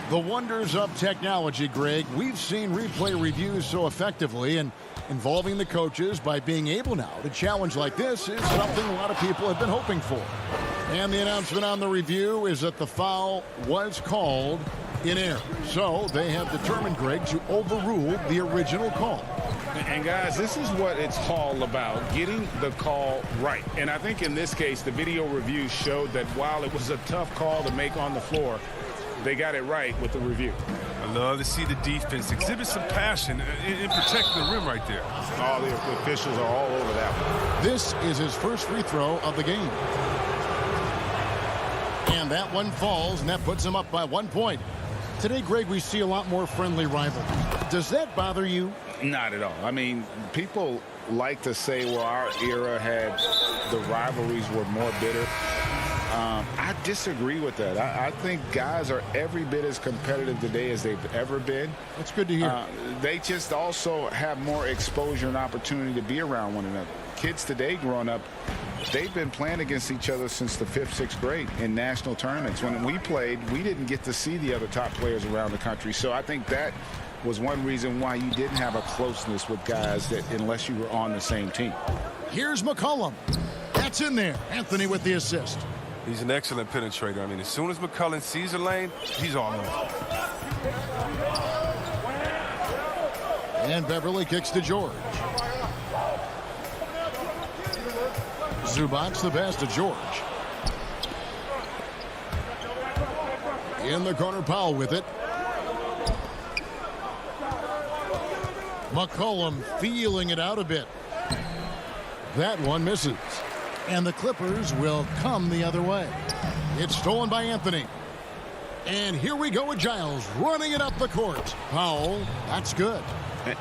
Speaker 1: The wonders of technology, Greg. We've seen replay reviews so effectively, and involving the coaches by being able now to challenge like this is something a lot of people have been hoping for. And the announcement on the review is that the foul was called in error. So they have determined, Greg, to overrule the original call.
Speaker 4: And guys, this is what it's all about, getting the call right. And I think in this case, the video review showed that while it was a tough call to make on the floor, they got it right with the review.
Speaker 3: I love to see the defense exhibit some passion in protecting the rim right there.
Speaker 4: All the officials are all over that one.
Speaker 1: This is his first free throw of the game. And that one falls, and that puts him up by 1 point. Today, Greg, we see a lot more friendly rivalries. Does that bother you?
Speaker 4: Not at all. I mean, people like to say, well, our era had the rivalries were more bitter. I disagree with that. I think guys are every bit as competitive today as they've ever been.
Speaker 1: That's good to hear.
Speaker 4: They just also have more exposure and opportunity to be around one another. Kids today growing up, they've been playing against each other since the 5th, 6th grade in national tournaments. When we played, we didn't get to see the other top players around the country. So I think that was one reason why you didn't have a closeness with guys that unless you were on the same team.
Speaker 1: Here's McCollum. That's in there. Anthony with the assist.
Speaker 3: He's an excellent penetrator. I mean, as soon as McCollum sees a lane, he's all over.
Speaker 1: And Beverly kicks to George. Zubac's the pass to George. In the corner, Powell with it. McCollum feeling it out a bit. That one misses. And the Clippers will come the other way. It's stolen by Anthony. And here we go with Giles running it up the court. Powell, that's good.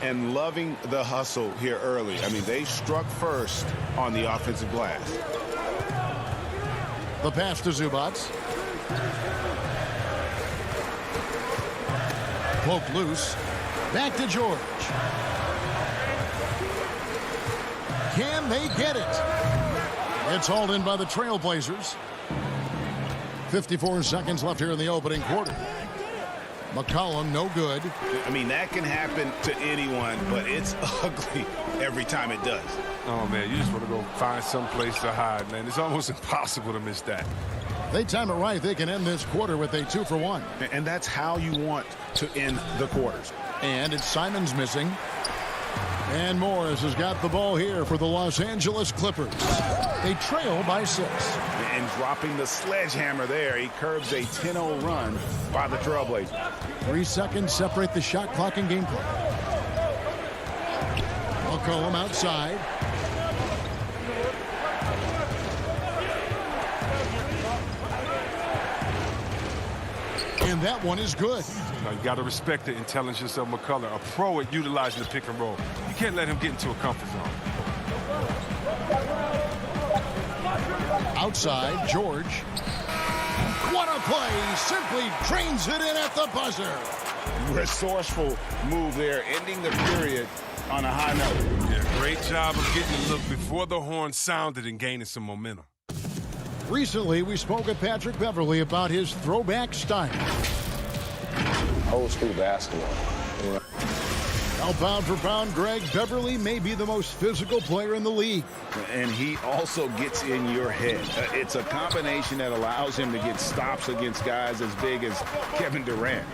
Speaker 11: And loving the hustle here early. I mean, they struck first on the offensive glass.
Speaker 1: The pass to Zubac. Poke loose. Back to George. Can they get it? It's hauled in by the Trailblazers. 54 seconds left here in the opening quarter. McCollum, no good.
Speaker 11: I mean, that can happen to anyone, but it's ugly every time it does.
Speaker 3: Oh, man, you just want to go find some place to hide, man. It's almost impossible to miss that.
Speaker 1: They time it right. They can end this quarter with a 2-for-1.
Speaker 11: And that's how you want to end the quarters.
Speaker 1: And it's Simons missing. And Morris has got the ball here for the Los Angeles Clippers. They trail by 6.
Speaker 4: And dropping the sledgehammer there, he curbs a 10-0 run by the Trailblazers.
Speaker 1: 3 seconds separate the shot clock and gameplay. McCollum outside. And that one is good.
Speaker 3: Now, you got to respect the intelligence of McCullough, a pro at utilizing the pick and roll. You can't let him get into a comfort zone.
Speaker 1: Outside, George. What a play! Simply drains it in at the buzzer.
Speaker 4: Resourceful move there, ending the period on a high note.
Speaker 3: Yeah, great job of getting the look before the horn sounded and gaining some momentum.
Speaker 1: Recently, we spoke with Patrick Beverly about his throwback style.
Speaker 5: Old school basketball. Yeah.
Speaker 1: Now, pound for pound, Greg, Beverly may be the most physical player in the league.
Speaker 4: And he also gets in your head. It's a combination that allows him to get stops against guys as big as Kevin Durant.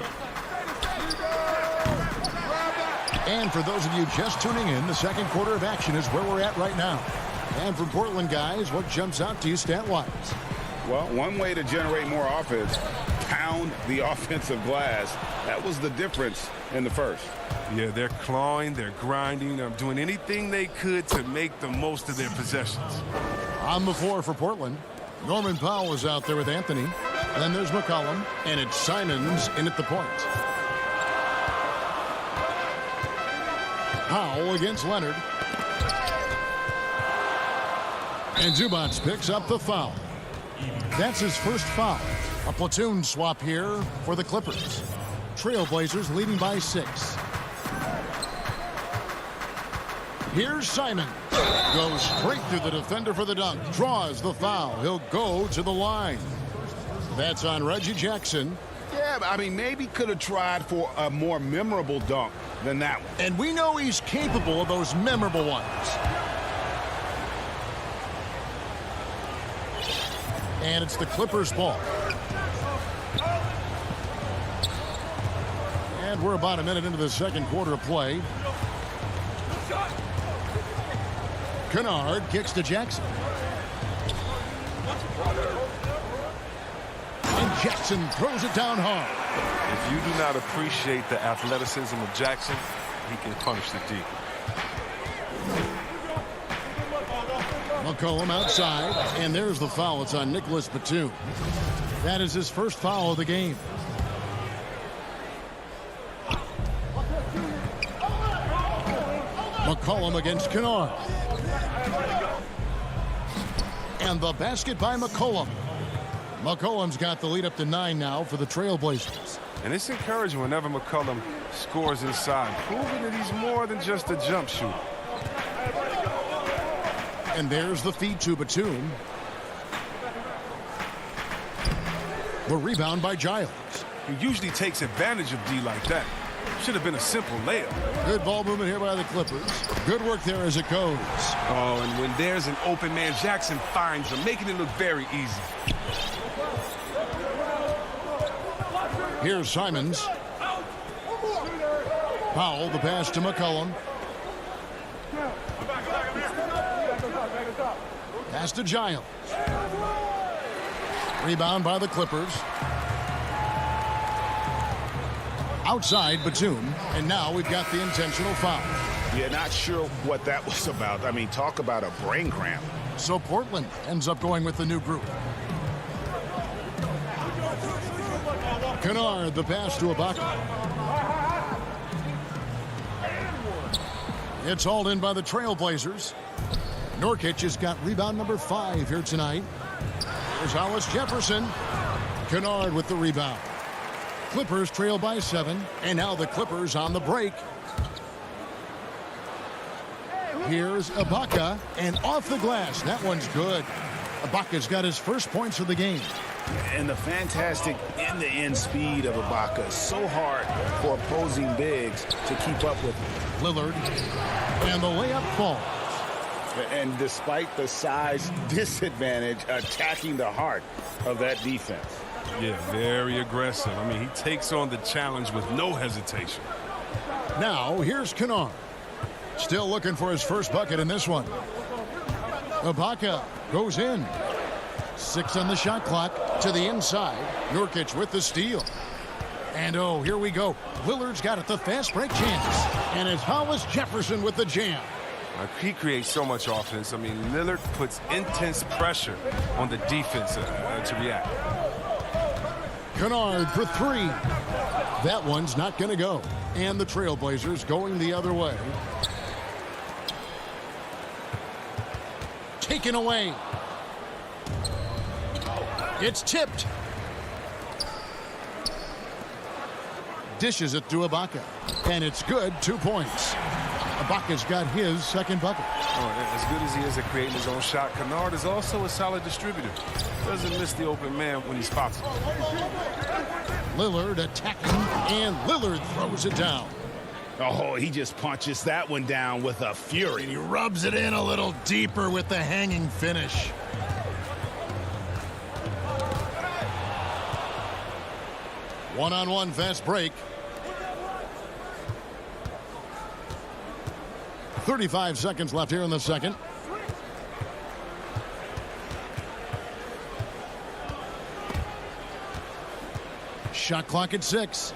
Speaker 1: And for those of you just tuning in, the second quarter of action is where we're at right now. And for Portland guys, what jumps out to you stat-wise?
Speaker 4: Well, one way to generate more offense, pound the offensive glass. That was the difference in the first.
Speaker 3: Yeah, they're clawing, they're grinding, doing anything they could to make the most of their possessions.
Speaker 1: On the floor for Portland, Norman Powell is out there with Anthony. And then there's McCollum, and it's Simons in at the point. Powell against Leonard. And Zubac picks up the foul. That's his first foul. A platoon swap here for the Clippers. Trailblazers leading by 6. Here's Simon. Goes straight through the defender for the dunk. Draws the foul. He'll go to the line. That's on Reggie Jackson.
Speaker 4: Yeah, I mean, maybe could have tried for a more memorable dunk than that one.
Speaker 1: And we know he's capable of those memorable ones. And it's the Clippers' ball. And we're about a minute into the second quarter of play. Kennard kicks to Jackson. And Jackson throws it down hard.
Speaker 3: If you do not appreciate the athleticism of Jackson, he can punish the D.
Speaker 1: McCollum outside, and there's the foul. It's on Nicholas Batum. That is his first foul of the game. McCollum against Kennard. And the basket by McCollum. McCollum's got the lead up to 9 now for the Trailblazers.
Speaker 3: And it's encouraging whenever McCollum scores inside, proving that he's more than just a jump shooter.
Speaker 1: And there's the feed to Batum. The rebound by Giles.
Speaker 3: He usually takes advantage of D like that. Should have been a simple layup.
Speaker 1: Good ball movement here by the Clippers. Good work there as it goes.
Speaker 3: Oh, and when there's an open man, Jackson finds him, making it look very easy.
Speaker 1: Here's Simons. Powell, the pass to McCollum. Pass to Giles. Rebound by the Clippers. Outside Batum, and now we've got the intentional foul.
Speaker 4: Yeah, not sure what that was about. I mean, talk about a brain cramp.
Speaker 1: So Portland ends up going with the new group. Kennard, the pass to Ibaka. It's hauled in by the Trailblazers. Nurkic has got rebound number 5 here tonight. There's Hollis Jefferson. Kennard with the rebound. Clippers trail by 7, and now the Clippers on the break. Here's Ibaka, and off the glass. That one's good. Ibaka's got his first points of the game.
Speaker 4: And the fantastic end-to-end speed of Ibaka is so hard for opposing bigs to keep up with him.
Speaker 1: Lillard, and the layup falls.
Speaker 4: And despite the size disadvantage, attacking the heart of that defense.
Speaker 3: Yeah, very aggressive. I mean, he takes on the challenge with no hesitation.
Speaker 1: Now, here's Kennard. Still looking for his first bucket in this one. Ibaka goes in. 6 on the shot clock to the inside. Nurkic with the steal. And oh, here we go. Lillard's got it, the fast break chance. And it's Hollis Jefferson with the jam.
Speaker 3: He creates so much offense. I mean, Lillard puts intense pressure on the defense to react.
Speaker 1: Kennard for 3. That one's not going to go. And the Trailblazers going the other way. Taken away. It's tipped. Dishes it to Ibaka. And it's good, 2 points. Ibaka's got his second bucket.
Speaker 3: Oh, as good as he is at creating his own shot, Kennard is also a solid distributor. Doesn't miss the open man when he spots him.
Speaker 1: Lillard attacking, and Lillard throws it down.
Speaker 4: Oh, he just punches that one down with a fury.
Speaker 1: And he rubs it in a little deeper with the hanging finish. One-on-one fast break. 35 seconds left here in the second. Shot clock at 6.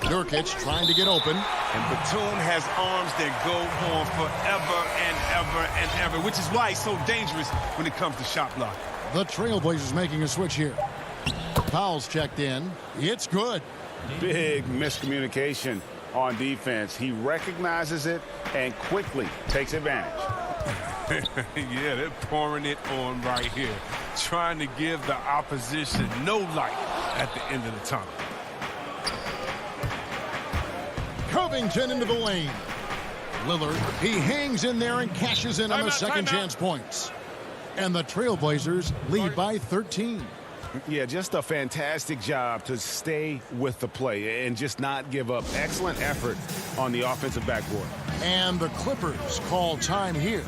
Speaker 1: Nurkic trying to get open.
Speaker 11: And Batum has arms that go on forever and ever and ever, which is why he's so dangerous when it comes to shot block.
Speaker 1: The Trailblazers making a switch here. Powell's checked in. It's good.
Speaker 4: Big miscommunication on defense. He recognizes it and quickly takes advantage.
Speaker 3: Yeah, they're pouring it on right here, trying to give the opposition no light at the end of the tunnel.
Speaker 1: Covington into the lane. Lillard, he hangs in there and cashes in on the second chance points. And the Trailblazers lead by 13.
Speaker 4: Yeah, just a fantastic job to stay with the play and just not give up. Excellent effort on the offensive backboard.
Speaker 1: And the Clippers call time here.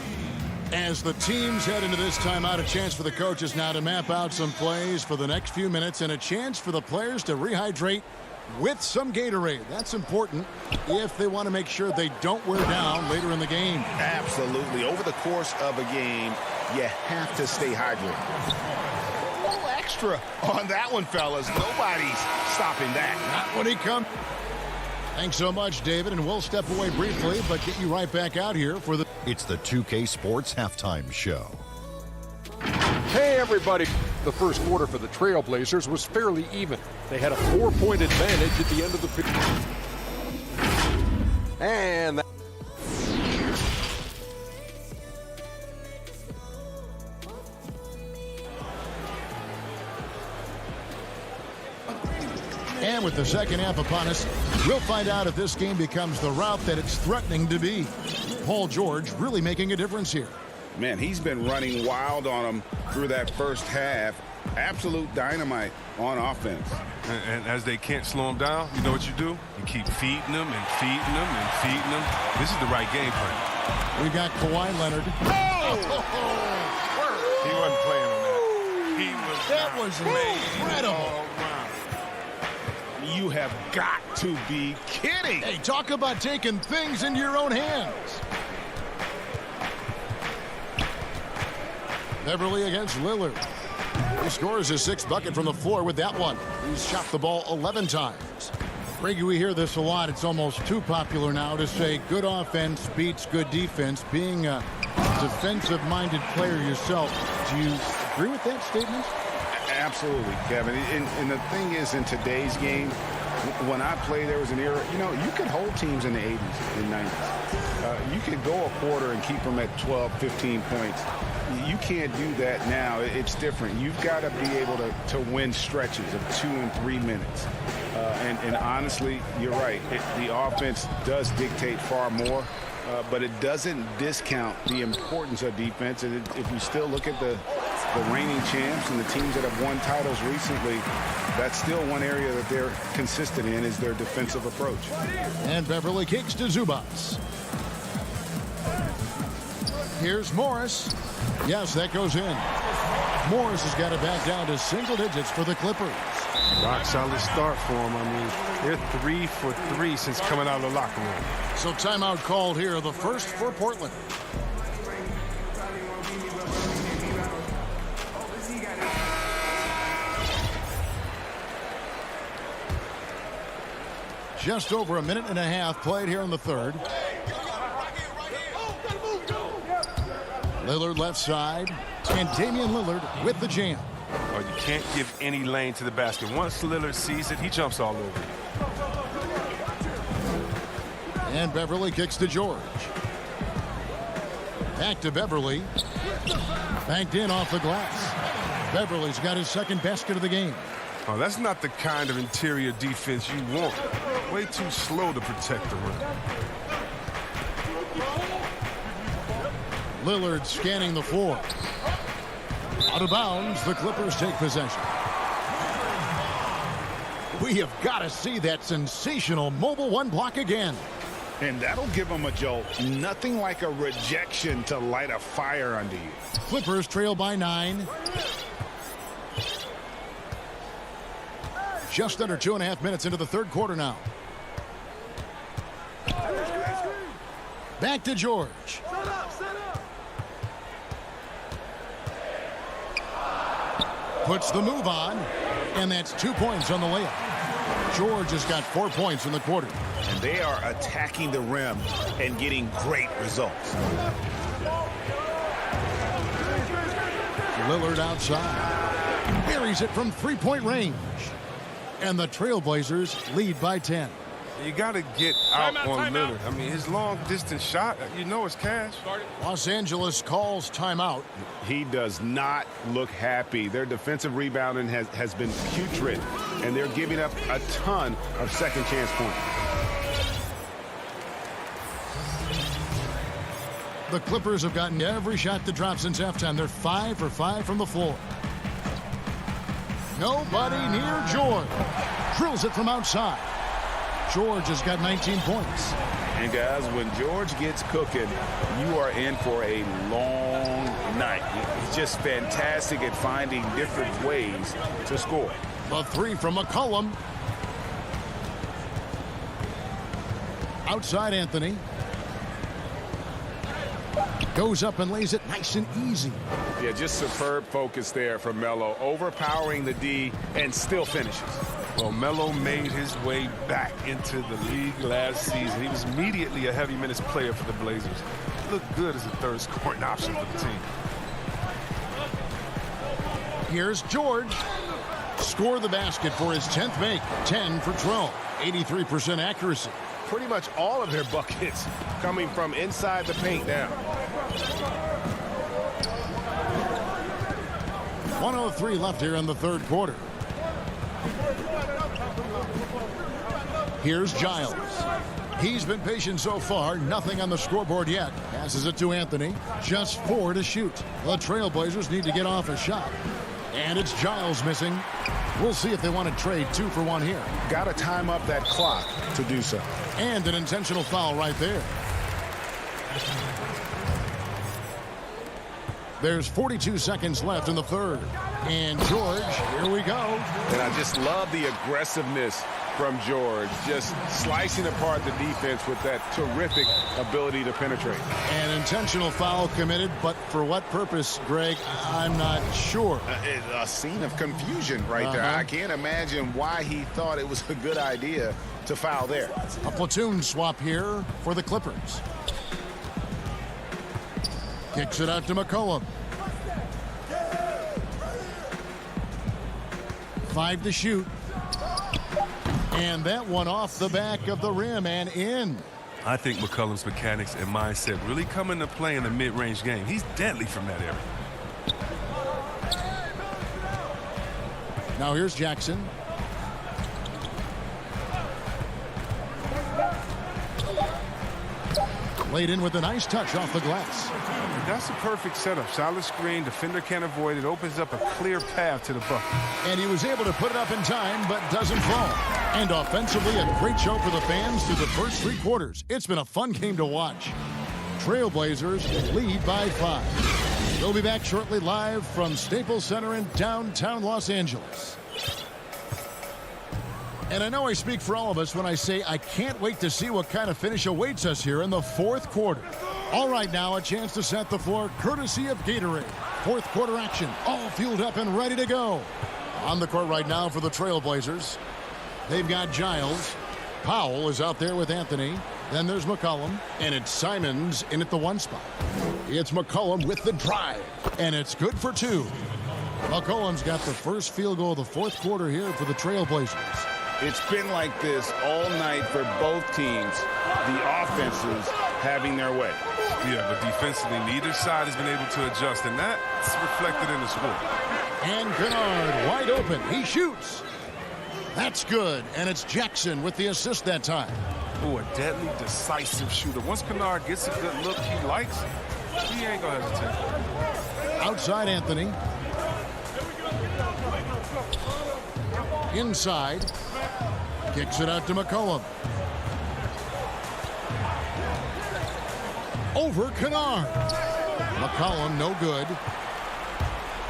Speaker 1: As the teams head into this timeout, a chance for the coaches now to map out some plays for the next few minutes and a chance for the players to rehydrate with some Gatorade. That's important if they want to make sure they don't wear down later in the game.
Speaker 4: Absolutely. Over the course of a game, you have to stay hydrated. A little extra on that one, fellas. Nobody's stopping that.
Speaker 1: Not when he comes. Thanks so much, David, and we'll step away briefly, but get you right back out here for the...
Speaker 6: It's the 2K Sports Halftime Show.
Speaker 7: Hey, everybody. The first quarter for the Trailblazers was fairly even. They had a 4-point advantage at the end of the period. And
Speaker 1: And with the second half upon us, we'll find out if this game becomes the route that it's threatening to be. Paul George really making a difference here.
Speaker 4: Man, he's been running wild on them through that first half. Absolute dynamite on offense.
Speaker 3: And as they can't slow him down, you know what you do? You keep feeding them and feeding them and feeding them. This is the right game plan.
Speaker 1: We got Kawhi Leonard.
Speaker 3: He wasn't playing on that. He was
Speaker 1: That was incredible.
Speaker 4: You have got to be kidding.
Speaker 1: Hey, talk about taking things into your own hands. Beverly against Lillard. He scores his sixth bucket from the floor with that one. He's shot the ball 11 times. Reggie, we hear this a lot. It's almost too popular now to say good offense beats good defense. Being a defensive-minded player yourself, do you agree with that statement?
Speaker 4: Absolutely, Kevin. And the thing is, in today's game, when I played, there was an era, you could hold teams in the 80s and 90s. You could go a quarter and keep them at 12, 15 points. You can't do that now. It's different. You've got to be able to win stretches of 2 and 3 minutes. And honestly, you're right. The offense does dictate far more, but it doesn't discount the importance of defense. And if you still look at the reigning champs and the teams that have won titles recently, that's still one area that they're consistent in is their defensive approach.
Speaker 1: And Beverly kicks to Zubats. Here's Morris. Yes, that goes in. Morris has got it back down to single digits for the Clippers.
Speaker 3: Rock solid start for them. I mean, they're 3 for 3 since coming out of the locker room.
Speaker 1: So timeout called here, the first for Portland. Just over a minute and a half played here in the third. Lillard left side, and Damian Lillard with the jam.
Speaker 3: Oh, you can't give any lane to the basket. Once Lillard sees it, he jumps all over it.
Speaker 1: And Beverly kicks to George. Back to Beverly. Banked in off the glass. Beverly's got his second basket of the game.
Speaker 3: Oh, that's not the kind of interior defense you want. Way too slow to protect the rim.
Speaker 1: Lillard scanning the floor. Out of bounds, the Clippers take possession. We have got to see that sensational mobile one block again.
Speaker 4: And that'll give them a jolt. Nothing like a rejection to light a fire under you.
Speaker 1: Clippers trail by 9. Just under 2.5 minutes into the third quarter now. Back to George. Puts the move on, and that's 2 points on the layup. George has got 4 points in the quarter.
Speaker 4: And they are attacking the rim and getting great results.
Speaker 1: Lillard outside. Buries it from three-point range. And the Trailblazers lead by 10.
Speaker 3: You got to get out on Lillard. I mean, his long-distance shot, you know it's cash.
Speaker 1: Los Angeles calls timeout.
Speaker 4: He does not look happy. Their defensive rebounding has been putrid, and they're giving up a ton of second-chance points.
Speaker 1: The Clippers have gotten every shot to drop since halftime. They're 5 for 5 from the floor. Nobody near George. Drills it from outside. George has got 19 points.
Speaker 4: And guys, when George gets cooking, you are in for a long night. He's just fantastic at finding different ways to score.
Speaker 1: The three from McCollum. Outside Anthony. Goes up and lays it nice and easy.
Speaker 4: Yeah, just superb focus there from Melo, overpowering the D and still finishes.
Speaker 3: Well, Melo made his way back into the league last season. He was immediately a heavy minutes player for the Blazers. He looked good as a third scoring option for the team.
Speaker 1: Here's George. Score the basket for his 10th make. 10 for 12. 83% accuracy.
Speaker 11: Pretty much all of their buckets coming from inside the paint now.
Speaker 1: 1:03 left here in the third quarter. Here's Giles. He's been patient so far. Nothing on the scoreboard yet. Passes it to Anthony. Just 4 to shoot. The Trailblazers need to get off a shot. And it's Giles missing. We'll see if they want to trade 2 for 1 here.
Speaker 4: Got to time up that clock to do so.
Speaker 1: And an intentional foul right there. There's 42 seconds left in the third. And George, here we go.
Speaker 11: And I just love the aggressiveness from George, just slicing apart the defense with that terrific ability to penetrate.
Speaker 1: An intentional foul committed, but for what purpose, Greg, I'm not sure.
Speaker 4: A scene of confusion right there. I can't imagine why he thought it was a good idea to foul there.
Speaker 1: A platoon swap here for the Clippers. Kicks it out to McCollum. 5 to shoot. And that one off the back of the rim and in.
Speaker 3: I think McCollum's mechanics and mindset really come into play in the mid-range game. He's deadly from that area.
Speaker 1: Now here's Jackson. Laid in with a nice touch off the glass.
Speaker 3: That's a perfect setup. Solid screen. Defender can't avoid it. Opens up a clear path to the bucket.
Speaker 1: And he was able to put it up in time, but doesn't fall. And offensively, a great show for the fans through the first 3 quarters. It's been a fun game to watch. Trailblazers lead by 5. We'll be back shortly live from Staples Center in downtown Los Angeles. And I know I speak for all of us when I say I can't wait to see what kind of finish awaits us here in the fourth quarter. All right, now a chance to set the floor courtesy of Gatorade. Fourth quarter action, all fueled up and ready to go. On the court right now for the Trailblazers, they've got Giles. Powell is out there with Anthony. Then there's McCollum, and it's Simons in at the 1 spot. It's McCollum with the drive, and it's good for 2. McCollum's got the first field goal of the fourth quarter here for the Trailblazers.
Speaker 4: It's been like this all night for both teams. The offenses having their way.
Speaker 3: Yeah, but defensively, neither side has been able to adjust, and that's reflected in the score.
Speaker 1: And Kennard wide open. He shoots. That's good, and it's Jackson with the assist that time.
Speaker 3: Oh, a deadly, decisive shooter. Once Kennard gets a good look, he likes it. He ain't gonna hesitate.
Speaker 1: Outside Anthony. Inside. Kicks it out to McCollum. Over Kennard. McCollum no good.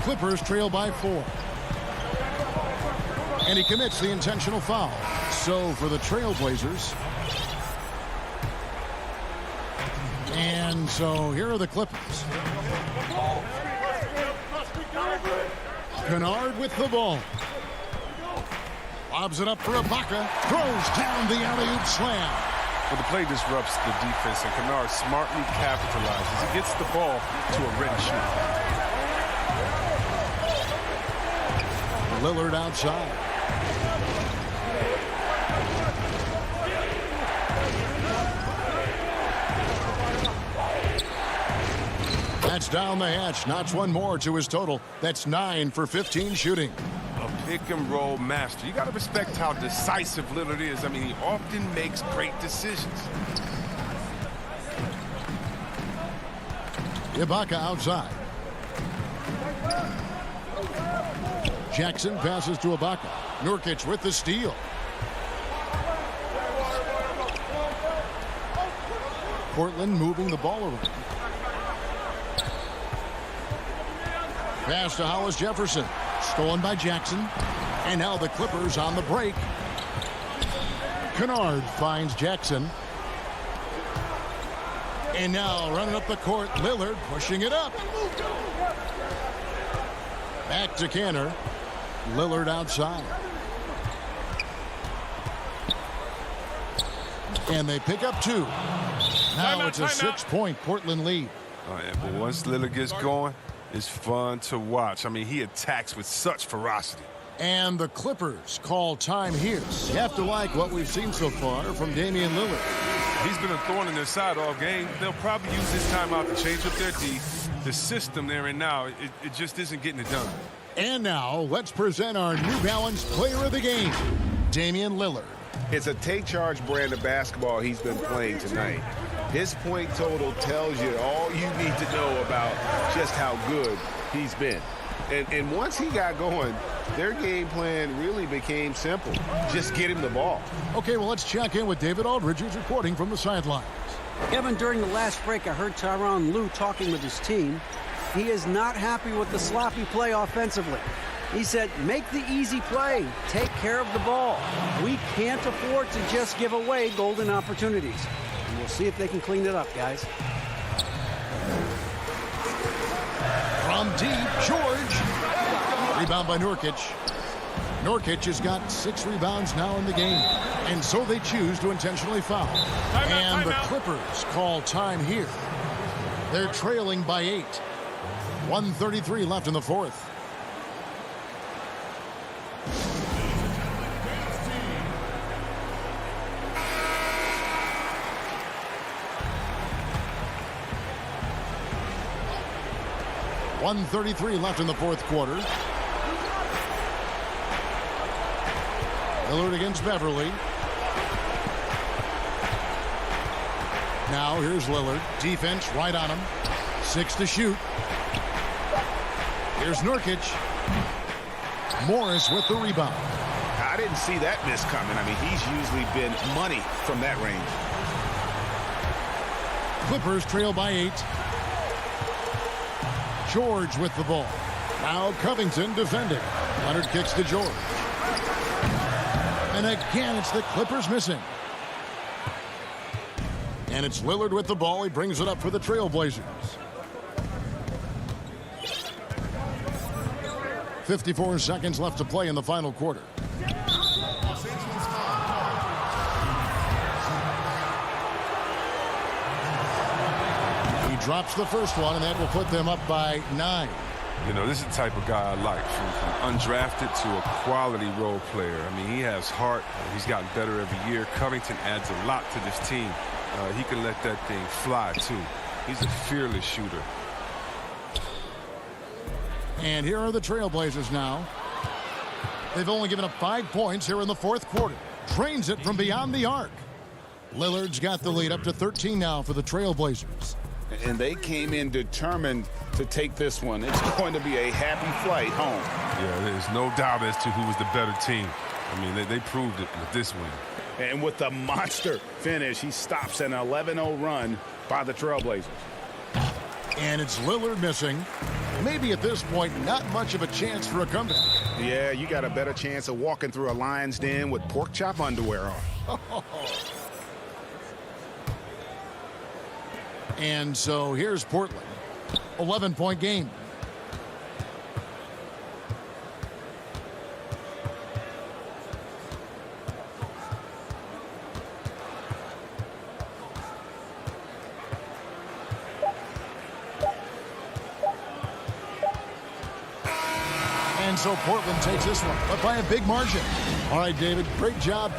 Speaker 1: Clippers trail by 4. And he commits the intentional foul. So for the Trailblazers. And so here are the Clippers. Kennard with the ball. Lobs it up for Ibaka. Throws down the alley-oop slam.
Speaker 3: Well, the play disrupts the defense, and Kennard smartly capitalizes. He gets the ball to a ready shooter.
Speaker 1: Lillard outside. That's down the hatch. Notch one more to his total. That's 9 for 15 shooting.
Speaker 3: Pick and roll master. You got to respect how decisive Lillard is. I mean, he often makes great decisions.
Speaker 1: Ibaka outside. Jackson passes to Ibaka. Nurkic with the steal. Portland moving the ball around. Pass to Hollis Jefferson. Stolen by Jackson. And now the Clippers on the break. Kennard finds Jackson. And now running up the court, Lillard pushing it up. Back to Kanter. Lillard outside. And they pick up 2. Now it's a 6-point Portland lead.
Speaker 3: But once Lillard gets going, it's fun to watch. I mean, he attacks with such ferocity.
Speaker 1: And the Clippers call time here. You have to like what we've seen so far from Damian Lillard.
Speaker 3: He's been a thorn in their side all game. They'll probably use this timeout to change up their D. The system there and now, it just isn't getting it done.
Speaker 1: And now let's present our New Balance player of the game, Damian Lillard.
Speaker 11: It's a take charge brand of basketball he's been playing tonight. His point total tells you all you need to know about just how good he's been. And once he got going, their game plan really became simple. Just get him the ball.
Speaker 1: Okay, well, let's check in with David Aldridge, who's reporting from the sidelines.
Speaker 2: Kevin, during the last break, I heard Tyronn Lue talking with his team. He is not happy with the sloppy play offensively. He said, make the easy play. Take care of the ball. We can't afford to just give away golden opportunities. And we'll see if they can clean it up, guys.
Speaker 1: From deep, George. Rebound by Nurkic. Nurkic has got 6 rebounds now in the game. And so they choose to intentionally foul. And the Clippers call time here. They're trailing by 8. 1:33 left in the fourth. .133 left in the fourth quarter. Lillard against Beverly. Now here's Lillard. Defense right on him. 6 to shoot. Here's Nurkic. Morris with the rebound.
Speaker 4: I didn't see that miss coming. I mean, he's usually been money from that range.
Speaker 1: Clippers trail by 8. George with the ball. Now Covington defending. Leonard kicks to George. And again, it's the Clippers missing. And it's Lillard with the ball. He brings it up for the Trailblazers. 54 seconds left to play in the final quarter. He drops the first one, and that will put them up by 9.
Speaker 3: You know, this is the type of guy I like, from undrafted to a quality role player. I mean, he has heart. He's gotten better every year. Covington adds a lot to this team. He can let that thing fly, too. He's a fearless shooter.
Speaker 1: And here are the Trailblazers now. They've only given up 5 points here in the fourth quarter. Drains it from beyond the arc. Lillard's got the lead up to 13 now for the Trailblazers.
Speaker 4: And they came in determined to take this one. It's going to be a happy flight home.
Speaker 3: Yeah, there's no doubt as to who was the better team. I mean, they proved it with this win.
Speaker 4: And with the monster finish, he stops an 11-0 run by the Trailblazers.
Speaker 1: And it's Lillard missing. Maybe at this point, not much of a chance for a comeback.
Speaker 4: Yeah, you got a better chance of walking through a lion's den with pork chop underwear on.
Speaker 1: And so here's Portland. 11-point game. And so Portland takes this one, but by a big margin. All right, David, great job.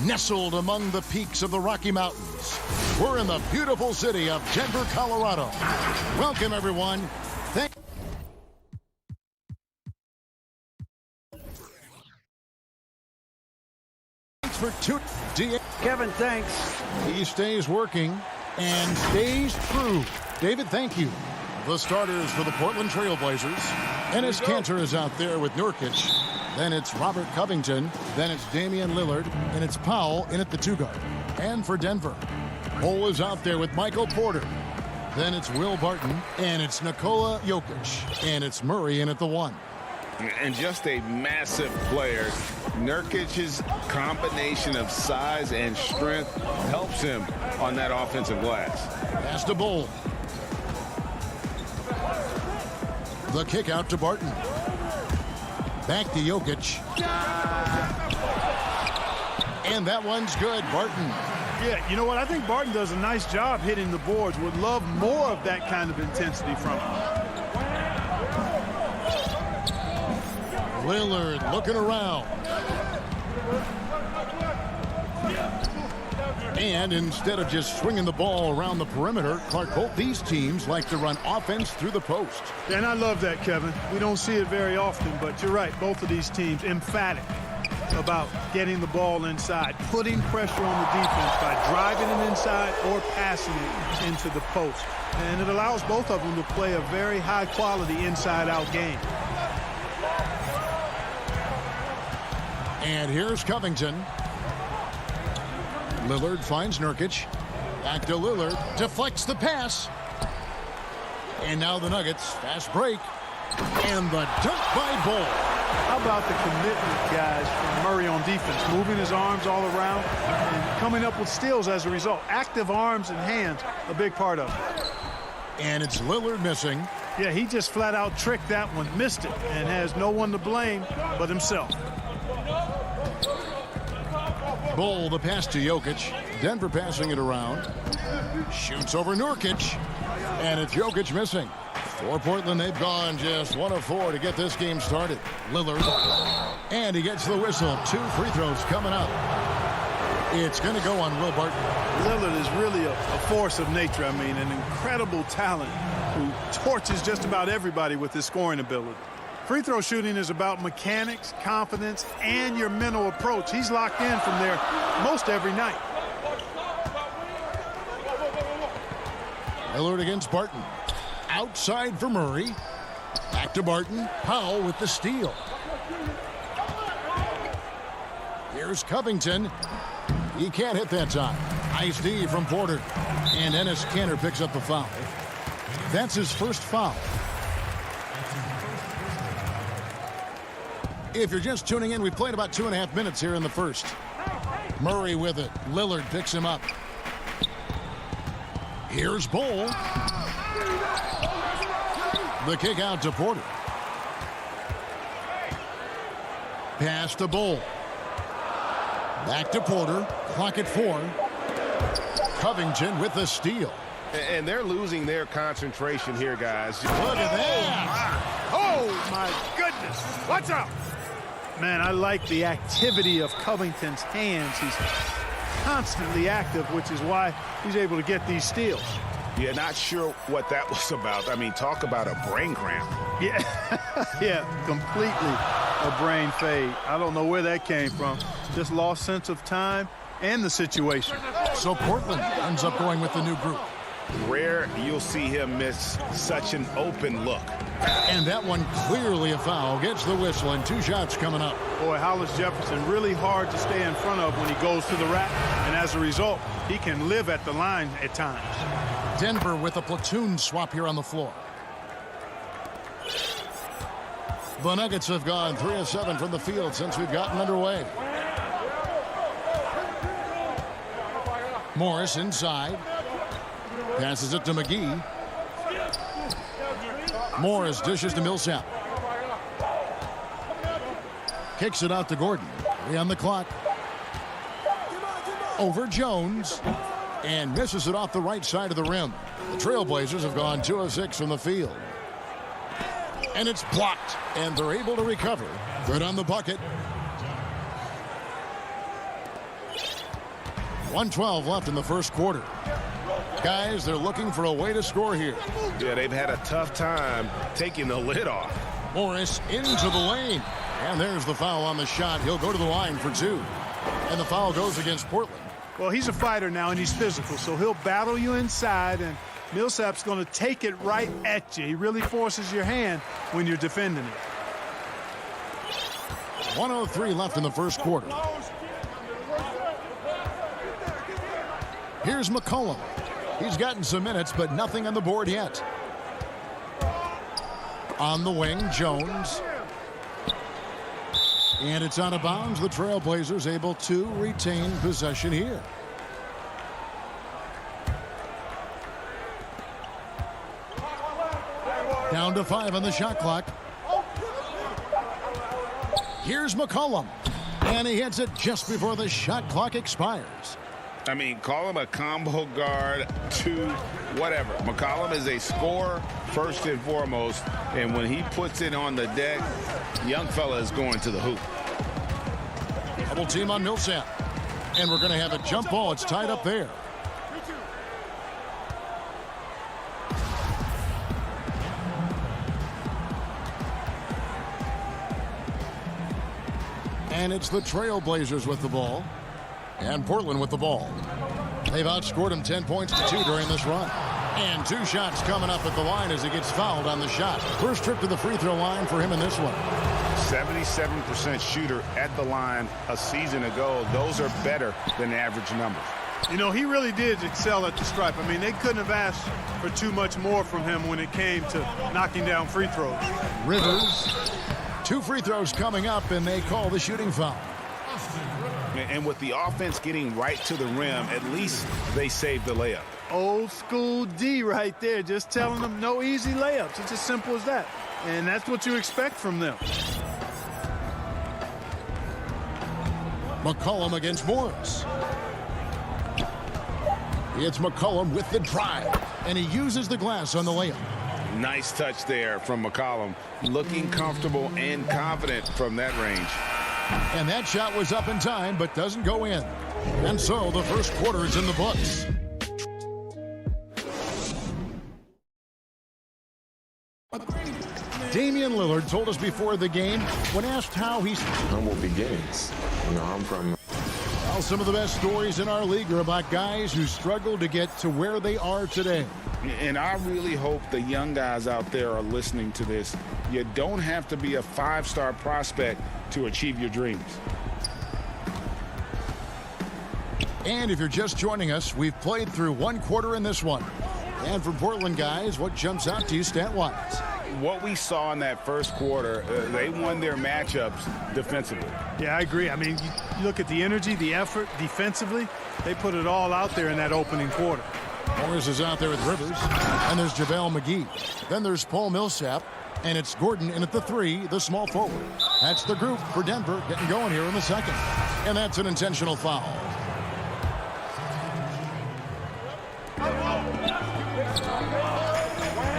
Speaker 1: nestled among the peaks of the Rocky Mountains. We're in the beautiful city of Denver, Colorado. Welcome, everyone. Thanks for tuning.
Speaker 2: Kevin, thanks.
Speaker 1: He stays working and stays true. David, thank you. The starters for the Portland Trail Blazers. Enes Kanter is out there with Nurkic. Then it's Robert Covington. Then it's Damian Lillard. And it's Powell in at the 2 guard. And for Denver, Cole is out there with Michael Porter. Then it's Will Barton. And it's Nikola Jokic. And it's Murray in at the 1.
Speaker 4: And just a massive player. Nurkic's combination of size and strength helps him on that offensive glass.
Speaker 1: Pass to Bull. The kick out to Barton. Back to Jokic. And that one's good. Barton.
Speaker 14: Yeah, you know what? I think Barton does a nice job hitting the boards. Would love more of that kind of intensity from him.
Speaker 1: Lillard looking around. And instead of just swinging the ball around the perimeter, Clark, both these teams like to run offense through the post.
Speaker 14: And I love that, Kevin. We don't see it very often, but you're right. Both of these teams emphatic about getting the ball inside, putting pressure on the defense by driving it inside or passing it into the post. And it allows both of them to play a very high-quality inside-out game.
Speaker 1: And here's Covington. Lillard finds Nurkic. Back to Lillard. Deflects the pass. And now the Nuggets. Fast break. And the dunk by Bull.
Speaker 14: How about the commitment, guys, from Murray on defense? Moving his arms all around and coming up with steals as a result. Active arms and hands, a big part of it.
Speaker 1: And it's Lillard missing.
Speaker 14: Yeah, he just flat out tricked that one. Missed it and has no one to blame but himself.
Speaker 1: Bull, the pass to Jokic. Denver passing it around. Shoots over Nurkic. And it's Jokic missing. For Portland, they've gone just 1 of 4 to get this game started. Lillard. And he gets the whistle. 2 free throws coming up. It's going to go on Will Barton.
Speaker 14: Lillard is really a force of nature. I mean, an incredible talent who torches just about everybody with his scoring ability. Free throw shooting is about mechanics, confidence, and your mental approach. He's locked in from there most every night.
Speaker 1: Lillard against Barton. Outside for Murray. Back to Barton. Powell with the steal. Here's Covington. He can't hit that time. Nice D from Porter. And Enes Kanter picks up the foul. That's his first foul. If you're just tuning in, we played about 2.5 minutes here in the first. Murray with it. Lillard picks him up. Here's Bull. The kick out to Porter. Pass to Bull. Back to Porter. Clock at 4. Covington with the steal.
Speaker 11: And they're losing their concentration here, guys.
Speaker 1: Look at that.
Speaker 14: Oh, my goodness. Watch out. Man, I like the activity of Covington's hands. He's constantly active, which is why he's able to get these steals.
Speaker 4: Yeah, not sure what that was about. I mean, talk about a brain cramp.
Speaker 14: Yeah, yeah, completely a brain fade. I don't know where that came from. Just lost sense of time and the situation.
Speaker 1: So Portland ends up going with the new group.
Speaker 4: Rare you'll see him miss such an open look.
Speaker 1: And that one clearly a foul. Gets the whistle and 2 shots coming up.
Speaker 14: Boy, Hollis Jefferson really hard to stay in front of when he goes to the rack. And as a result, he can live at the line at times.
Speaker 1: Denver with a platoon swap here on the floor. The Nuggets have gone 3 of 7 from the field since we've gotten underway. Morris inside. Passes it to McGee. Morris dishes to Millsap. Kicks it out to Gordon. 3 on the clock. Over Jones. And misses it off the right side of the rim. The Trailblazers have gone 2 of 6 from the field. And it's blocked. And they're able to recover. Good on the bucket. 1:12 left in the first quarter. Guys, they're looking for a way to score here.
Speaker 11: Yeah, they've had a tough time taking the lid off.
Speaker 1: Morris into the lane. And there's the foul on the shot. He'll go to the line for 2. And the foul goes against Portland.
Speaker 14: Well, he's a fighter now, and he's physical, so he'll battle you inside, and Millsap's going to take it right at you. He really forces your hand when you're defending it.
Speaker 1: 1:03 left in the first quarter. Here's McCollum. He's gotten some minutes, but nothing on the board yet. On the wing, Jones. And it's out of bounds. The Trailblazers able to retain possession here. Down to 5 on the shot clock. Here's McCollum. And he hits it just before the shot clock expires.
Speaker 4: I mean, call him a combo guard to whatever. McCollum is a scorer first and foremost, and when he puts it on the deck, young fella is going to the hoop.
Speaker 1: Double team on Millsap. And we're going to have a jump ball. It's tied up there. And it's the Trailblazers with the ball. And Portland with the ball. They've outscored him 10 points to 2 during this run. And 2 shots coming up at the line as he gets fouled on the shot. First trip to the free throw line for him in this one.
Speaker 4: 77% shooter at the line a season ago. Those are better than average numbers.
Speaker 14: You know, he really did excel at the stripe. I mean, they couldn't have asked for too much more from him when it came to knocking down free throws.
Speaker 1: Rivers. 2 free throws coming up, and they call the shooting foul.
Speaker 4: And with the offense getting right to the rim, at least they saved the layup.
Speaker 14: Old school D right there, just telling them no easy layups. It's as simple as that. And that's what you expect from them.
Speaker 1: McCollum against Morris. It's McCollum with the drive, and he uses the glass on the layup.
Speaker 4: Nice touch there from McCollum. Looking comfortable and confident from that range.
Speaker 1: And that shot was up in time, but doesn't go in. And so the first quarter is in the books. Damian Lillard told us before the game, when asked how he's...
Speaker 5: Humble beginnings. You know, I'm from...
Speaker 1: Well, some of the best stories in our league are about guys who struggled to get to where they are today.
Speaker 4: And I really hope the young guys out there are listening to this. You don't have to be a 5-star prospect to achieve your dreams.
Speaker 1: And if you're just joining us, we've played through 1 quarter in this one. And for Portland guys, what jumps out to you stat-wise?
Speaker 4: What we saw in that first quarter, they won their matchups defensively.
Speaker 14: Yeah, I agree. I mean, you look at the energy, the effort defensively, they put it all out there in that opening quarter.
Speaker 1: Morris is out there with Rivers, and there's JaVale McGee. Then there's Paul Millsap, and it's Gordon in at the 3, the small forward. That's the group for Denver getting going here in the second. And that's an intentional foul.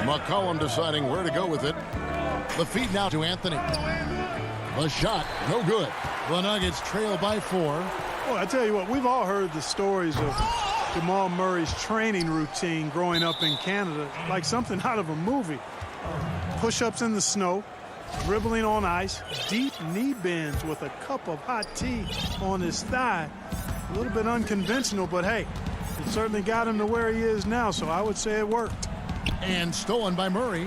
Speaker 1: McCollum deciding where to go with it. The feed now to Anthony. The shot, no good. The Nuggets trail by 4.
Speaker 14: Well, I tell you what, we've all heard the stories of Jamal Murray's training routine growing up in Canada, like something out of a movie. Push-ups in the snow, dribbling on ice, deep knee bends with a cup of hot tea on his thigh. A little bit unconventional, but hey, it certainly got him to where he is now, so I would say it worked.
Speaker 1: And stolen by Murray.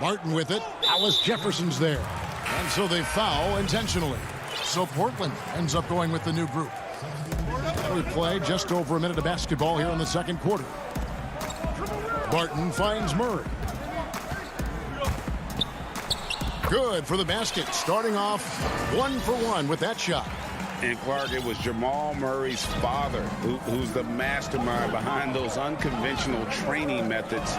Speaker 1: Martin with it. Alice Jefferson's there. And so they foul intentionally. So Portland ends up going with the new group. We play just over a minute of basketball here in the second quarter. Barton finds Murray. Good for the basket. Starting off 1 for 1 with that shot.
Speaker 4: And Clark, it was Jamal Murray's father who's the mastermind behind those unconventional training methods.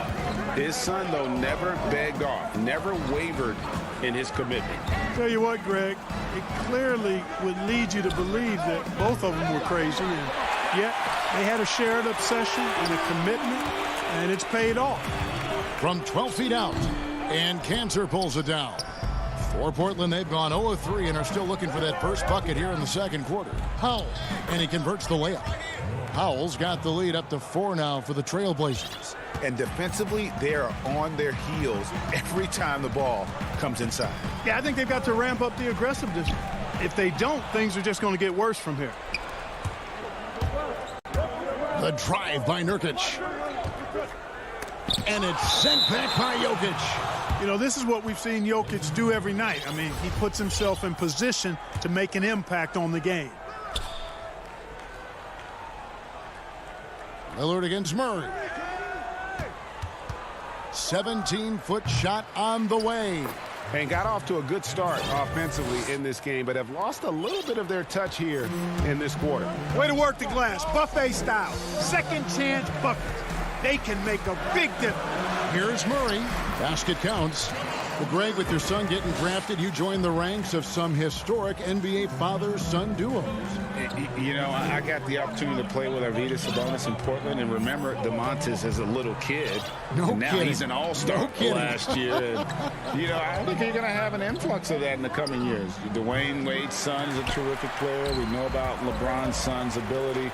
Speaker 4: His son, though, never begged off, never wavered in his commitment.
Speaker 14: Tell you what, Greg, it clearly would lead you to believe that both of them were crazy, and yet they had a shared obsession and a commitment, and it's paid off.
Speaker 1: From 12 feet out, and Cantor pulls it down. For Portland, they've gone 0-3 and are still looking for that first bucket here in the second quarter. Powell, and he converts the layup. Powell's got the lead up to 4 now for the Trailblazers.
Speaker 4: And defensively, they are on their heels every time the ball comes inside.
Speaker 14: Yeah, I think they've got to ramp up the aggressiveness. If they don't, things are just going to get worse from here.
Speaker 1: The drive by Nurkic. And it's sent back by Jokic.
Speaker 14: You know, this is what we've seen Jokic do every night. I mean, he puts himself in position to make an impact on the game.
Speaker 1: Lillard against Murray. 17-foot shot on the way.
Speaker 4: And got off to a good start offensively in this game, but have lost a little bit of their touch here in this quarter.
Speaker 14: Way to work the glass, buffet style. Second chance buckets. They can make a big difference.
Speaker 1: Here's Murray. Basket counts. Well, Greg, with your son getting drafted, you joined the ranks of some historic NBA father-son duos.
Speaker 4: You know, I got the opportunity to play with Arvydas Sabonis in Portland, and remember DeMontis as a little kid.
Speaker 1: No
Speaker 4: now
Speaker 1: kidding.
Speaker 4: He's an all-star last year. And, you know, I think you're going to have an influx of that in the coming years. Dwayne Wade's son is a terrific player. We know about LeBron's son's ability.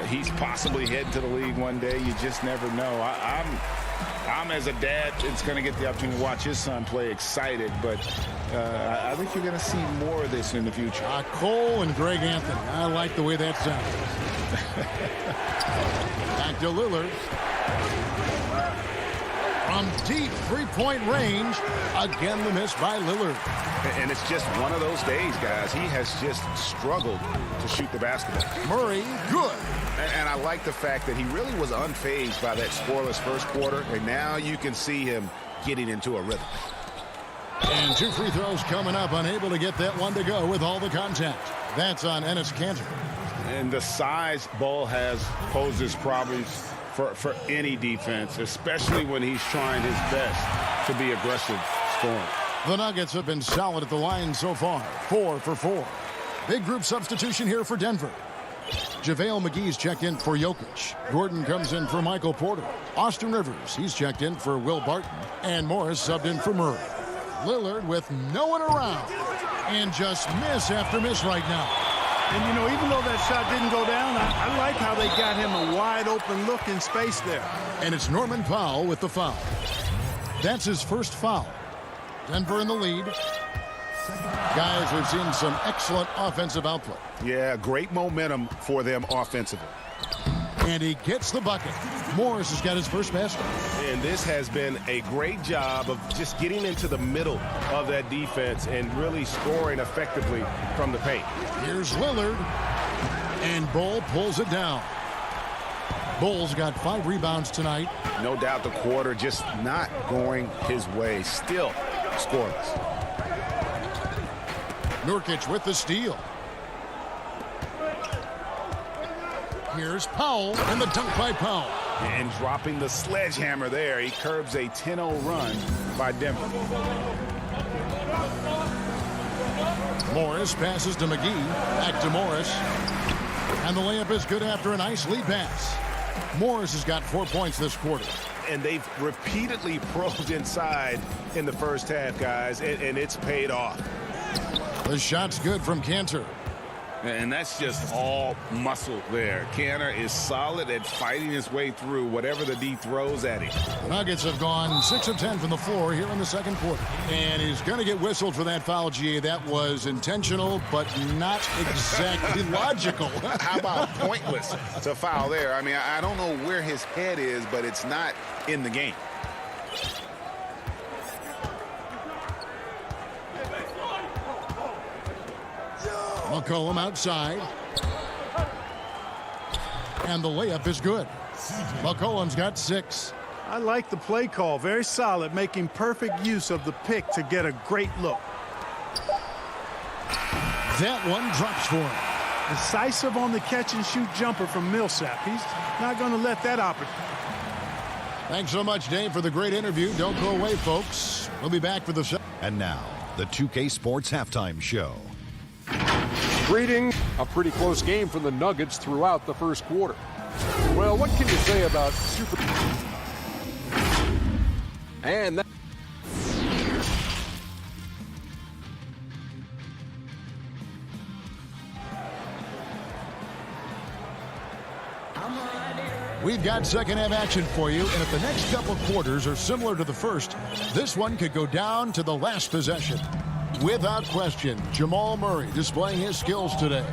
Speaker 4: He's possibly heading to the league one day. You just never know. I'm as a dad, it's going to get the opportunity to watch his son play excited, but I think you're going to see more of this in the future.
Speaker 1: Cole and Greg Anthony. I like the way that sounds. Back to Lillard. From deep three-point range. Again, the miss by Lillard.
Speaker 4: And it's just one of those days, guys. He has just struggled to shoot the basketball.
Speaker 1: Murray, good.
Speaker 4: And I like the fact that he really was unfazed by that scoreless first quarter, and now you can see him getting into a rhythm.
Speaker 1: And 2 free throws coming up, unable to get that one to go with all the contact. That's on Enes Kanter.
Speaker 4: And the size Ball has poses problems for any defense, especially when he's trying his best to be aggressive scoring.
Speaker 1: The Nuggets have been solid at the line so far, 4 for 4. Big group substitution here for Denver. JaVale McGee's checked in for Jokic. Gordon comes in for Michael Porter. Austin Rivers, he's checked in for Will Barton. And Morris subbed in for Murray. Lillard with no one around. And just miss after miss right now.
Speaker 14: And, you know, even though that shot didn't go down, I like how they got him a wide-open look in space there.
Speaker 1: And it's Norman Powell with the foul. That's his first foul. Denver in the lead. Guys, we've seen some excellent offensive output.
Speaker 4: Yeah, great momentum for them offensively.
Speaker 1: And he gets the bucket. Morris has got his first basket.
Speaker 11: And this has been a great job of just getting into the middle of that defense and really scoring effectively from the paint.
Speaker 1: Here's Lillard. And Bull pulls it down. Bull's got 5 rebounds tonight.
Speaker 4: No doubt the quarter just not going his way. Still scoreless.
Speaker 1: Nurkic with the steal. Here's Powell, and the dunk by Powell.
Speaker 4: And dropping the sledgehammer there, he curbs a 10-0 run by Denver.
Speaker 1: Morris passes to McGee, back to Morris. And the layup is good after a nice lead pass. Morris has got 4 points this quarter.
Speaker 11: And they've repeatedly probed inside in the first half, guys, and it's paid off.
Speaker 1: The shot's good from Kanter.
Speaker 4: And that's just all muscle there. Kanter is solid at fighting his way through whatever the D throws at him.
Speaker 1: The Nuggets have gone 6 of 10 from the floor here in the second quarter. And he's going to get whistled for that foul, GA. That was intentional, but not exactly logical.
Speaker 4: How about pointless to foul there? I mean, I don't know where his head is, but it's not in the game.
Speaker 1: McCollum outside. And the layup is good. McCollum's got 6.
Speaker 14: I like the play call. Very solid, making perfect use of the pick to get a great look.
Speaker 1: That one drops for him.
Speaker 14: Decisive on the catch-and-shoot jumper from Millsap. He's not going to let that opportunity.
Speaker 1: Thanks so much, Dave, for the great interview. Don't go away, folks. We'll be back for the show.
Speaker 6: And now, the 2K Sports Halftime Show.
Speaker 7: Greeting. A pretty close game for the Nuggets throughout the first quarter. Well, what can you say about Super... And that...
Speaker 1: We've got second half action for you, and if the next couple quarters are similar to the first, this one could go down to the last possession. Without question, Jamal Murray displaying his skills today.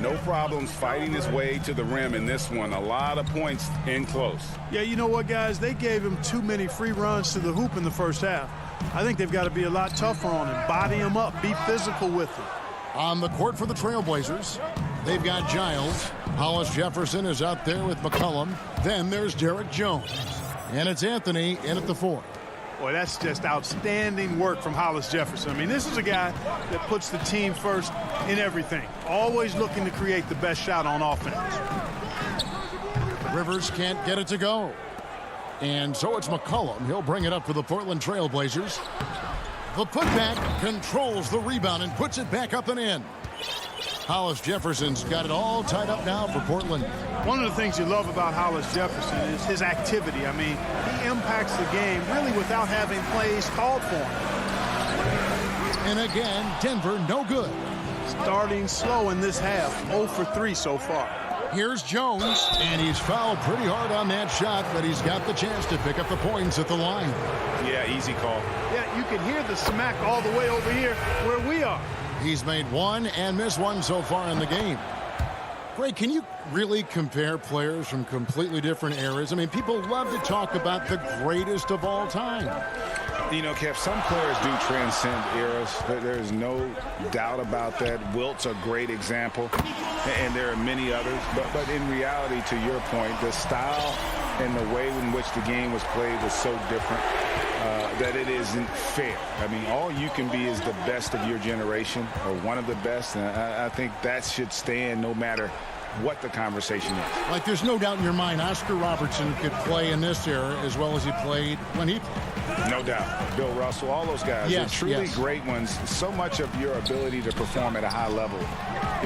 Speaker 4: No problems fighting his way to the rim in this one. A lot of points in close.
Speaker 14: Yeah, you know what, guys? They gave him too many free runs to the hoop in the first half. I think they've got to be a lot tougher on him. Body him up. Be physical with him.
Speaker 1: On the court for the Trailblazers, they've got Giles. Hollis Jefferson is out there with McCollum. Then there's Derek Jones. And it's Anthony in at the 4.
Speaker 14: Boy, that's just outstanding work from Hollis Jefferson. I mean, this is a guy that puts the team first in everything. Always looking to create the best shot on offense.
Speaker 1: Rivers can't get it to go. And so it's McCollum. He'll bring it up for the Portland Trailblazers. The putback controls the rebound and puts it back up and in. Hollis Jefferson's got it all tied up now for Portland.
Speaker 14: One of the things you love about Hollis Jefferson is his activity. I mean, he impacts the game really without having plays called for him.
Speaker 1: And again, Denver no good.
Speaker 14: Starting slow in this half, 0 for 3 so far.
Speaker 1: Here's Jones, and he's fouled pretty hard on that shot, but he's got the chance to pick up the points at the line.
Speaker 4: Yeah, easy call.
Speaker 14: Yeah, you can hear the smack all the way over here where we are.
Speaker 1: He's made one and missed one so far in the game. Greg, can you really compare players from completely different eras? I mean, people love to talk about the greatest of all time.
Speaker 4: You know, Kev, some players do transcend eras. There's no doubt about that. Wilt's a great example, and there are many others. But in reality, to your point, the style and the way in which the game was played was so different that it isn't fair. I mean, all you can be is the best of your generation, or one of the best, and I think that should stand no matter what the conversation is.
Speaker 1: Like, there's no doubt in your mind Oscar Robertson could play in this era as well as he played when he played.
Speaker 4: No doubt. Bill Russell, all those guys,
Speaker 1: yes,
Speaker 4: they're truly
Speaker 1: yes.
Speaker 4: great ones. So much of your ability to perform at a high level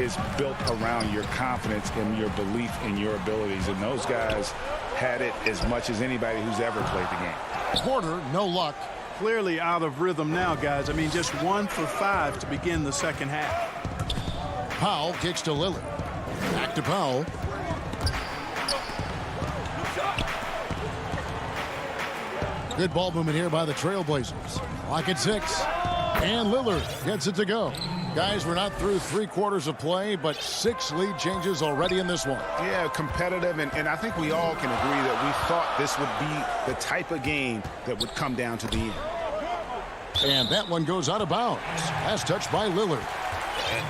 Speaker 4: is built around your confidence and your belief in your abilities, and those guys had it as much as anybody who's ever played the game.
Speaker 1: Porter, no luck.
Speaker 14: Clearly out of rhythm now, guys. I mean, just 1 for 5 to begin the second half.
Speaker 1: Powell kicks to Lillard. Back to Powell. Good ball movement here by the Trailblazers. Clock at 6. And Lillard gets it to go. Guys, we're not through 3 quarters of play, but 6 lead changes already in this one.
Speaker 4: Yeah, competitive, and I think we all can agree that we thought this would be the type of game that would come down to the end.
Speaker 1: And that one goes out of bounds. Last touch by Lillard.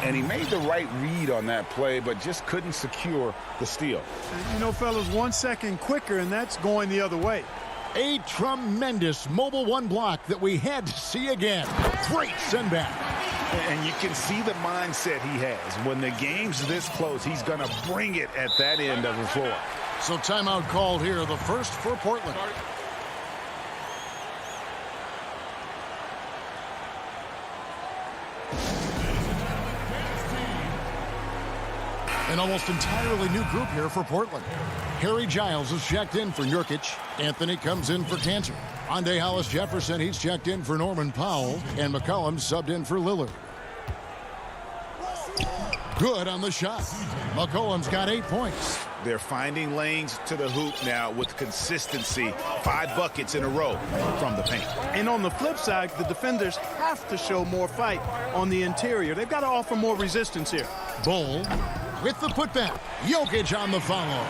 Speaker 4: And he made the right read on that play, but just couldn't secure the steal.
Speaker 14: You know, fellas, 1 second quicker, and that's going the other way.
Speaker 1: A tremendous mobile 1 block that we had to see again. Great send back.
Speaker 4: And you can see the mindset he has. When the game's this close, he's going to bring it at that end of the floor.
Speaker 1: So timeout called here, the first for Portland. An almost entirely new group here for Portland. Harry Giles is checked in for Nurkic. Anthony comes in for Cantor. Andre Hollis Jefferson, he's checked in for Norman Powell. And McCollum subbed in for Lillard. Good on the shot. McCollum's got 8 points.
Speaker 4: They're finding lanes to the hoop now with consistency. 5 buckets in a row from the paint.
Speaker 14: And on the flip side, the defenders have to show more fight on the interior. They've got to offer more resistance here.
Speaker 1: Bull with the putback. Jokic on the follow.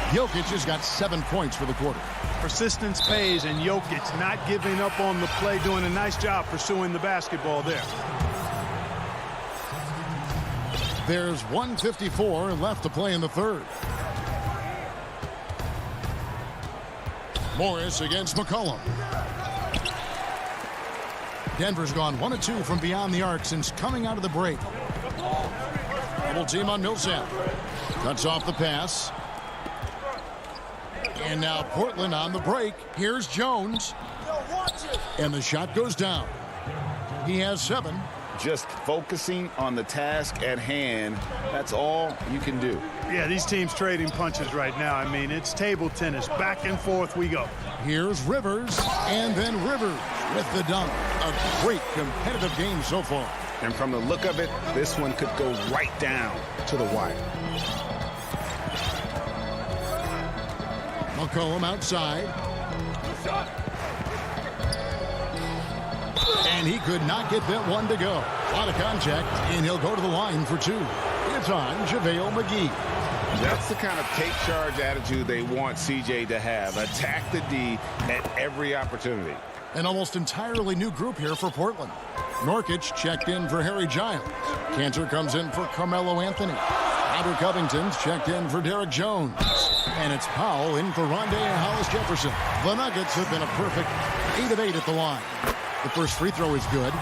Speaker 1: Jokic has got 7 points for the quarter.
Speaker 14: Persistence pays, and Jokic not giving up on the play, doing a nice job pursuing the basketball there.
Speaker 1: There's 1:54 left to play in the third. Morris against McCollum. Denver's gone 1 of 2 from beyond the arc since coming out of the break. Double team on Millsap. Cuts off the pass. And now Portland on the break. Here's Jones. And the shot goes down. He has 7.
Speaker 4: Just focusing on the task at hand, that's all you can do.
Speaker 14: Yeah, these teams trading punches right now. I mean, it's table tennis. Back and forth we go.
Speaker 1: Here's Rivers, and then Rivers with the dunk. A great competitive game so far.
Speaker 4: And from the look of it, this one could go right down to the wire.
Speaker 1: McCollum outside. And he could not get that one to go. A lot of contact, and he'll go to the line for two. It's on JaVale McGee.
Speaker 4: That's the kind of take charge attitude they want CJ to have. Attack the D at every opportunity.
Speaker 1: An almost entirely new group here for Portland. Nurkic checked in for Harry Giles. Cantor comes in for Carmelo Anthony. Andrew Covington's checked in for Derek Jones. And it's Powell in for Rondé Hollis-Jefferson. The Nuggets have been a perfect 8 of 8 at the line. The first free throw is good.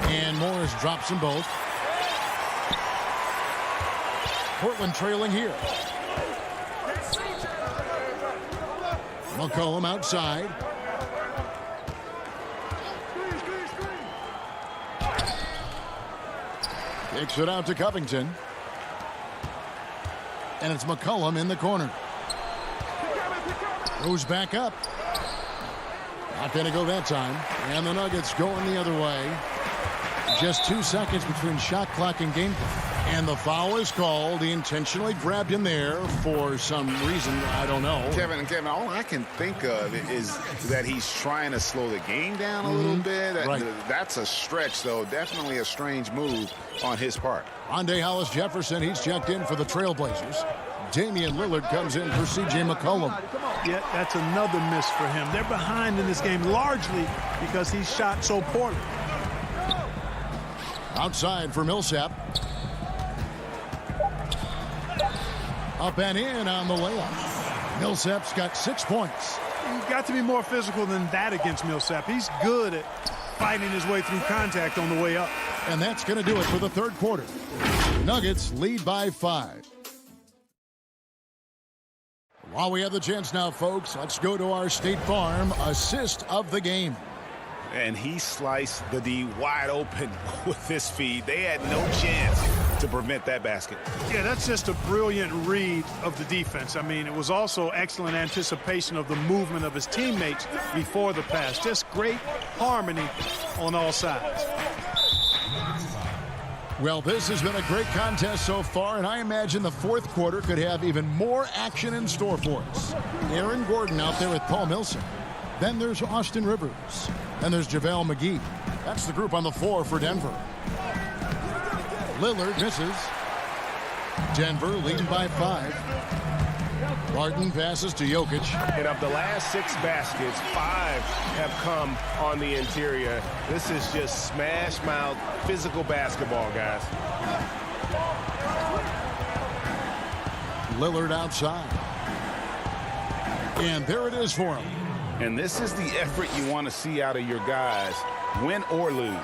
Speaker 1: And Morris drops them both. Portland trailing here. McCollum outside. Kicks it out to Covington. And it's McCollum in the corner. Goes back up. Not going to go that time. And the Nuggets going the other way. Just 2 seconds between shot clock and game clock. And the foul is called. He intentionally grabbed him there for some reason. I don't know.
Speaker 4: Kevin, all I can think of is that he's trying to slow the game down a little bit.
Speaker 1: Right.
Speaker 4: That's a stretch, though. Definitely a strange move on his part.
Speaker 1: Rondé Hollis-Jefferson, he's checked in for the Trailblazers. Damian Lillard comes in for C.J. McCollum.
Speaker 14: Yeah, that's another miss for him. They're behind in this game largely because he shot so poorly.
Speaker 1: Outside for Millsap. Up and in on the layup. Millsap's got 6 points.
Speaker 14: You've got to be more physical than that against Millsap. He's good at fighting his way through contact on the way up.
Speaker 1: And that's going to do it for the third quarter. Nuggets lead by 5. While we have the chance now, folks, let's go to our State Farm assist of the game.
Speaker 4: And he sliced the D wide open with this feed. They had no chance to prevent that basket.
Speaker 14: Yeah, that's just a brilliant read of the defense. I mean, it was also excellent anticipation of the movement of his teammates before the pass. Just great harmony on all sides.
Speaker 1: Well, this has been a great contest so far, and I imagine the fourth quarter could have even more action in store for us. Aaron Gordon out there with Paul Millsap. Then there's Austin Rivers. Then there's JaVale McGee. That's the group on the floor for Denver. Lillard misses. Denver leading by 5. Barton passes to Jokic.
Speaker 11: And of the last 6 baskets, 5 have come on the interior. This is just smash mouth physical basketball, guys.
Speaker 1: Lillard outside. And there it is for him.
Speaker 4: And this is the effort you want to see out of your guys, win or lose.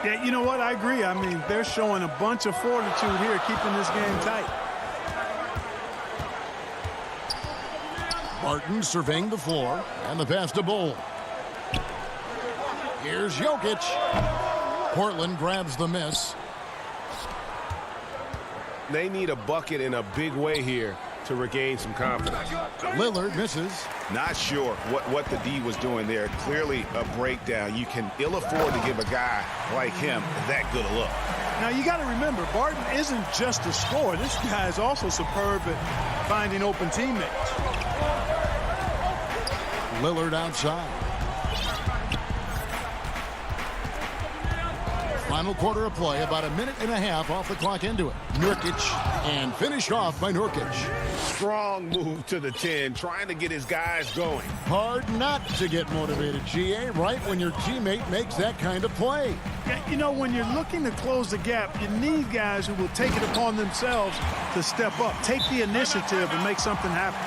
Speaker 14: Yeah, you know what? I agree. I mean, they're showing a bunch of fortitude here, keeping this game tight.
Speaker 1: Barton surveying the floor, and the pass to Bull. Here's Jokic. Portland grabs the miss.
Speaker 11: They need a bucket in a big way here to regain some confidence.
Speaker 1: Lillard misses.
Speaker 4: Not sure what the D was doing there. Clearly a breakdown. You can ill afford to give a guy like him that good a look.
Speaker 14: Now, you got to remember, Barton isn't just a scorer. This guy is also superb at finding open teammates.
Speaker 1: Lillard outside. Final quarter of play, about a minute and a half off the clock into it. Nurkic, and finished off by Nurkic.
Speaker 11: Strong move to the 10, trying to get his guys going.
Speaker 1: Hard not to get motivated, GA, right when your teammate makes that kind of play.
Speaker 14: Yeah, you know, when you're looking to close the gap, you need guys who will take it upon themselves to step up, take the initiative, and make something happen.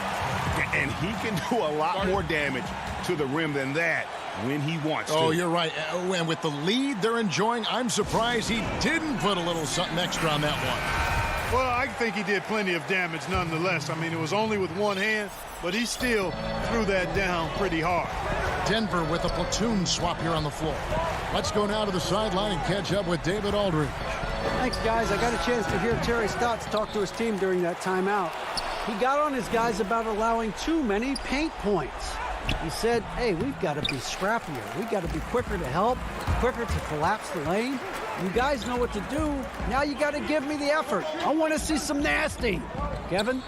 Speaker 4: And he can do a lot more damage to the rim than that when he wants to.
Speaker 1: Oh, you're right. And with the lead they're enjoying, I'm surprised he didn't put a little something extra on that one.
Speaker 14: Well, I think he did plenty of damage nonetheless. I mean, it was only with one hand, but he still threw that down pretty hard.
Speaker 1: Denver with a platoon swap here on the floor. Let's go now to the sideline and catch up with David Aldridge.
Speaker 2: Thanks, guys. I got a chance to hear Terry Stotts talk to his team during that timeout. He got on his guys about allowing too many paint points. He said, hey, we've got to be scrappier. We've got to be quicker to help, quicker to collapse the lane. You guys know what to do. Now you got to give me the effort. I want to see some nasty. Kevin?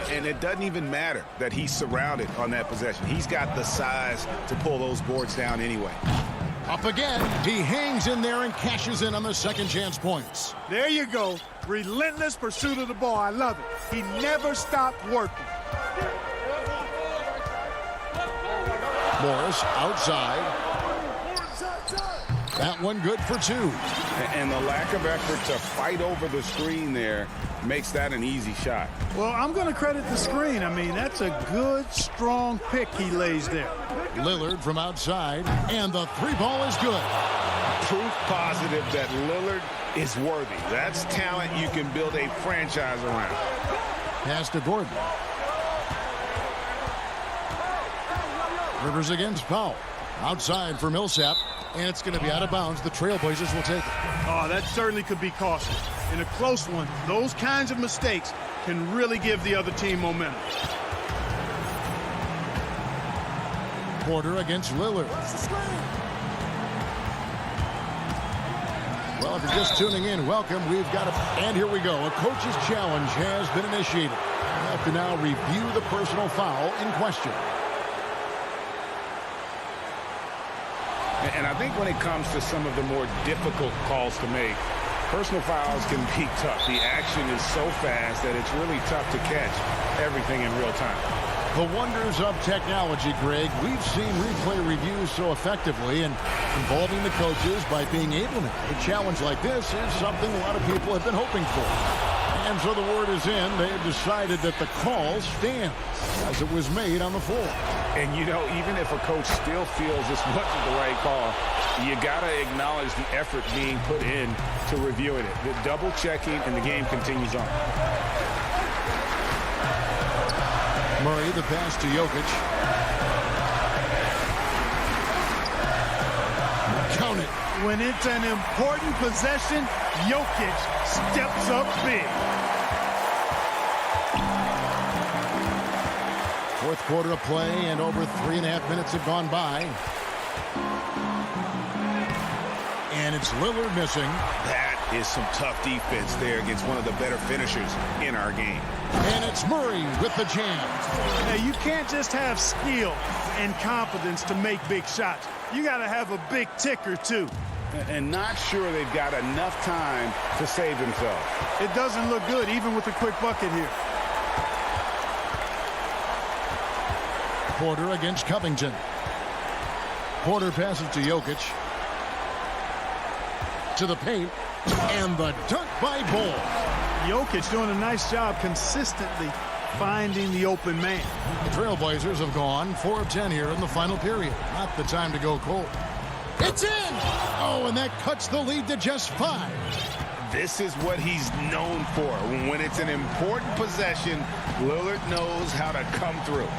Speaker 4: And it doesn't even matter that he's surrounded on that possession. He's got the size to pull those boards down anyway.
Speaker 1: Up again. He hangs in there and cashes in on the second chance points.
Speaker 14: There you go. Relentless pursuit of the ball. I love it. He never stopped working.
Speaker 1: Morris outside. That one good for 2.
Speaker 4: And the lack of effort to fight over the screen there makes that an easy shot.
Speaker 14: Well, I'm going to credit the screen. I mean, that's a good, strong pick he lays there.
Speaker 1: Lillard from outside, and the 3-ball is good.
Speaker 4: Proof positive that Lillard is worthy. That's talent you can build a franchise around.
Speaker 1: Pass to Gordon. Rivers against Powell. Outside for Millsap, and it's going to be out of bounds. The Trailblazers will take it.
Speaker 14: Oh, that certainly could be costly. In a close one, those kinds of mistakes can really give the other team momentum.
Speaker 1: Porter against Lillard. Well, if you're just tuning in, welcome. We've got and here we go. A coach's challenge has been initiated. We have to now review the personal foul in question.
Speaker 4: And I think when it comes to some of the more difficult calls to make, personal fouls can be tough. The action is so fast that it's really tough to catch everything in real time.
Speaker 1: The wonders of technology, Greg. We've seen replay reviews so effectively, and involving the coaches by being able to. A challenge like this is something a lot of people have been hoping for. And so the word is in. They have decided that the call stands as it was made on the floor.
Speaker 4: And, you know, even if a coach still feels this wasn't the right call, you got to acknowledge the effort being put in to reviewing it. The double checking, and the game continues on.
Speaker 1: Murray, the pass to Jokic. Count it.
Speaker 14: When it's an important possession, Jokic steps up big.
Speaker 1: Fourth quarter of play, and over 3.5 minutes have gone by. And it's Lillard missing.
Speaker 4: That is some tough defense there against one of the better finishers in our game.
Speaker 1: And it's Murray with the jam.
Speaker 14: Now, you can't just have skill and confidence to make big shots. You got to have a big ticker, too.
Speaker 4: And not sure they've got enough time to save themselves.
Speaker 14: It doesn't look good, even with a quick bucket here.
Speaker 1: Porter against Covington. Porter passes to Jokic. To the paint. And the dunk by Ball.
Speaker 14: Jokic doing a nice job consistently finding the open man.
Speaker 1: The Trailblazers have gone 4 of 10 here in the final period. Not the time to go cold. It's in! Oh, and that cuts the lead to just 5.
Speaker 4: This is what he's known for. When it's an important possession, Lillard knows how to come through.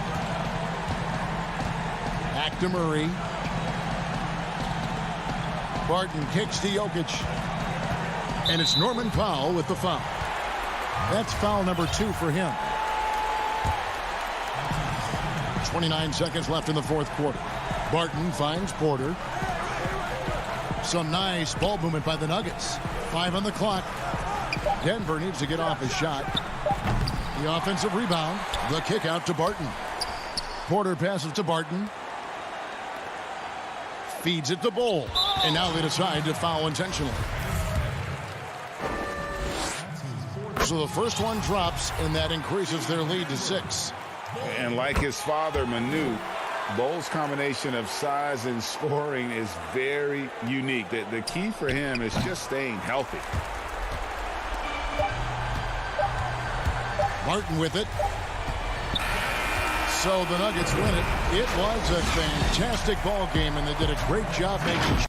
Speaker 1: Back to Murray. Barton kicks to Jokic. And it's Norman Powell with the foul. That's foul number 2 for him. 29 seconds left in the fourth quarter. Barton finds Porter. Some nice ball movement by the Nuggets. 5 on the clock. Denver needs to get off his shot. The offensive rebound. The kick out to Barton. Porter passes to Barton. Feeds it to Ball. And now they decide to foul intentionally. So the first one drops, and that increases their lead to 6.
Speaker 4: And like his father, Manu, Bowles' combination of size and scoring is very unique. The key for him is just staying healthy.
Speaker 1: Martin with it. So the Nuggets win it. It was a fantastic ball game, and they did a great job making sure.